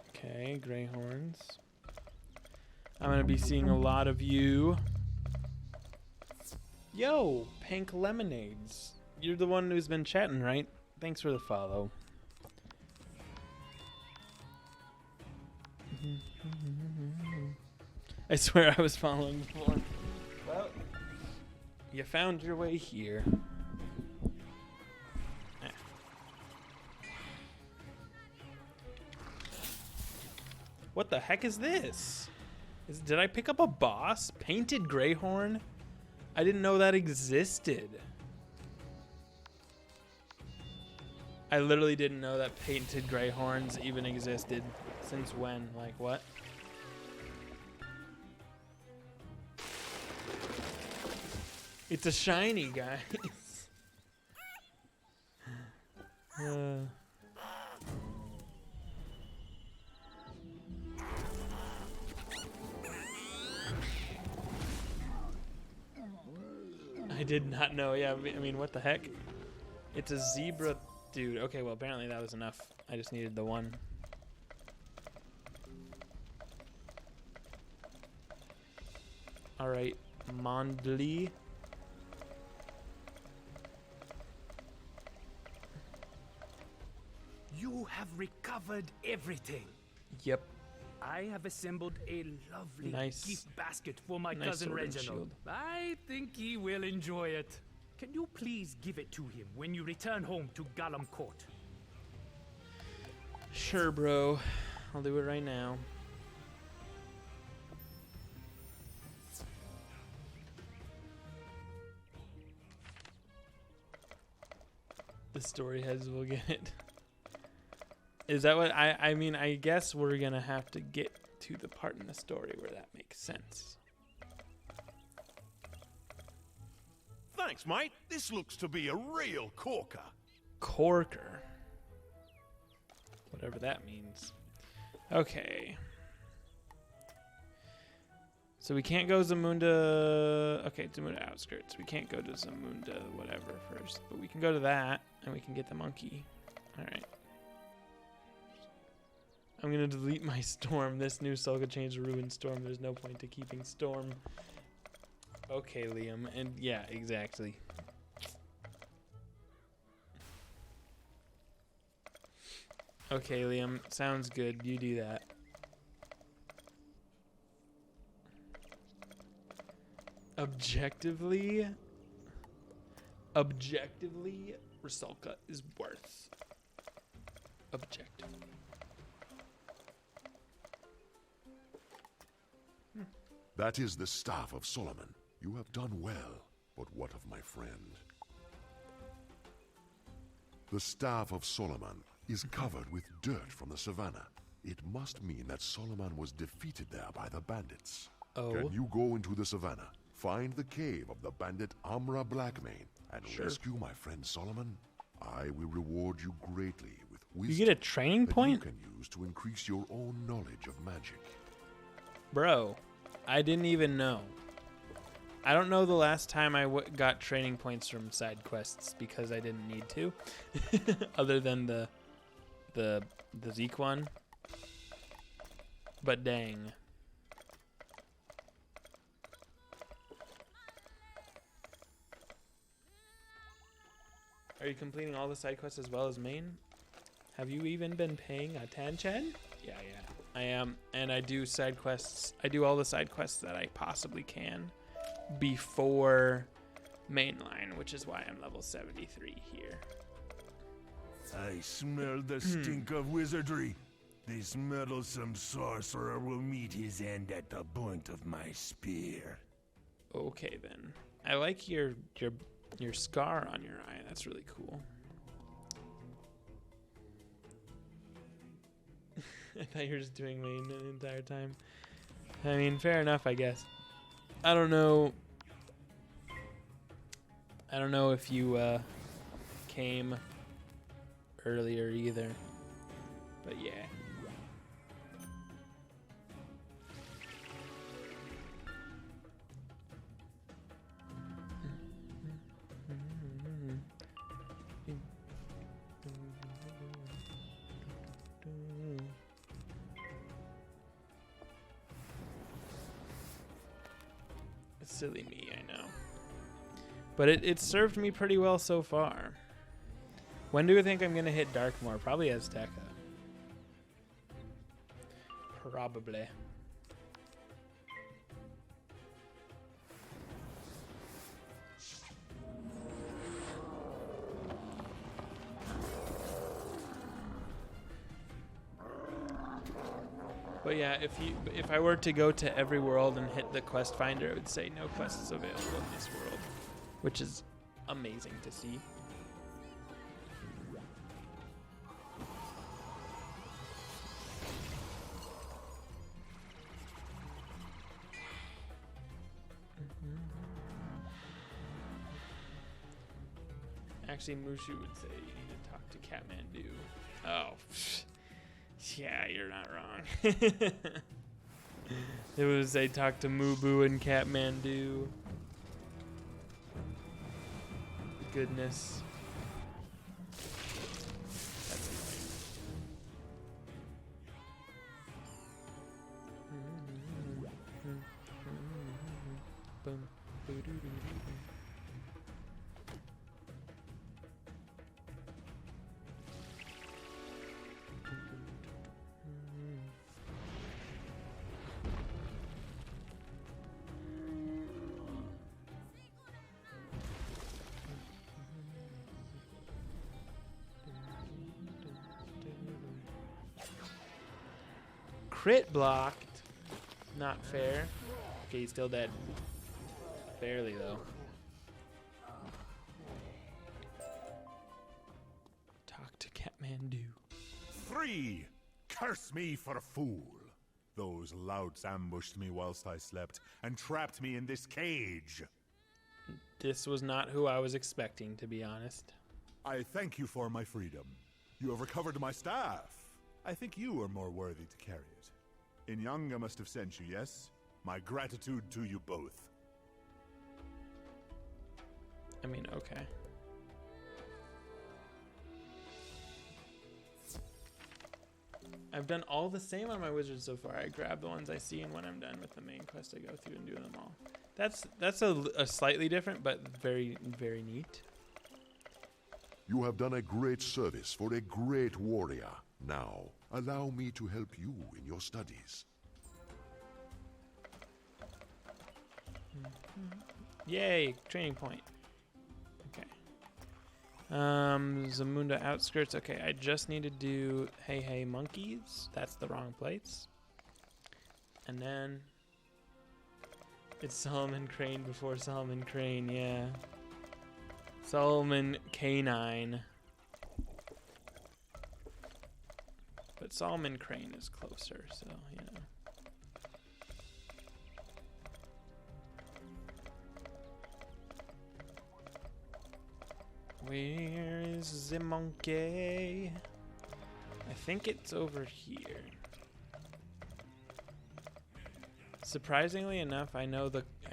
Okay, Greyhorns. I'm gonna be seeing a lot of you. Yo, Pink Lemonades. You're the one who's been chatting, right? Thanks for the follow. I swear I was following before. Well, you found your way here. What the heck is this? Did I pick up a boss? Painted Greyhorn? I didn't know that existed. I literally didn't know that painted Greyhorns even existed. Since when? Like what? It's a shiny, guys. I did not know. Yeah, I mean, what the heck? It's a zebra dude. Okay, well, apparently that was enough. I just needed the one. Alright, Mondly. You have recovered everything. Yep. I have assembled a lovely Nice. gift basket for my Nice cousin sword and Reginald. shield. I think he will enjoy it. Can you please give it to him when you return home to Gollum Court? Sure, bro. I'll do it right now. The story heads will get it. Is that what I mean? I guess we're gonna have to get to the part in the story where that makes sense. Thanks, mate. This looks to be a real corker. Corker. Whatever that means. Okay. So we can't go Zamunda. Okay, Zamunda outskirts. We can't go to Zamunda whatever first, but we can go to that and we can get the monkey. All right. I'm gonna delete my storm. This new soul could change the ruined storm. There's no point to keeping storm. Okay, Liam, and yeah, exactly. Okay, Liam, sounds good. You do that. Objectively, Rusalka is worth. Objectively. That is the staff of Solomon. You have done well, but what of my friend? The staff of Solomon is covered with dirt from the savannah. It must mean that Solomon was defeated there by the bandits. Oh. Can you go into the savannah, find the cave of the bandit Amra Blackmane, and rescue my friend Solomon? I will reward you greatly with wisdom. You get a training point? You can use to increase your own knowledge of magic. Bro, I didn't even know. I don't know the last time I got training points from side quests because I didn't need to, other than the Zeke one. But dang. Are you completing all the side quests as well as main? Have you even been paying attention? Yeah, I am, and I do side quests. I do all the side quests that I possibly can before mainline, which is why I'm level 73 here. I smell the stink of wizardry. This meddlesome sorcerer will meet his end at the point of my spear. Okay then. I like your scar on your eye. That's really cool. I thought you were just doing main the entire time. I mean, fair enough, I guess. I don't know if you came earlier either. But yeah. Silly me, I know. But it served me pretty well so far. When do you think I'm going to hit Darkmoor? Probably Azteca. Probably. But yeah, if I were to go to every world and hit the quest finder, it would say no quests available in this world, which is amazing to see. Actually, Mushu would say you need to talk to Kathmandu. Oh, yeah, you're not wrong. It was they talked to Mubu and Kathmandu. Goodness. That's annoying. Crit blocked. Not fair. Okay, he's still dead. Barely, though. Talk to Kathmandu. 3! Curse me for a fool! Those louts ambushed me whilst I slept and trapped me in this cage. This was not who I was expecting, to be honest. I thank you for my freedom. You have recovered my staff. I think you are more worthy to carry it. Inyanga must have sent you, yes? My gratitude to you both. I mean, okay. I've done all the same on my wizard so far. I grab the ones I see, and when I'm done with the main quest, I go through and do them all. That's a slightly different, but very, very neat. You have done a great service for a great warrior. Now, allow me to help you in your studies. Yay, training point. Okay. Zamunda outskirts. Okay, I just need to do Hey Hey Monkeys. That's the wrong place. And then it's Solomon Crane before Solomon Crane, yeah. Solomon Canine. But Solomon Crane is closer, so, you know. Where is the monkey? I think it's over here. Surprisingly enough, I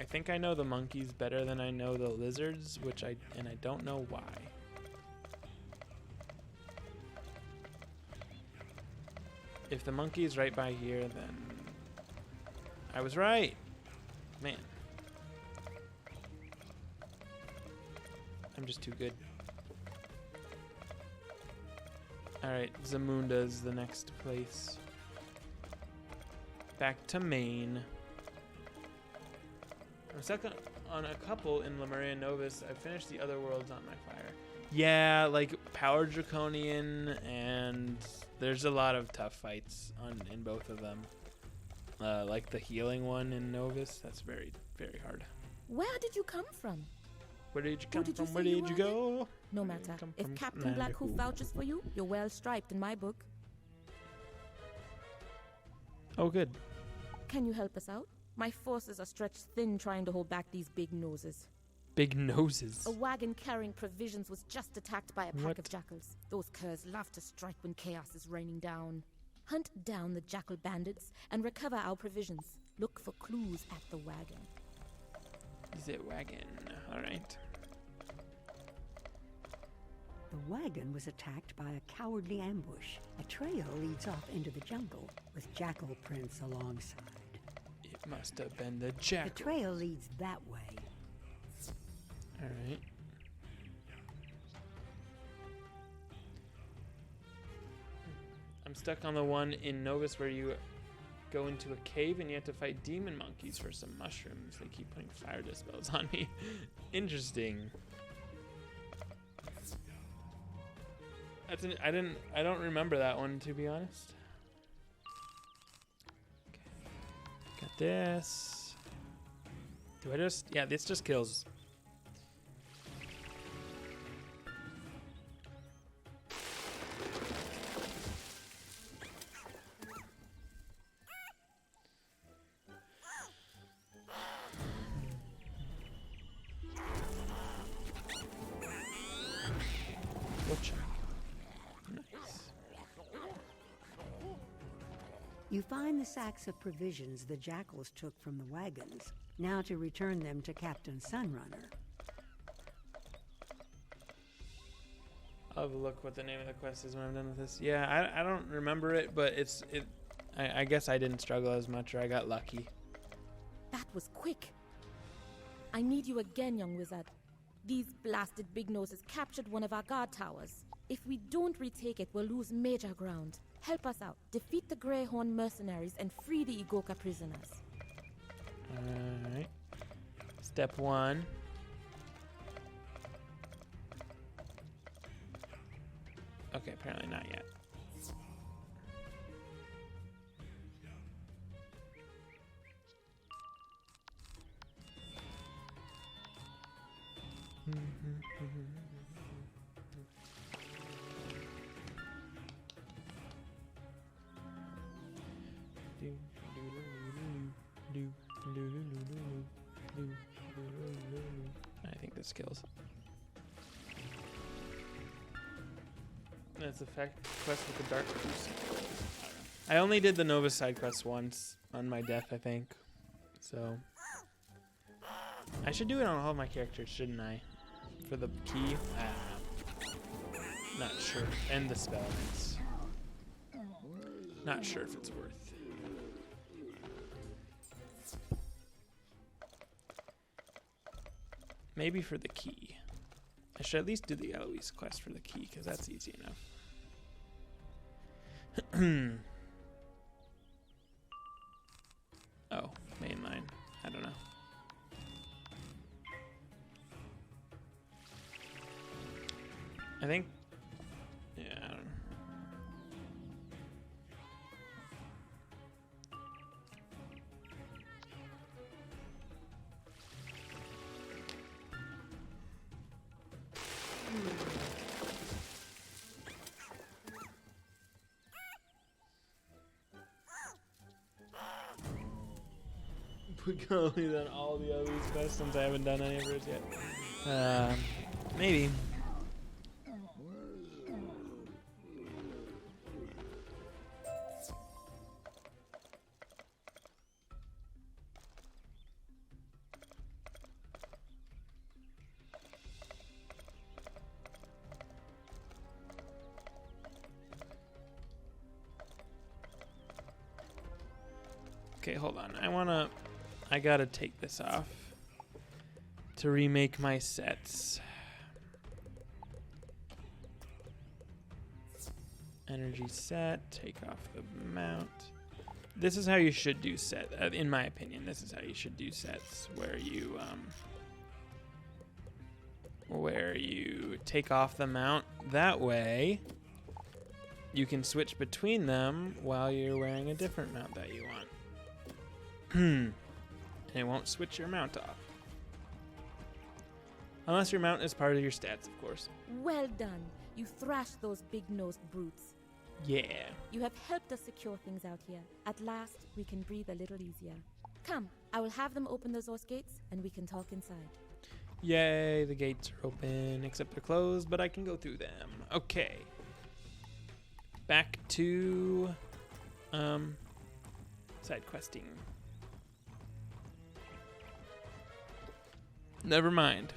think I know the monkeys better than I know the lizards, and I don't know why. If the monkey's right by here, then I was right. Man. I'm just too good. Alright, Zamunda's the next place. Back to Maine. I'm stuck on a couple in Lemuria Novus. I finished the other worlds on my fire. Yeah, like Power Draconian, and there's a lot of tough fights in both of them. Like the healing one in Novus, that's very, very hard. Where did you come from? Where did you come from? Where did you go? No matter. If Captain Blackhoof vouches for you, you're well striped in my book. Oh, good. Can you help us out? My forces are stretched thin trying to hold back these big noses. Big noses? A wagon carrying provisions was just attacked by a pack of jackals. Those curs love to strike when chaos is raining down. Hunt down the jackal bandits and recover our provisions. Look for clues at the wagon. The wagon. All right. The wagon was attacked by a cowardly ambush. A trail leads off into the jungle with jackal prints alongside. It must have been the jackal. The trail leads that way. All right. I'm stuck on the one in Novus where you go into a cave and you have to fight demon monkeys for some mushrooms. They keep putting fire dispels on me. Interesting. I don't remember that one, to be honest. Okay. Got this. Do I just... Yeah, this just kills. You find the sacks of provisions the jackals took from the wagons, now to return them to Captain Sunrunner. I'll have a look what the name of the quest is when I'm done with this. Yeah, I don't remember it, but I guess I didn't struggle as much, or I got lucky. That was quick. I need you again, young wizard. These blasted big noses captured one of our guard towers. If we don't retake it, we'll lose major ground. Help us out. Defeat the Greyhorn mercenaries and free the Igoka prisoners. Alright. Step 1. Okay, apparently not yet. I think this kills. That's the quest with the Dark Crucible. I only did the Nova side quest once on my death, I think. So I should do it on all of my characters, shouldn't I? For the key? I don't know. Not sure. And the spell. Not sure if it's worth. Maybe for the key. I should at least do the Eloise quest for the key, because that's easy enough. Oh, mainline. I don't know. I think... Yeah, I don't know. We've only done all the other quests since I haven't done any of hers yet. Maybe. Okay, hold on. I gotta take this off to remake my sets. Energy set, take off the mount. This is how you should do set, in my opinion. This is how you should do sets, where you take off the mount. That way, you can switch between them while you're wearing a different mount that you want. And it won't switch your mount off. Unless your mount is part of your stats, of course. Well done. You thrashed those big-nosed brutes. Yeah. You have helped us secure things out here. At last, we can breathe a little easier. Come, I will have them open those gates, and we can talk inside. Yay, the gates are open, except they're closed, but I can go through them. Okay. Back to, side questing. Never mind.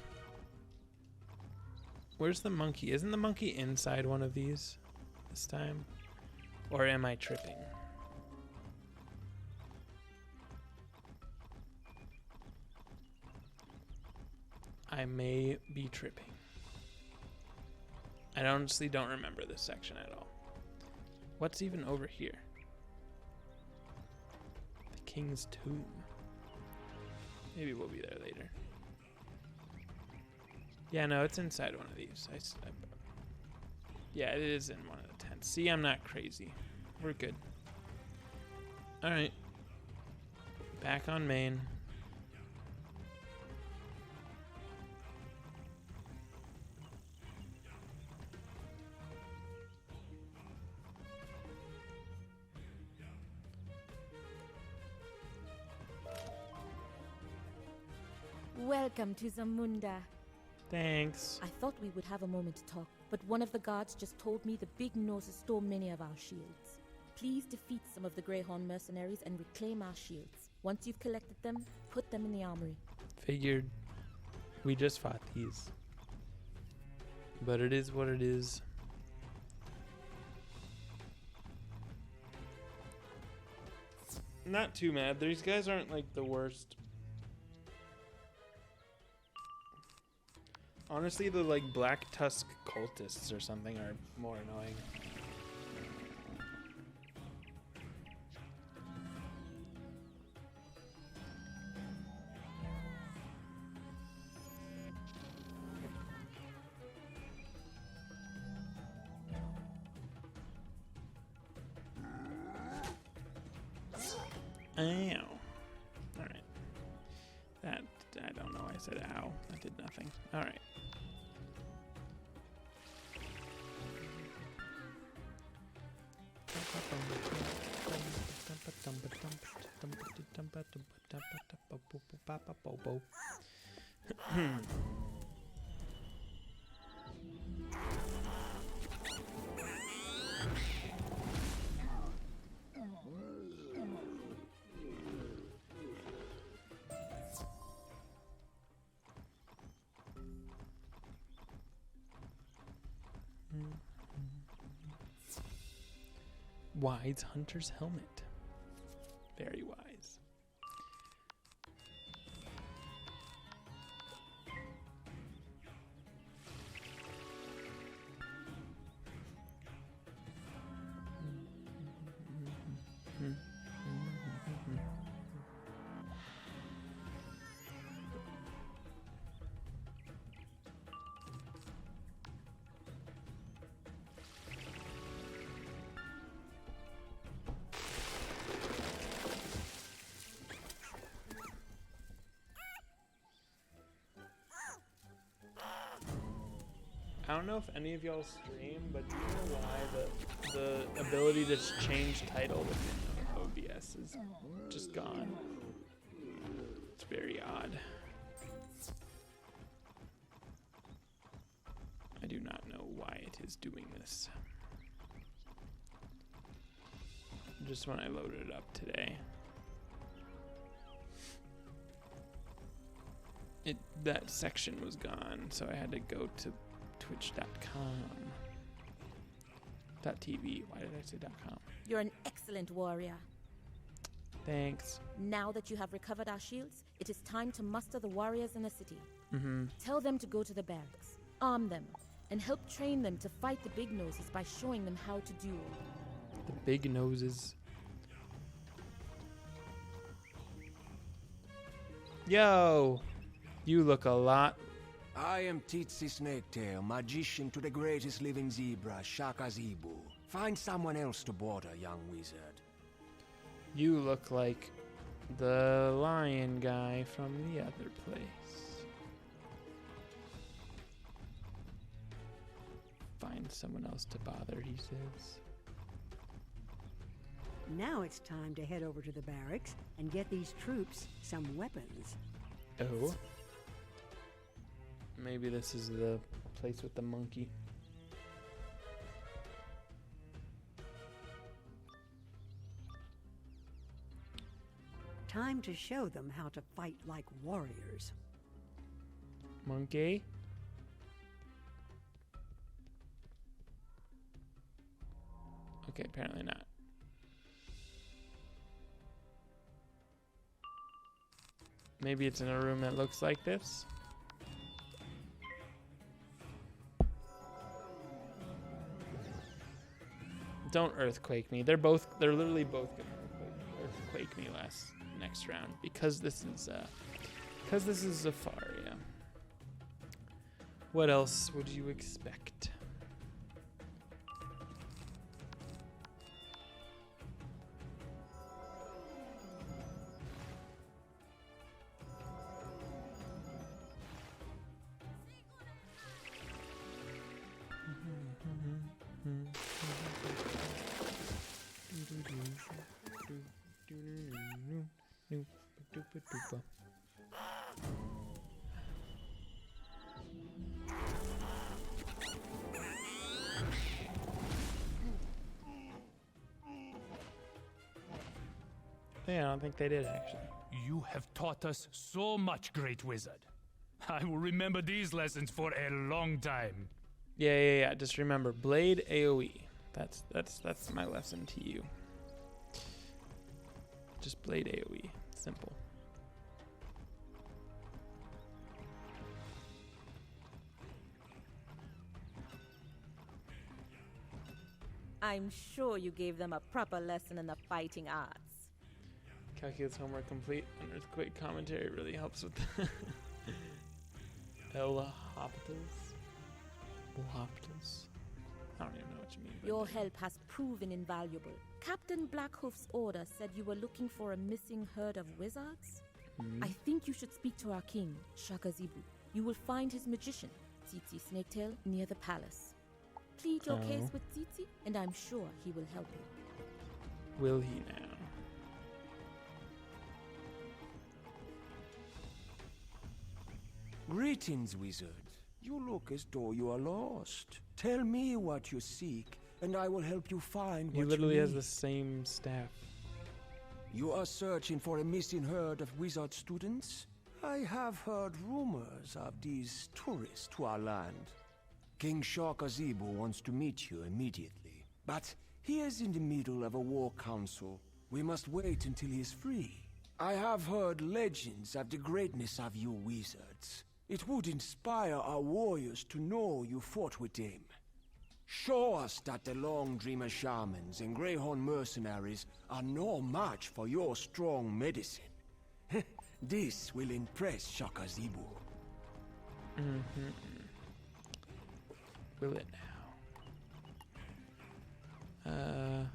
Where's the monkey? Isn't the monkey inside one of these this time? Or am I tripping? I may be tripping. I honestly don't remember this section at all. What's even over here? The king's tomb. Maybe we'll be there later. Yeah, no, it's inside one of these. Yeah, it is in one of the tents. See, I'm not crazy. We're good. Alright. Back on main. Welcome to Zamunda. Thanks. I thought we would have a moment to talk, but one of the guards just told me the big noses stole many of our shields. Please defeat some of the Greyhorn mercenaries and reclaim our shields. Once you've collected them, put them in the armory. Figured. We just fought these. But it is what it is. Not too mad. These guys aren't like the worst. Honestly, the like Black Tusk cultists or something are more annoying. Ow. Alright. That, I don't know why I said ow. That did nothing. Alright. wise hunter's helmet. Very wise. I don't know if any of y'all stream, but do you know why the ability to change title within OBS is just gone? It's very odd. I do not know why it is doing this. Just when I loaded it up today. That section was gone, so I had to go to twitch.com. .tv. Why did I say .com? You're an excellent warrior. Thanks. Now that you have recovered our shields, it is time to muster the warriors in the city. Mm-hmm. Tell them to go to the barracks, arm them, and help train them to fight the big noses by showing them how to duel. The big noses. Yo! You look a lot. I am Titsy Snaketail, magician to the greatest living zebra, Shaka Zebu. Find someone else to border, young wizard. You look like the lion guy from the other place. Find someone else to bother, he says. Now it's time to head over to the barracks and get these troops some weapons. Oh. Maybe this is the place with the monkey. Time to show them how to fight like warriors. Monkey? Okay, apparently not. Maybe it's in a room that looks like this. Don't earthquake me. They're literally both gonna earthquake me next round because this is Zafaria. What else would you expect? Yeah, I don't think they did, actually. You have taught us so much, great wizard. I will remember these lessons for a long time. Yeah. Just remember, blade AoE. That's my lesson to you. Just blade AoE. Simple. I'm sure you gave them a proper lesson in the fighting arts. Calculus homework complete. An earthquake commentary really helps with the Elhoptals. I don't even know what you mean. Your help has proven invaluable. Captain Blackhoof's order said you were looking for a missing herd of wizards. I think you should speak to our king, Shaka Zebu. You will find his magician, Tsitsi Snaketail, near the palace. Plead your case with Tsitsi, and I'm sure he will help you. Will he now? Greetings, wizard. You look as though you are lost. Tell me what you seek, and I will help you find what you need. He literally has the same staff. You are searching for a missing herd of wizard students? I have heard rumors of these tourists to our land. King Shaka Zebu wants to meet you immediately, but He is in the middle of a war council. We must wait until he is free. I have heard legends of the greatness of you wizards. It would inspire our warriors to know you fought with him. Show us that the Long Dreamer shamans and Greyhorn mercenaries are no match for your strong medicine. This will impress Shaka Zebu. Will it now?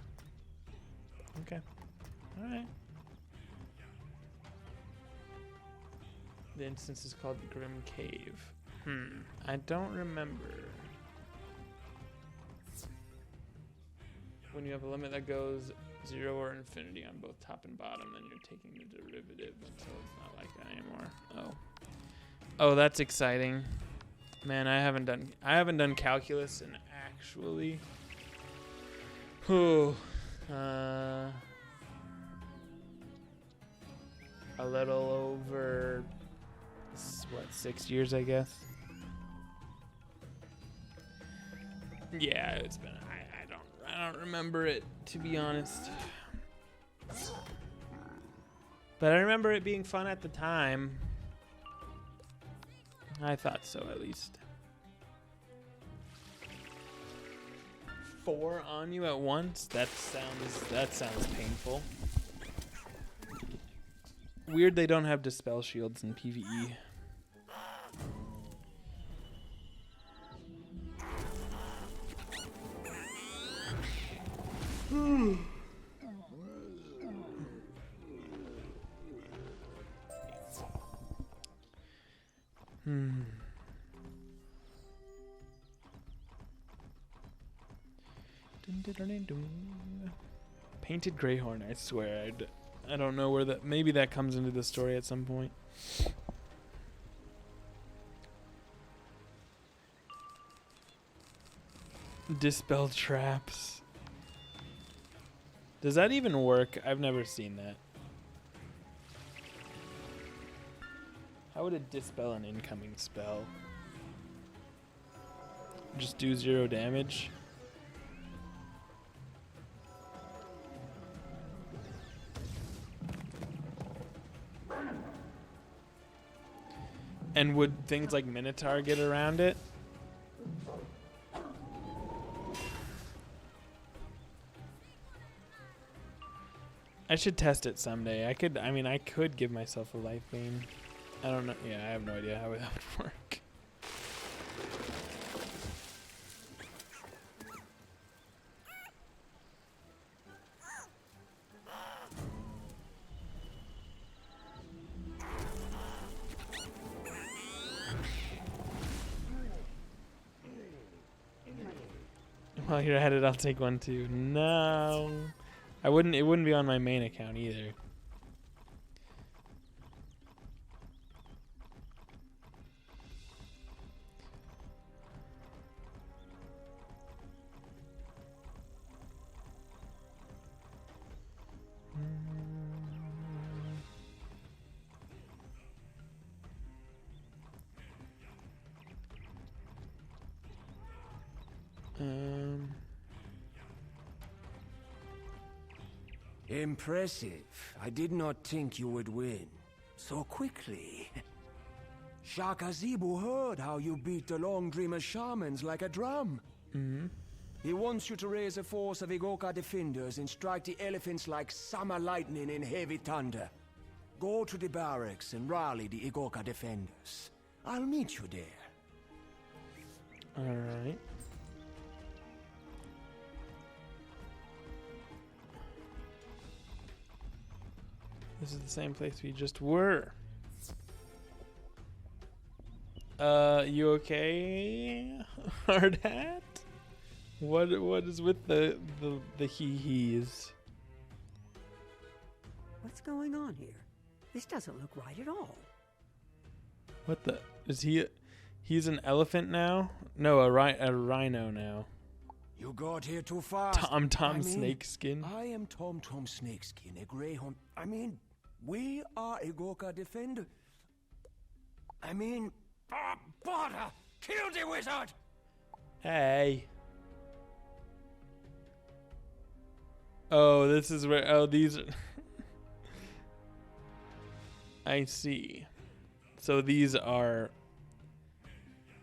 Okay. Alright. The instance is called Grim Cave. I don't remember. When you have a limit that goes 0 or infinity on both top and bottom, then you're taking the derivative until it's not like that anymore. Oh, that's exciting. Man, I haven't done calculus in actually a little over what, 6 years, I guess. Yeah, it's been I don't remember it, to be honest. But I remember it being fun at the time. I thought so, at least. 4 on you at once? That sounds painful. Weird they don't have dispel shields in PvE. Painted Greyhorn, I swear. I don't know where that... Maybe that comes into the story at some point. Dispel traps. Does that even work? I've never seen that. How would it dispel an incoming spell? Just do 0 damage? And would things like Minotaur get around it? I should test it someday. I could give myself a life vein. I don't know. Yeah, I have no idea how that would work. While you're at it, I'll take one too. No. It wouldn't be on my main account either. Impressive. I did not think you would win so quickly. Shaka Zebu heard how you beat the Long Dreamer shamans like a drum. He wants you to raise a force of Igoka defenders and strike the elephants like summer lightning and heavy thunder. Go to the barracks and rally the Igoka defenders. I'll meet you there. Alright. This is the same place we just were. You okay, hard hat? What is with the hee-hees? What's going on here? This doesn't look right at all. What the? Is he? He's an elephant now? No, a rhino now. You got here too fast. Tom Snakeskin. I am Tom Snakeskin, a greyhound. We are Igoka defender. Barter! Kill the wizard! Hey. Oh, this is where. Oh, these. I see. So these are.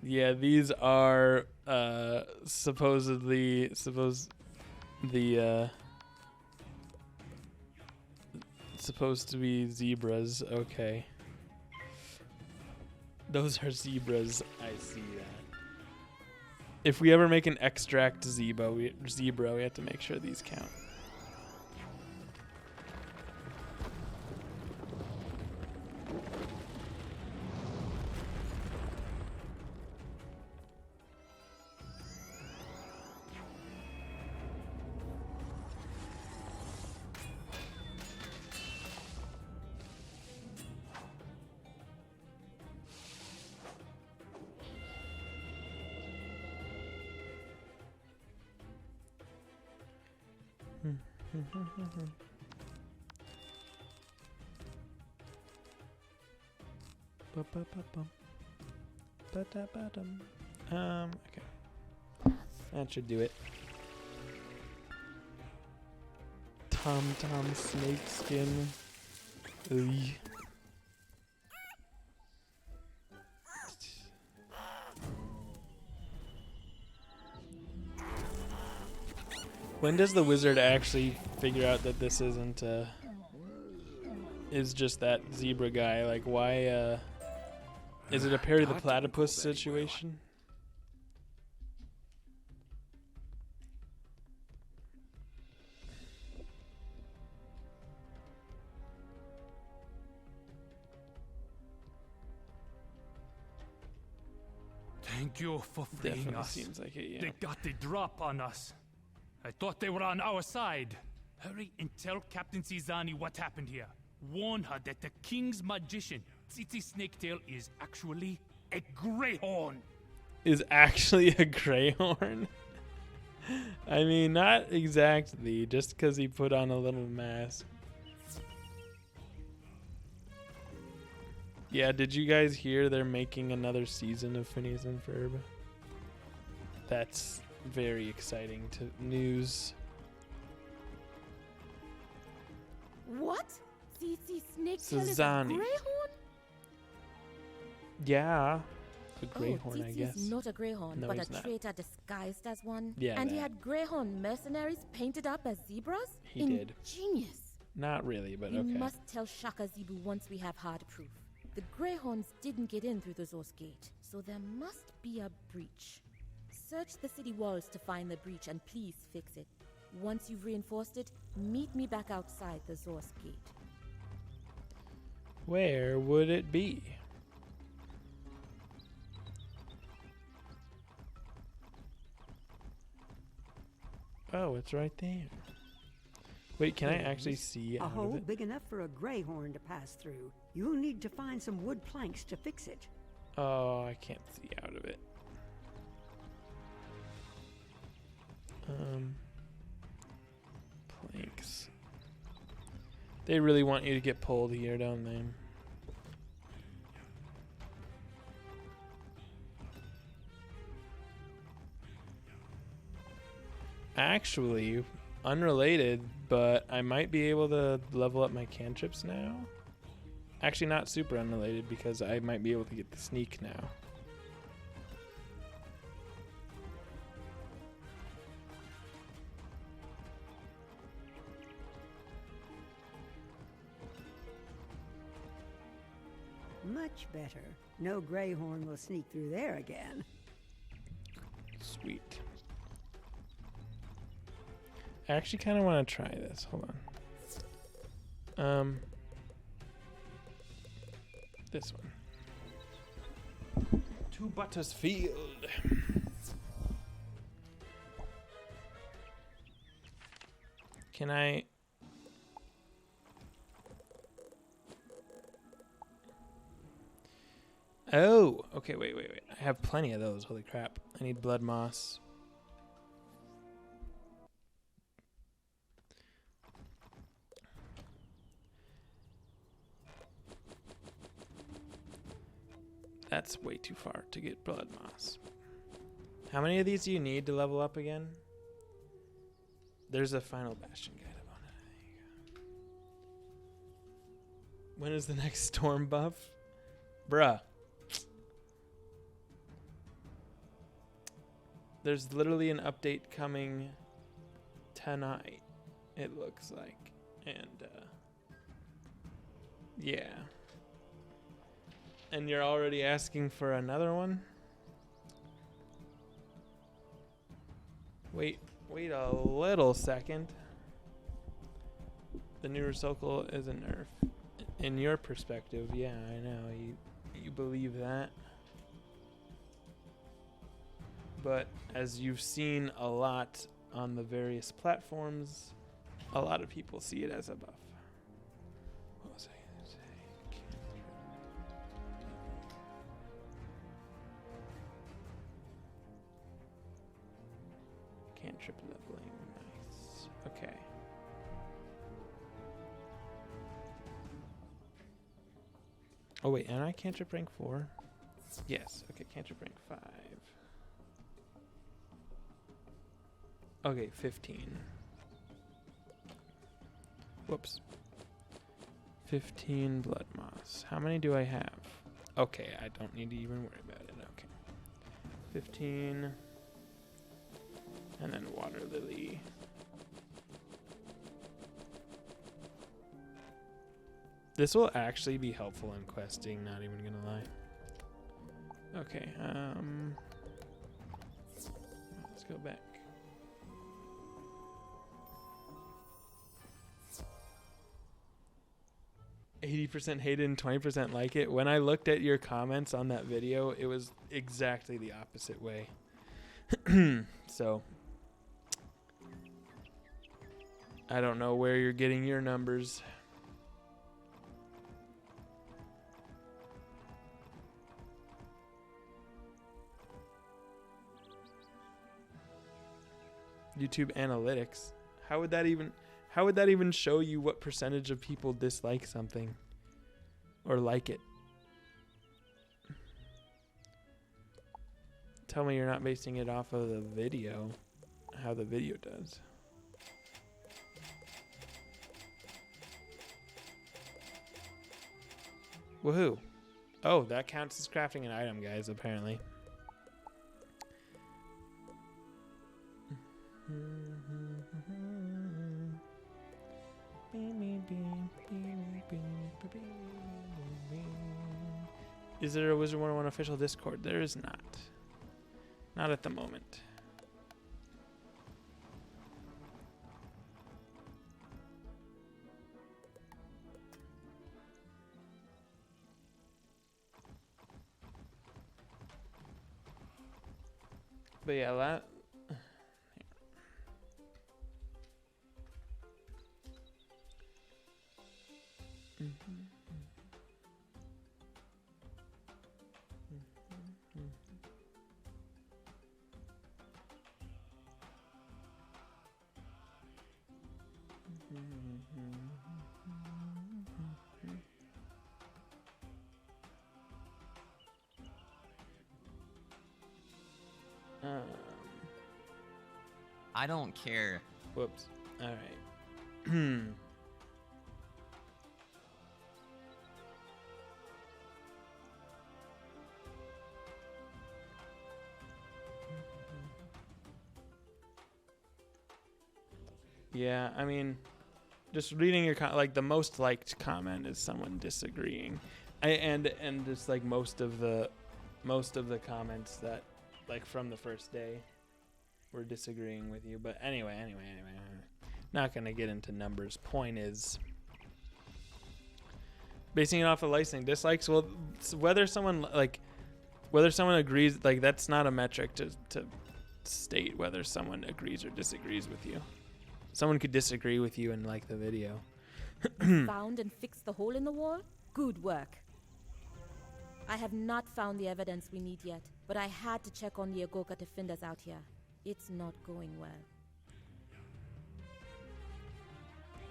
Yeah, these are supposedly supposed to be zebras. Okay. Those are zebras. I see that. If we ever make an extract zebra, we have to make sure these count. Okay. That should do it. Tom snake skin. Ugh. When does the wizard actually figure out that this isn't is just that zebra guy? Like, why is it a Perry the Platypus situation? Thank you for freeing Definitely us. seems like it, yeah. They got the drop on us. I thought they were on our side. Hurry and tell Captain Cizani what happened here. Warn her that the king's magician, Tsitsi Snaketail, is actually a greyhorn. Is actually a greyhorn? I mean, not exactly, just because he put on a little mask. Yeah, did you guys hear they're making another season of Phineas and Ferb? That's very exciting news. What? Tsitsi Snaketail is a Cizani. greyhorn? Yeah. A greyhorn, I Tsitsi guess. is not a greyhorn, No, but he's a not. traitor disguised as one. Yeah, and he that. had greyhorn mercenaries painted up as zebras? He did. Ingenious. Not really, but We okay. must tell Shaka Zebu once we have hard proof. The greyhorns didn't get in through the Zor's gate, so there must be a breach. Search the city walls to find the breach and please fix it. Once you've reinforced it, meet me back outside the Zor's gate. Where would it be? Oh, it's right there. Wait, can I actually see a out hole of it? big enough for a greyhorn to pass through. You'll need to find some wood planks to fix it. Oh, I can't see out of it. Planks. They really want you to get pulled here, don't they? Actually, unrelated, but I might be able to level up my cantrips now. Actually, not super unrelated because I might be able to get the sneak now. Much better. No greyhorn will sneak through there again. Sweet. I actually kind of want to try this. Hold on. This one. To Buttersfield. Can I? Oh, okay, wait. I have plenty of those. Holy crap. I need blood moss. That's way too far to get blood moss. How many of these do you need to level up again? There's a Final Bastion guide When is the next storm buff? Bruh. There's literally an update coming tonight, it looks like. And, yeah. And you're already asking for another one? Wait a little second. The new Resocle is a nerf. In your perspective, yeah, I know. You believe that. But as you've seen a lot on the various platforms, a lot of people see it as a buff. What was I going to say? Cantrip leveling. Nice. Okay. Oh wait, and I cantrip rank 4? Yes. Okay, cantrip rank 5. Okay, 15. Whoops. 15 blood moss. How many do I have? Okay, I don't need to even worry about it. Okay. 15. And then water lily. This will actually be helpful in questing, not even gonna lie. Okay, let's go back. 80% hated and 20% like it. When I looked at your comments on that video, it was exactly the opposite way. So, I don't know where you're getting your numbers. YouTube analytics. How would that even show you what percentage of people dislike something or like it? Tell me you're not basing it off of the video, how the video does. Woohoo. Oh, that counts as crafting an item, guys, apparently. Is there a Wizard 101 official Discord? There is not. Not at the moment. But yeah, that... I don't care. Whoops. All right. Yeah, I mean, just reading your like the most liked comment is someone disagreeing, and just like most of the comments that like from the first day were disagreeing with you. But anyway, not gonna get into numbers. Point is, basing it off of licensing dislikes. Well, whether someone agrees, like that's not a metric to state whether someone agrees or disagrees with you. Someone could disagree with you and like the video. Found and fixed the hole in the wall? Good work. I have not found the evidence we need yet, but I had to check on the Agoka defenders out here. It's not going well.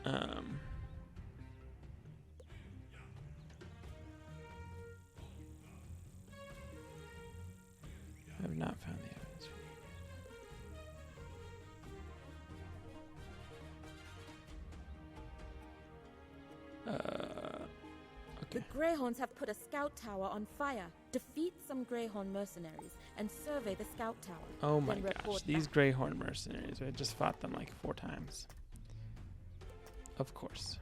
I have not found the evidence. Greyhounds have put a scout tower on fire. Defeat some Greyhound mercenaries and survey the scout tower. Oh my then gosh, report these back. Greyhorn mercenaries. I just fought them like 4 times. Of course.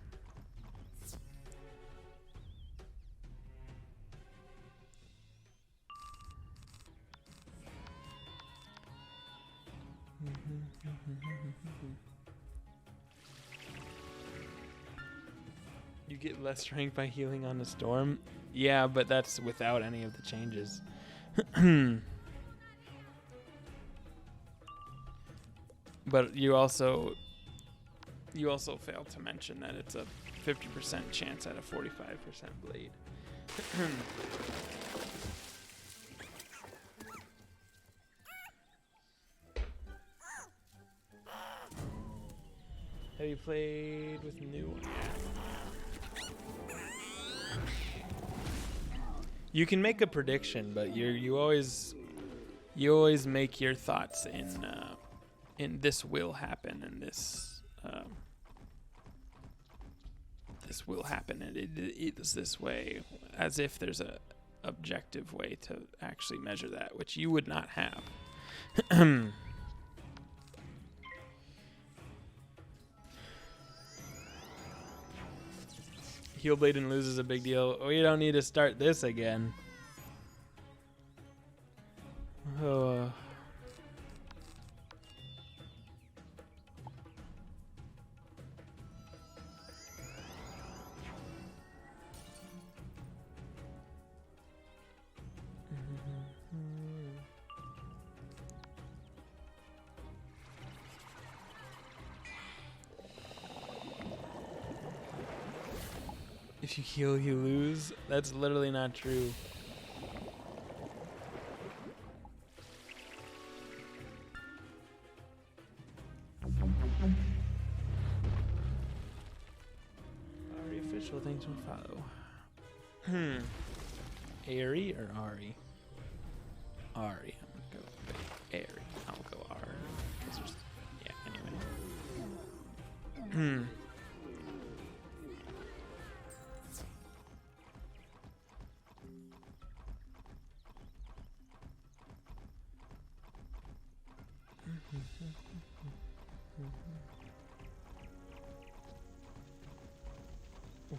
You get less strength by healing on a storm? Yeah, but that's without any of the changes. But you also failed to mention that it's a 50% chance at a 45% bleed. Have you played with new one? You can make a prediction, but you always make your thoughts in this will happen and this will happen and it is this way, as if there's a objective way to actually measure that, which you would not have. Heelblade and lose is a big deal. We don't need to start this again. Oh. If you heal, you lose. That's literally not true. Ari official, thanks for follow. Ari or Ari? Ari. I'm gonna go with Ari. I'll go R. Yeah, anyway.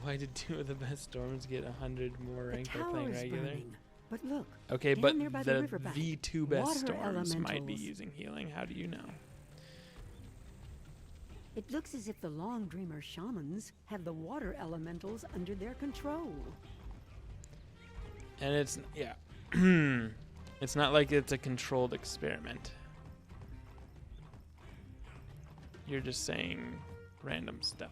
Why did 2 of the best storms get 100 more rank by playing regular? Burning. But look, Okay, down but there by the riverbank, V2 best water storms might be elementals. using healing. How do you know? It looks as if the Long Dreamer shamans have the water elementals under their control. And it's, yeah. It's not like it's a controlled experiment. You're just saying random stuff.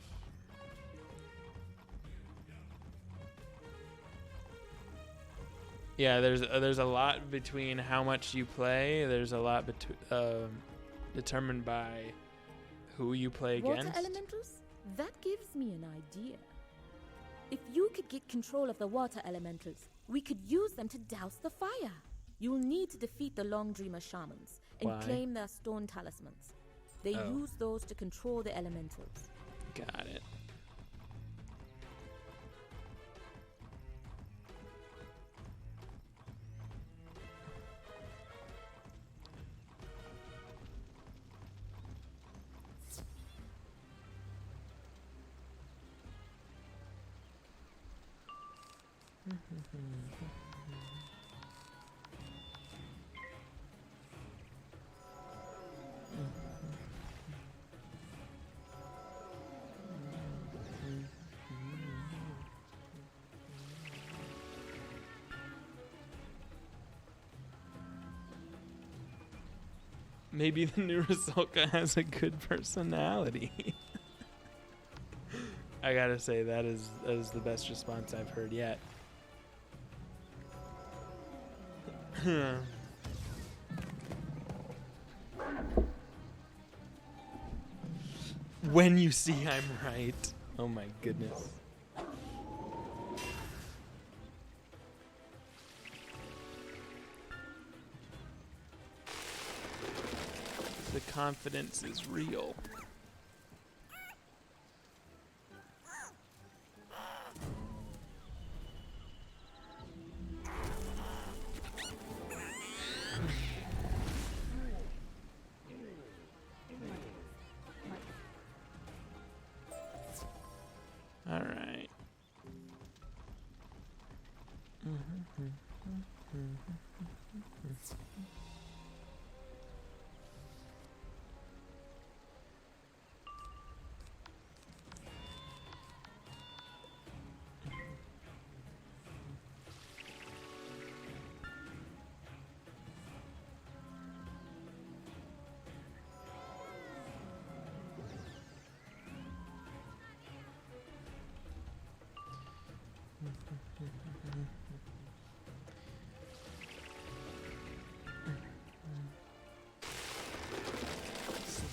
Yeah, there's a lot between how much you play. There's a lot determined by who you play against. Water elementals? That gives me an idea. If you could get control of the water elementals, we could use them to douse the fire. You'll need to defeat the Long Dreamer shamans and Why? claim their stone talismans. They use those to control the elementals. Got it. Maybe the new Rusalka has a good personality. I gotta say, that is the best response I've heard yet. When you see I'm right. Oh my goodness. The confidence is real.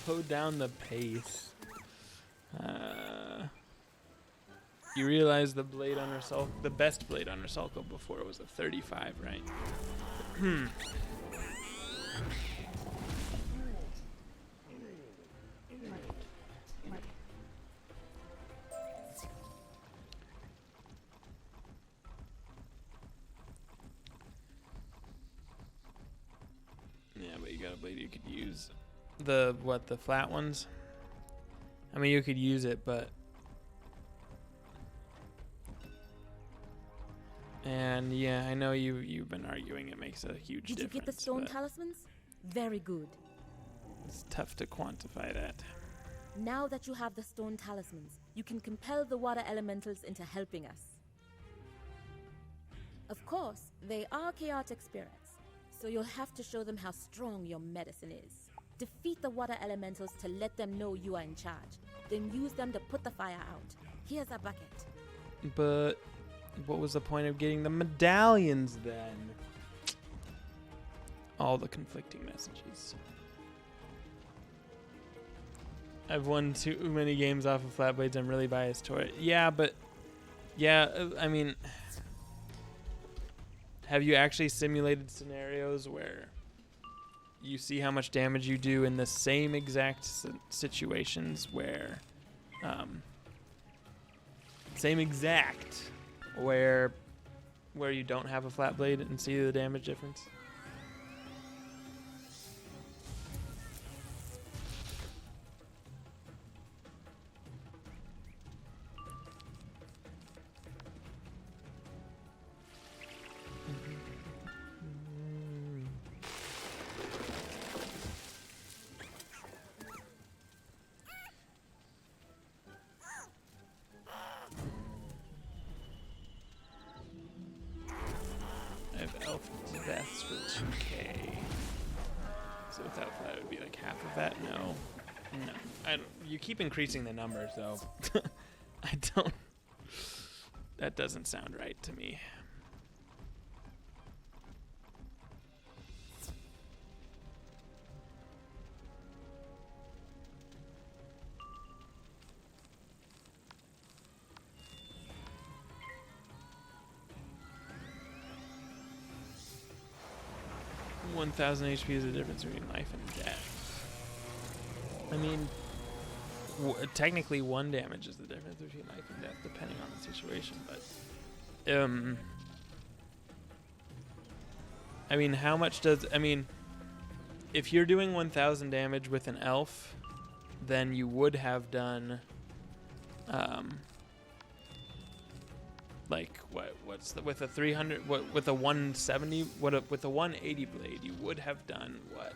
Slow down the pace. You realize the blade on Ursulco, the best blade on Ursulco before was a 35, right? Yeah, but you got a blade you could use. The flat ones? I mean, you could use it, but... And yeah, I know you've been arguing it makes a huge difference. Did you get the stone talismans? Very good. It's tough to quantify that. Now that you have the stone talismans, you can compel the water elementals into helping us. Of course, they are chaotic spirits, so you'll have to show them how strong your medicine is. Defeat the water elementals to let them know you are in charge. Then use them to put the fire out. Here's a bucket. But what was the point of getting the medallions then? All the conflicting messages. I've won too many games off of flat blades. I'm really biased toward it. Yeah, but yeah, I mean, have you actually simulated scenarios where you see how much damage you do in the same exact situations where, where you don't have a flat blade and see the damage difference? Keep increasing the numbers, though. I don't... That doesn't sound right to me. $1,000 HP is the difference between life and death. I mean... technically, 1 damage is the difference between life and death, depending on the situation. But, I mean, how much does... I mean, if you're doing 1,000 damage with an elf, then you would have done, like, what's the... With a 300... with a 170... with a 180 blade, you would have done, what...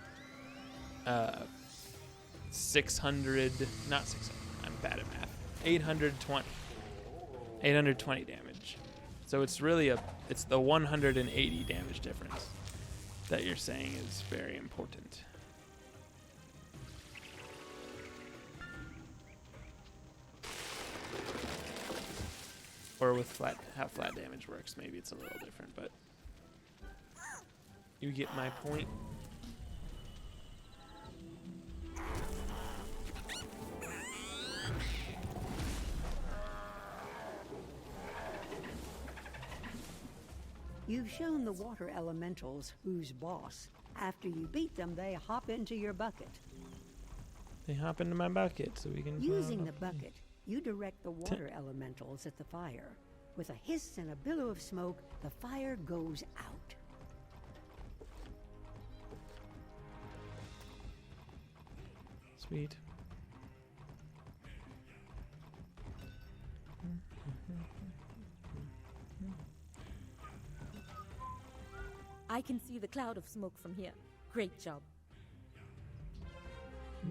600, not 600, I'm bad at math, 820 damage. So it's really it's the 180 damage difference that you're saying is very important. Or with how flat damage works, maybe it's a little different, but you get my point. You've shown the water elementals who's boss. After you beat them, they hop into your bucket. They hop into my bucket so we can... Using the bucket, you direct the water elementals at the fire. With a hiss and a billow of smoke, the fire goes out. Sweet. I can see the cloud of smoke from here. Great job.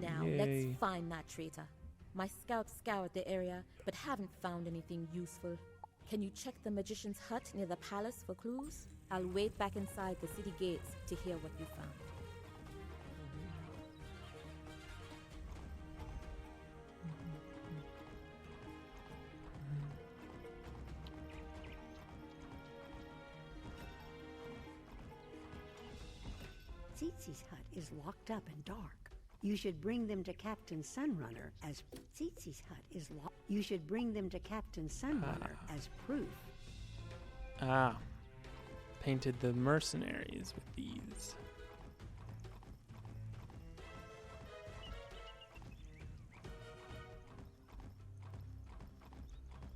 Now, Yay. let's find that traitor. My scouts scoured the area, but haven't found anything useful. Can you check the magician's hut near the palace for clues? I'll wait back inside the city gates to hear what you found. Tsitsi's hut is locked up and dark. You should bring them to Captain Sunrunner as Tsitsi's hut is locked. You should bring them to Captain Sunrunner as proof. Ah. Painted the mercenaries with these.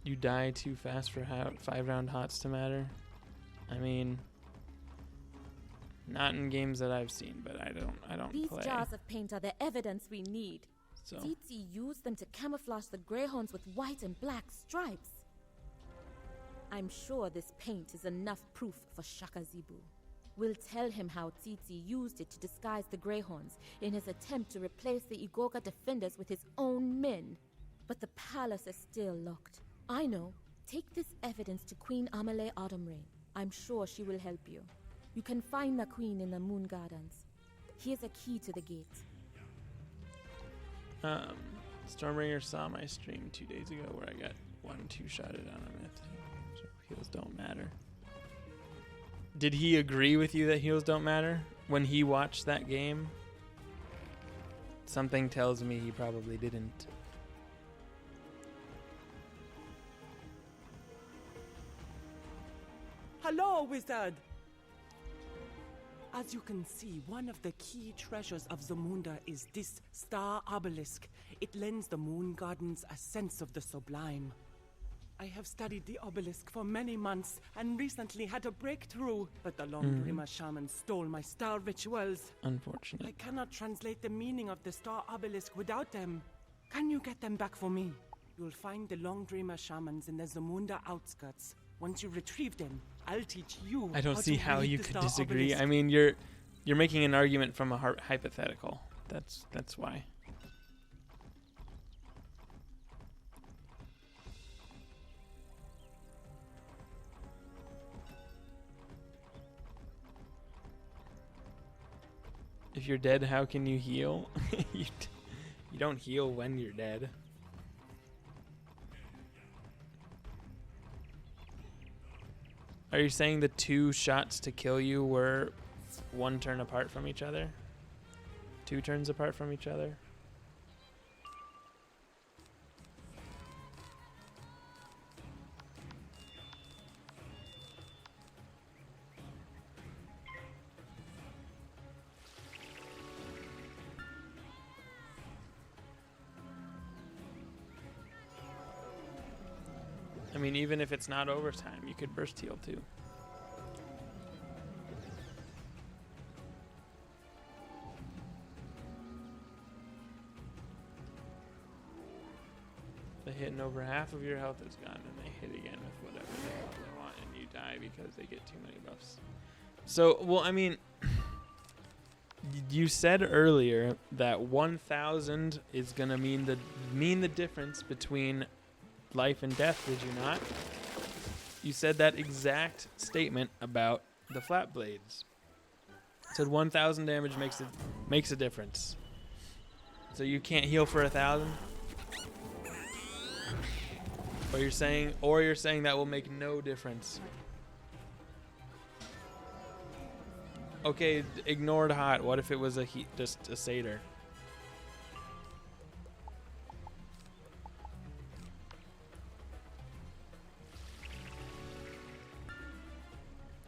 You die too fast for 5-round hots to matter. I mean, not in games that I've seen, but I don't These play. jars of paint are the evidence we need. So. Tsitsi used them to camouflage the greyhounds with white and black stripes. I'm sure this paint is enough proof for Shaka Zibu. We'll tell him how Tsitsi used it to disguise the greyhounds in his attempt to replace the Igoga defenders with his own men. But the palace is still locked. I know. Take this evidence to Queen Amelie Autumnrain. I'm sure she will help you. You can find the queen in the Moon Gardens. Here's a key to the gate. Stormbringer saw my stream 2 days ago where I got 1-2 shotted on a myth. So heals don't matter. Did he agree with you that heals don't matter when he watched that game? Something tells me he probably didn't. Hello, wizard! As you can see, one of the key treasures of Zamunda is this star obelisk. It lends the Moon Gardens a sense of the sublime. I have studied the obelisk for many months and recently had a breakthrough, but the Longdrima shaman stole my star rituals. Unfortunate. I cannot translate the meaning of the star obelisk without them. Can you get them back for me? You'll find the Longdrima shamans in the Zamunda outskirts. Once you retrieve them, I'll teach you. I don't see how you could disagree. Obelisk. I mean, you're making an argument from a hypothetical. That's why. If you're dead, how can you heal? you don't heal when you're dead. Are you saying the 2 shots to kill you were 1 turn apart from each other? 2 turns apart from each other? I mean, even if it's not overtime, you could burst heal too. They hit and over half of your health is gone, and they hit again with whatever the hell they want, and you die because they get too many buffs. So, well, I mean, you said earlier that 1,000 is gonna mean the difference between life and death, did you not? You said that exact statement about the flat blades. It said 1,000 damage makes a difference. So you can't heal for 1,000? Or you're saying that will make no difference. Okay, ignored hot. What if it was just a satyr?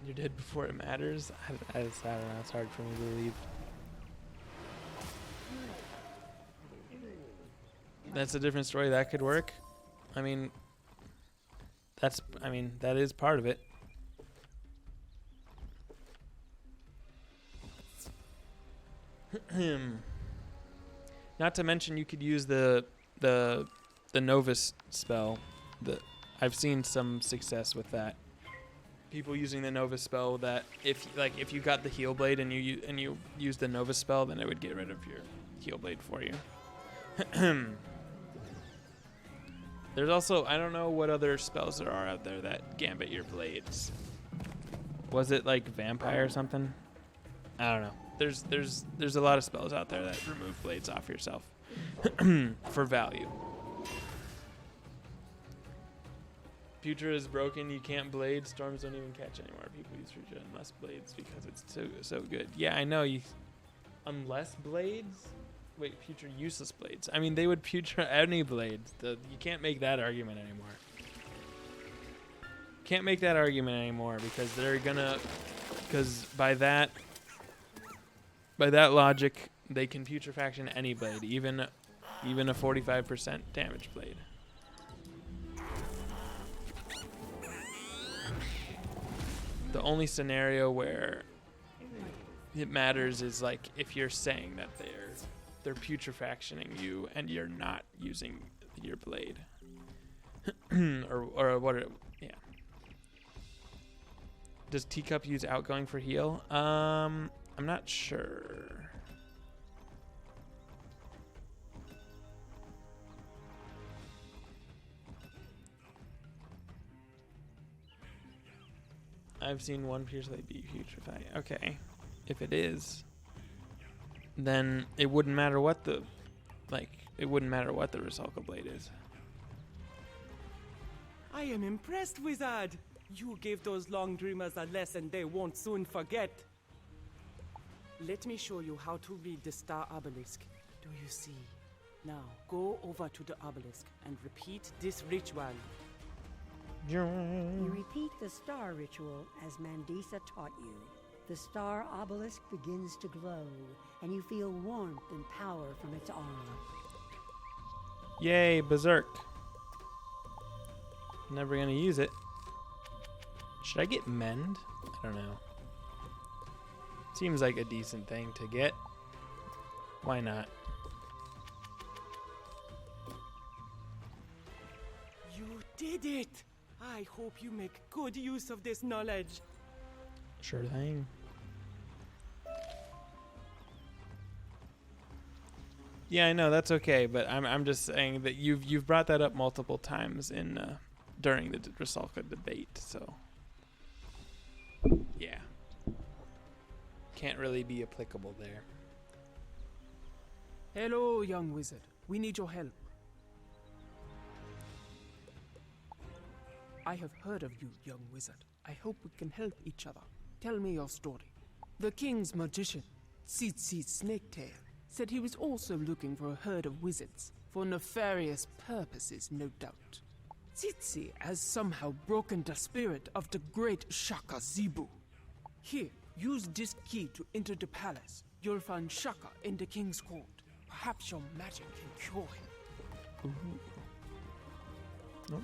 You're dead before it matters? I don't know. It's hard for me to believe. That's a different story. That could work. I mean, that is part of it. Not to mention, you could use the Novus spell. I've seen some success with that. people using the Nova spell that if you got the heal blade and you use the Nova spell, then it would get rid of your heal blade for you. There's also, I don't know what other spells there are out there that gambit your blades. Was it like vampire or something? I don't know. There's a lot of spells out there that remove blades off yourself for value. Future is broken. You can't blade. Storms don't even catch anymore. People use Future unless blades because it's so good. Yeah, I know. Unless blades. Wait, Future useless blades. I mean, they would Future any blades. You can't make that argument anymore. Can't make that argument anymore because they're gonna. Because by that logic, they can putrefaction any blade, even a 45% damage blade. The only scenario where it matters is like if you're saying that they're putrefactioning you and you're not using your blade, or what? Yeah. Does Teacup use outgoing for heal? I'm not sure. I've seen one Pierce Blade be putrefy. Okay. If it is, then it wouldn't matter what the Rusalka blade is. I am impressed, wizard. You gave those long dreamers a lesson they won't soon forget. Let me show you how to read the star obelisk. Do you see? Now go over to the obelisk and repeat this ritual. You repeat the star ritual as Mandisa taught you. The star obelisk begins to glow, and you feel warmth and power from its aura. Yay, Berserk. Never gonna use it. Should I get Mend? I don't know. Seems like a decent thing to get. Why not? You did it! I hope you make good use of this knowledge. Sure thing. Yeah, I know that's okay, but I'm just saying that you've brought that up multiple times in during the Rusalka debate, so yeah, can't really be applicable there. Hello, young wizard. We need your help. I have heard of you, young wizard. I hope we can help each other. Tell me your story. The king's magician, Tsitsi Snaketail, said he was also looking for a herd of wizards, for nefarious purposes, no doubt. Tsitsi has somehow broken the spirit of the great Shaka Zebu. Here, use this key to enter the palace. You'll find Shaka in the king's court. Perhaps your magic can cure him. Oh.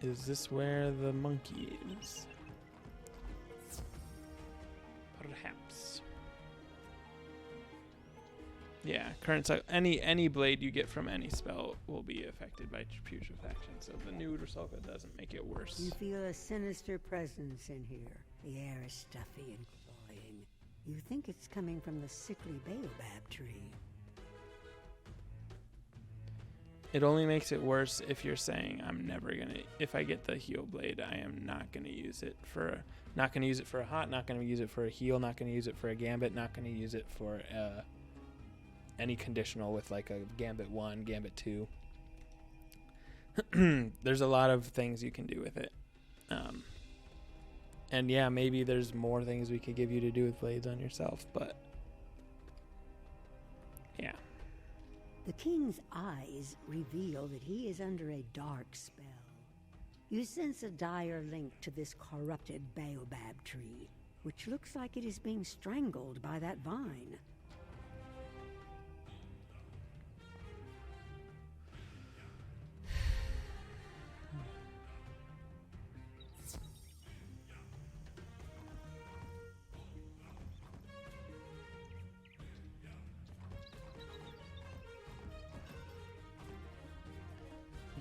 Is this where the monkey is? Perhaps. Yeah, current cycle. Any blade you get from any spell will be affected by putrefaction, so the new Rusalka doesn't make it worse. You feel a sinister presence in here. The air is stuffy and cloying. You think it's coming from the sickly baobab tree. It only makes it worse if you're saying if I get the heal blade, I am not gonna use it for a hot, not gonna use it for a heal, not gonna use it for a gambit, not gonna use it for any conditional with like a gambit 1, gambit 2. There's a lot of things you can do with it. And yeah, maybe there's more things we could give you to do with blades on yourself, but yeah. The king's eyes reveal that he is under a dark spell. You sense a dire link to this corrupted baobab tree, which looks like it is being strangled by that vine.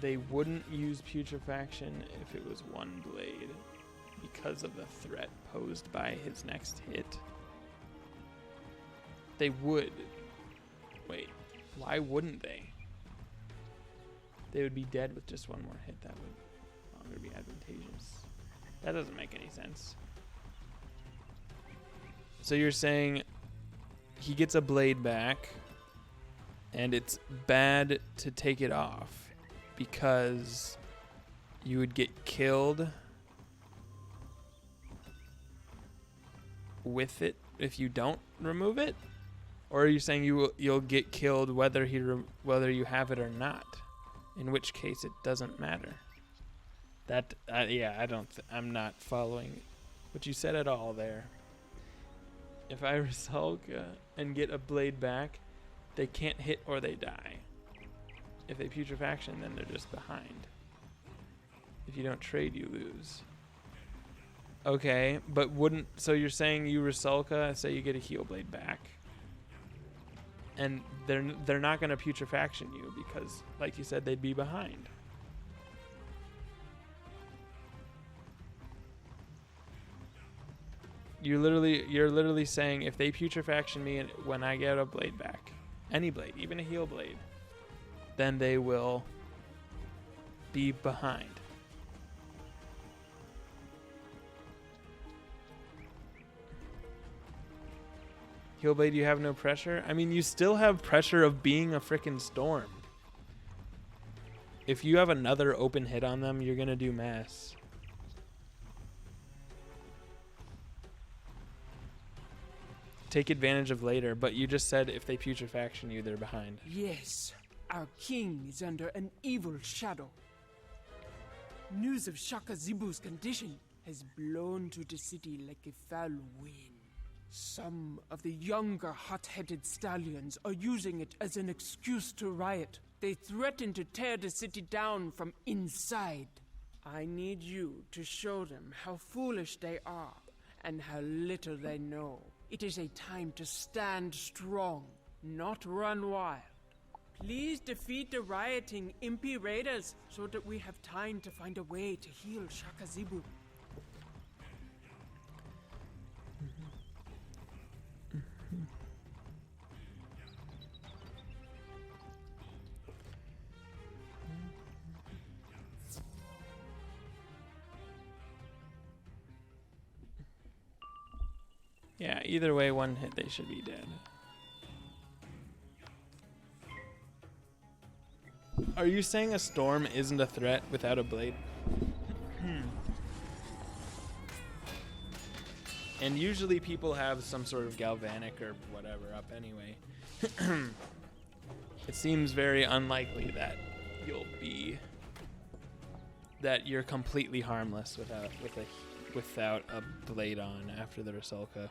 they wouldn't use putrefaction if it was one blade because of the threat posed by his next hit. They would. Wait, why wouldn't they? They would be dead with just one more hit. That would longer be advantageous. That doesn't make any sense. So you're saying he gets a blade back, and it's bad to take it off because you would get killed with it if you don't remove it? Or are you saying you'll get killed whether you have it or not? In which case it doesn't matter. That I'm not following what you said at all there. If I Rusalka and get a blade back, they can't hit or they die. If they putrefaction, then they're just behind. If you don't trade, you lose. Okay, but so you're saying you Rusalka, say you get a heal blade back, and they're not going to putrefaction you because, like you said, they'd be behind. You're literally saying if they putrefaction me and when I get a blade back, any blade, even a heal blade, then they will be behind. Heal blade, you have no pressure? I mean, you still have pressure of being a frickin' storm. If you have another open hit on them, you're gonna do mass. Take advantage of later, but you just said if they putrefaction you, they're behind. Yes, our king is under an evil shadow. News of Shaka Zibu's condition has blown to the city like a foul wind. Some of the younger hot-headed stallions are using it as an excuse to riot. They threaten to tear the city down from inside. I need you to show them how foolish they are and how little they know. It is a time to stand strong, not run wild. Please defeat the rioting Impi raiders so that we have time to find a way to heal Shaka Zibu. Yeah, either way, one hit, they should be dead. Are you saying a storm isn't a threat without a blade? And usually people have some sort of galvanic or whatever up anyway. It seems very unlikely that you're completely harmless without a blade on after the Rusalka.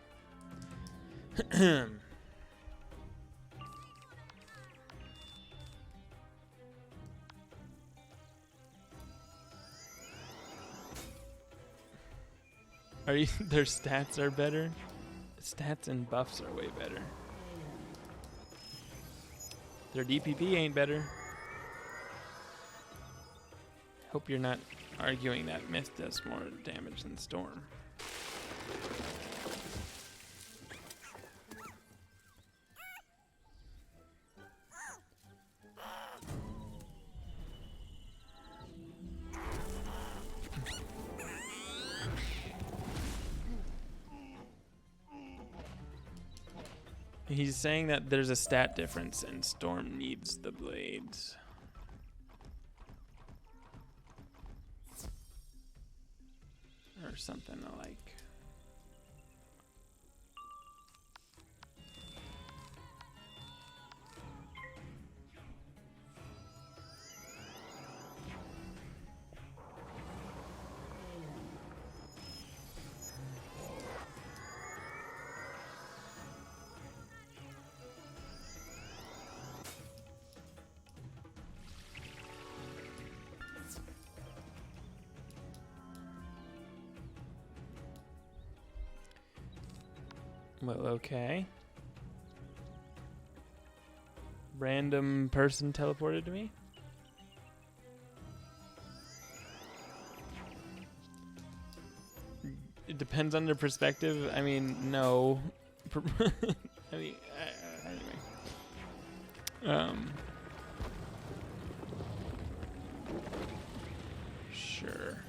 Their stats are better? Stats and buffs are way better. Their DPP ain't better. Hope you're not arguing that myth does more damage than Storm. He's saying that there's a stat difference and Storm needs the blades. Or something alike. Well, okay. Random person teleported to me? depends on their perspective. I mean, no. I mean, anyway. Sure.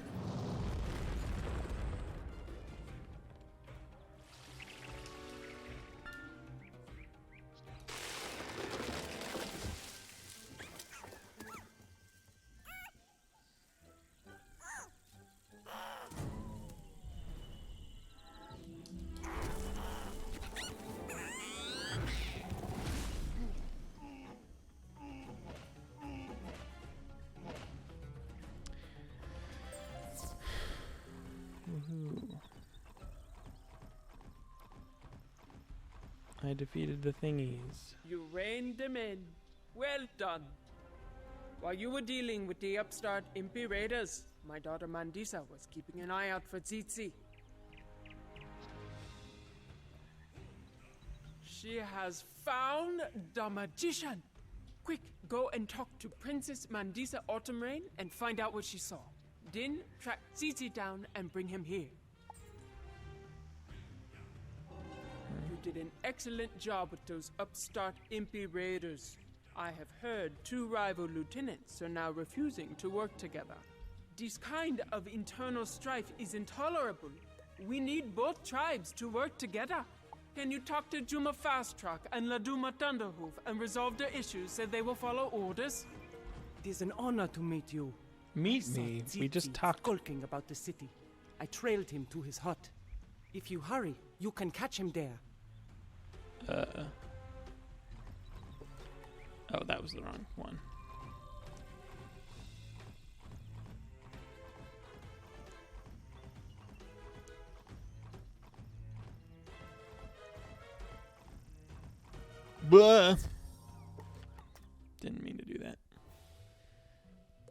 I defeated the thingies. You reined them in. Well done. While you were dealing with the upstart Impy Raiders, my daughter Mandisa was keeping an eye out for Tsitsi. She has found the magician. Quick, go and talk to Princess Mandisa Autumn Rain and find out what she saw. Then track Tsitsi down and bring him here. You did an excellent job with those upstart Impy Raiders. I have heard 2 rival lieutenants are now refusing to work together. This kind of internal strife is intolerable. We need both tribes to work together. Can you talk to Juma Fasttrack and Laduma Thunderhoof and resolve their issues so they will follow orders? It is an honor to meet you. Meet me? We just talked. Skulking about the city. I trailed him to his hut. If you hurry, you can catch him there. Oh, that was the wrong one. Blah. Didn't mean to do that.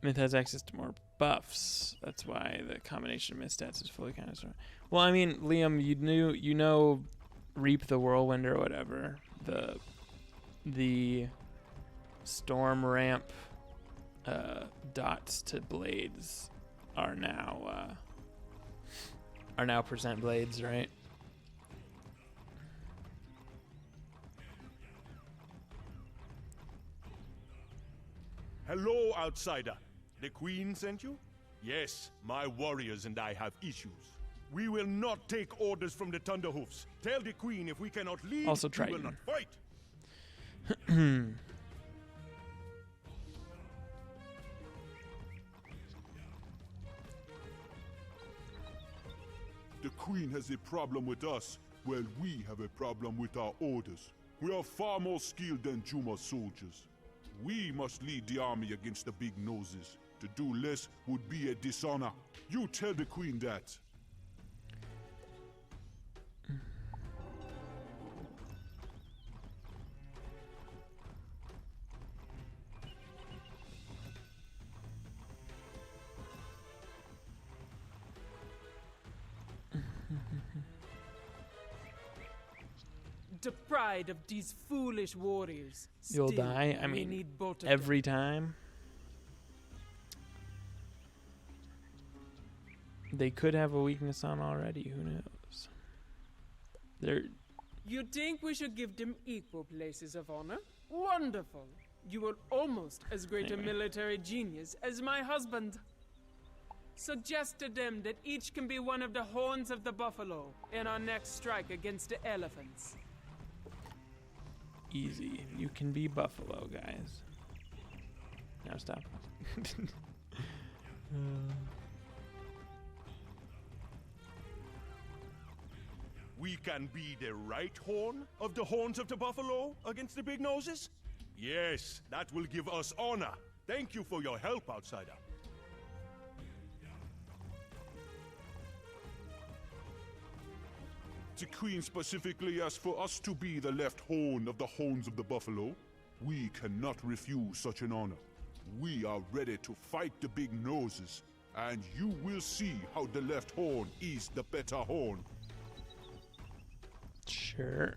Myth has access to more buffs. That's why the combination of myth stats is fully counted. Well, I mean, Liam, you know, Reap the Whirlwind or whatever. The storm ramp dots to blades are now percent blades, right? Hello, outsider. The Queen sent you? Yes, my warriors and I have issues. We will not take orders from the Thunderhoofs. Tell the Queen if we cannot lead, Also we will Triton. not fight. The Queen has a problem with us, while we have a problem with our orders. We are far more skilled than Juma's soldiers. We must lead the army against the big noses. To do less would be a dishonor. You tell the Queen that. The pride of these foolish warriors. You'll Still, die. I we mean, need both of every time. They could have a weakness on already. Who knows? They're. You think we should give them equal places of honor? Wonderful. You are almost as great a military genius as my husband. Suggest to them that each can be one of the horns of the buffalo in our next strike against the elephants. Easy. You can be Buffalo, guys. Now stop. We can be the right horn of the horns of the buffalo against the big noses? Yes, that will give us honor. Thank you for your help, outsider. The Queen specifically asked for us to be the left horn of the horns of the buffalo. We cannot refuse such an honor. We are ready to fight the big noses, and you will see how the left horn is the better horn. Sure.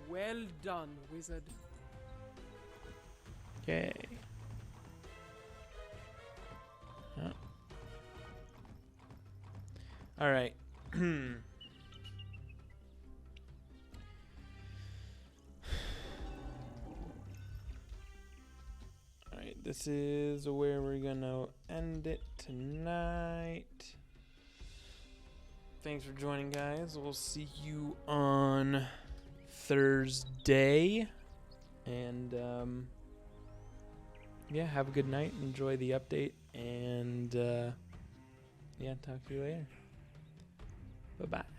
Well done, wizard. Okay. All right. Alright, this is where we're gonna end it tonight. Thanks for joining, guys. We'll see you on Thursday. And, yeah, have a good night. Enjoy the update. And, yeah, talk to you later. Bye-bye.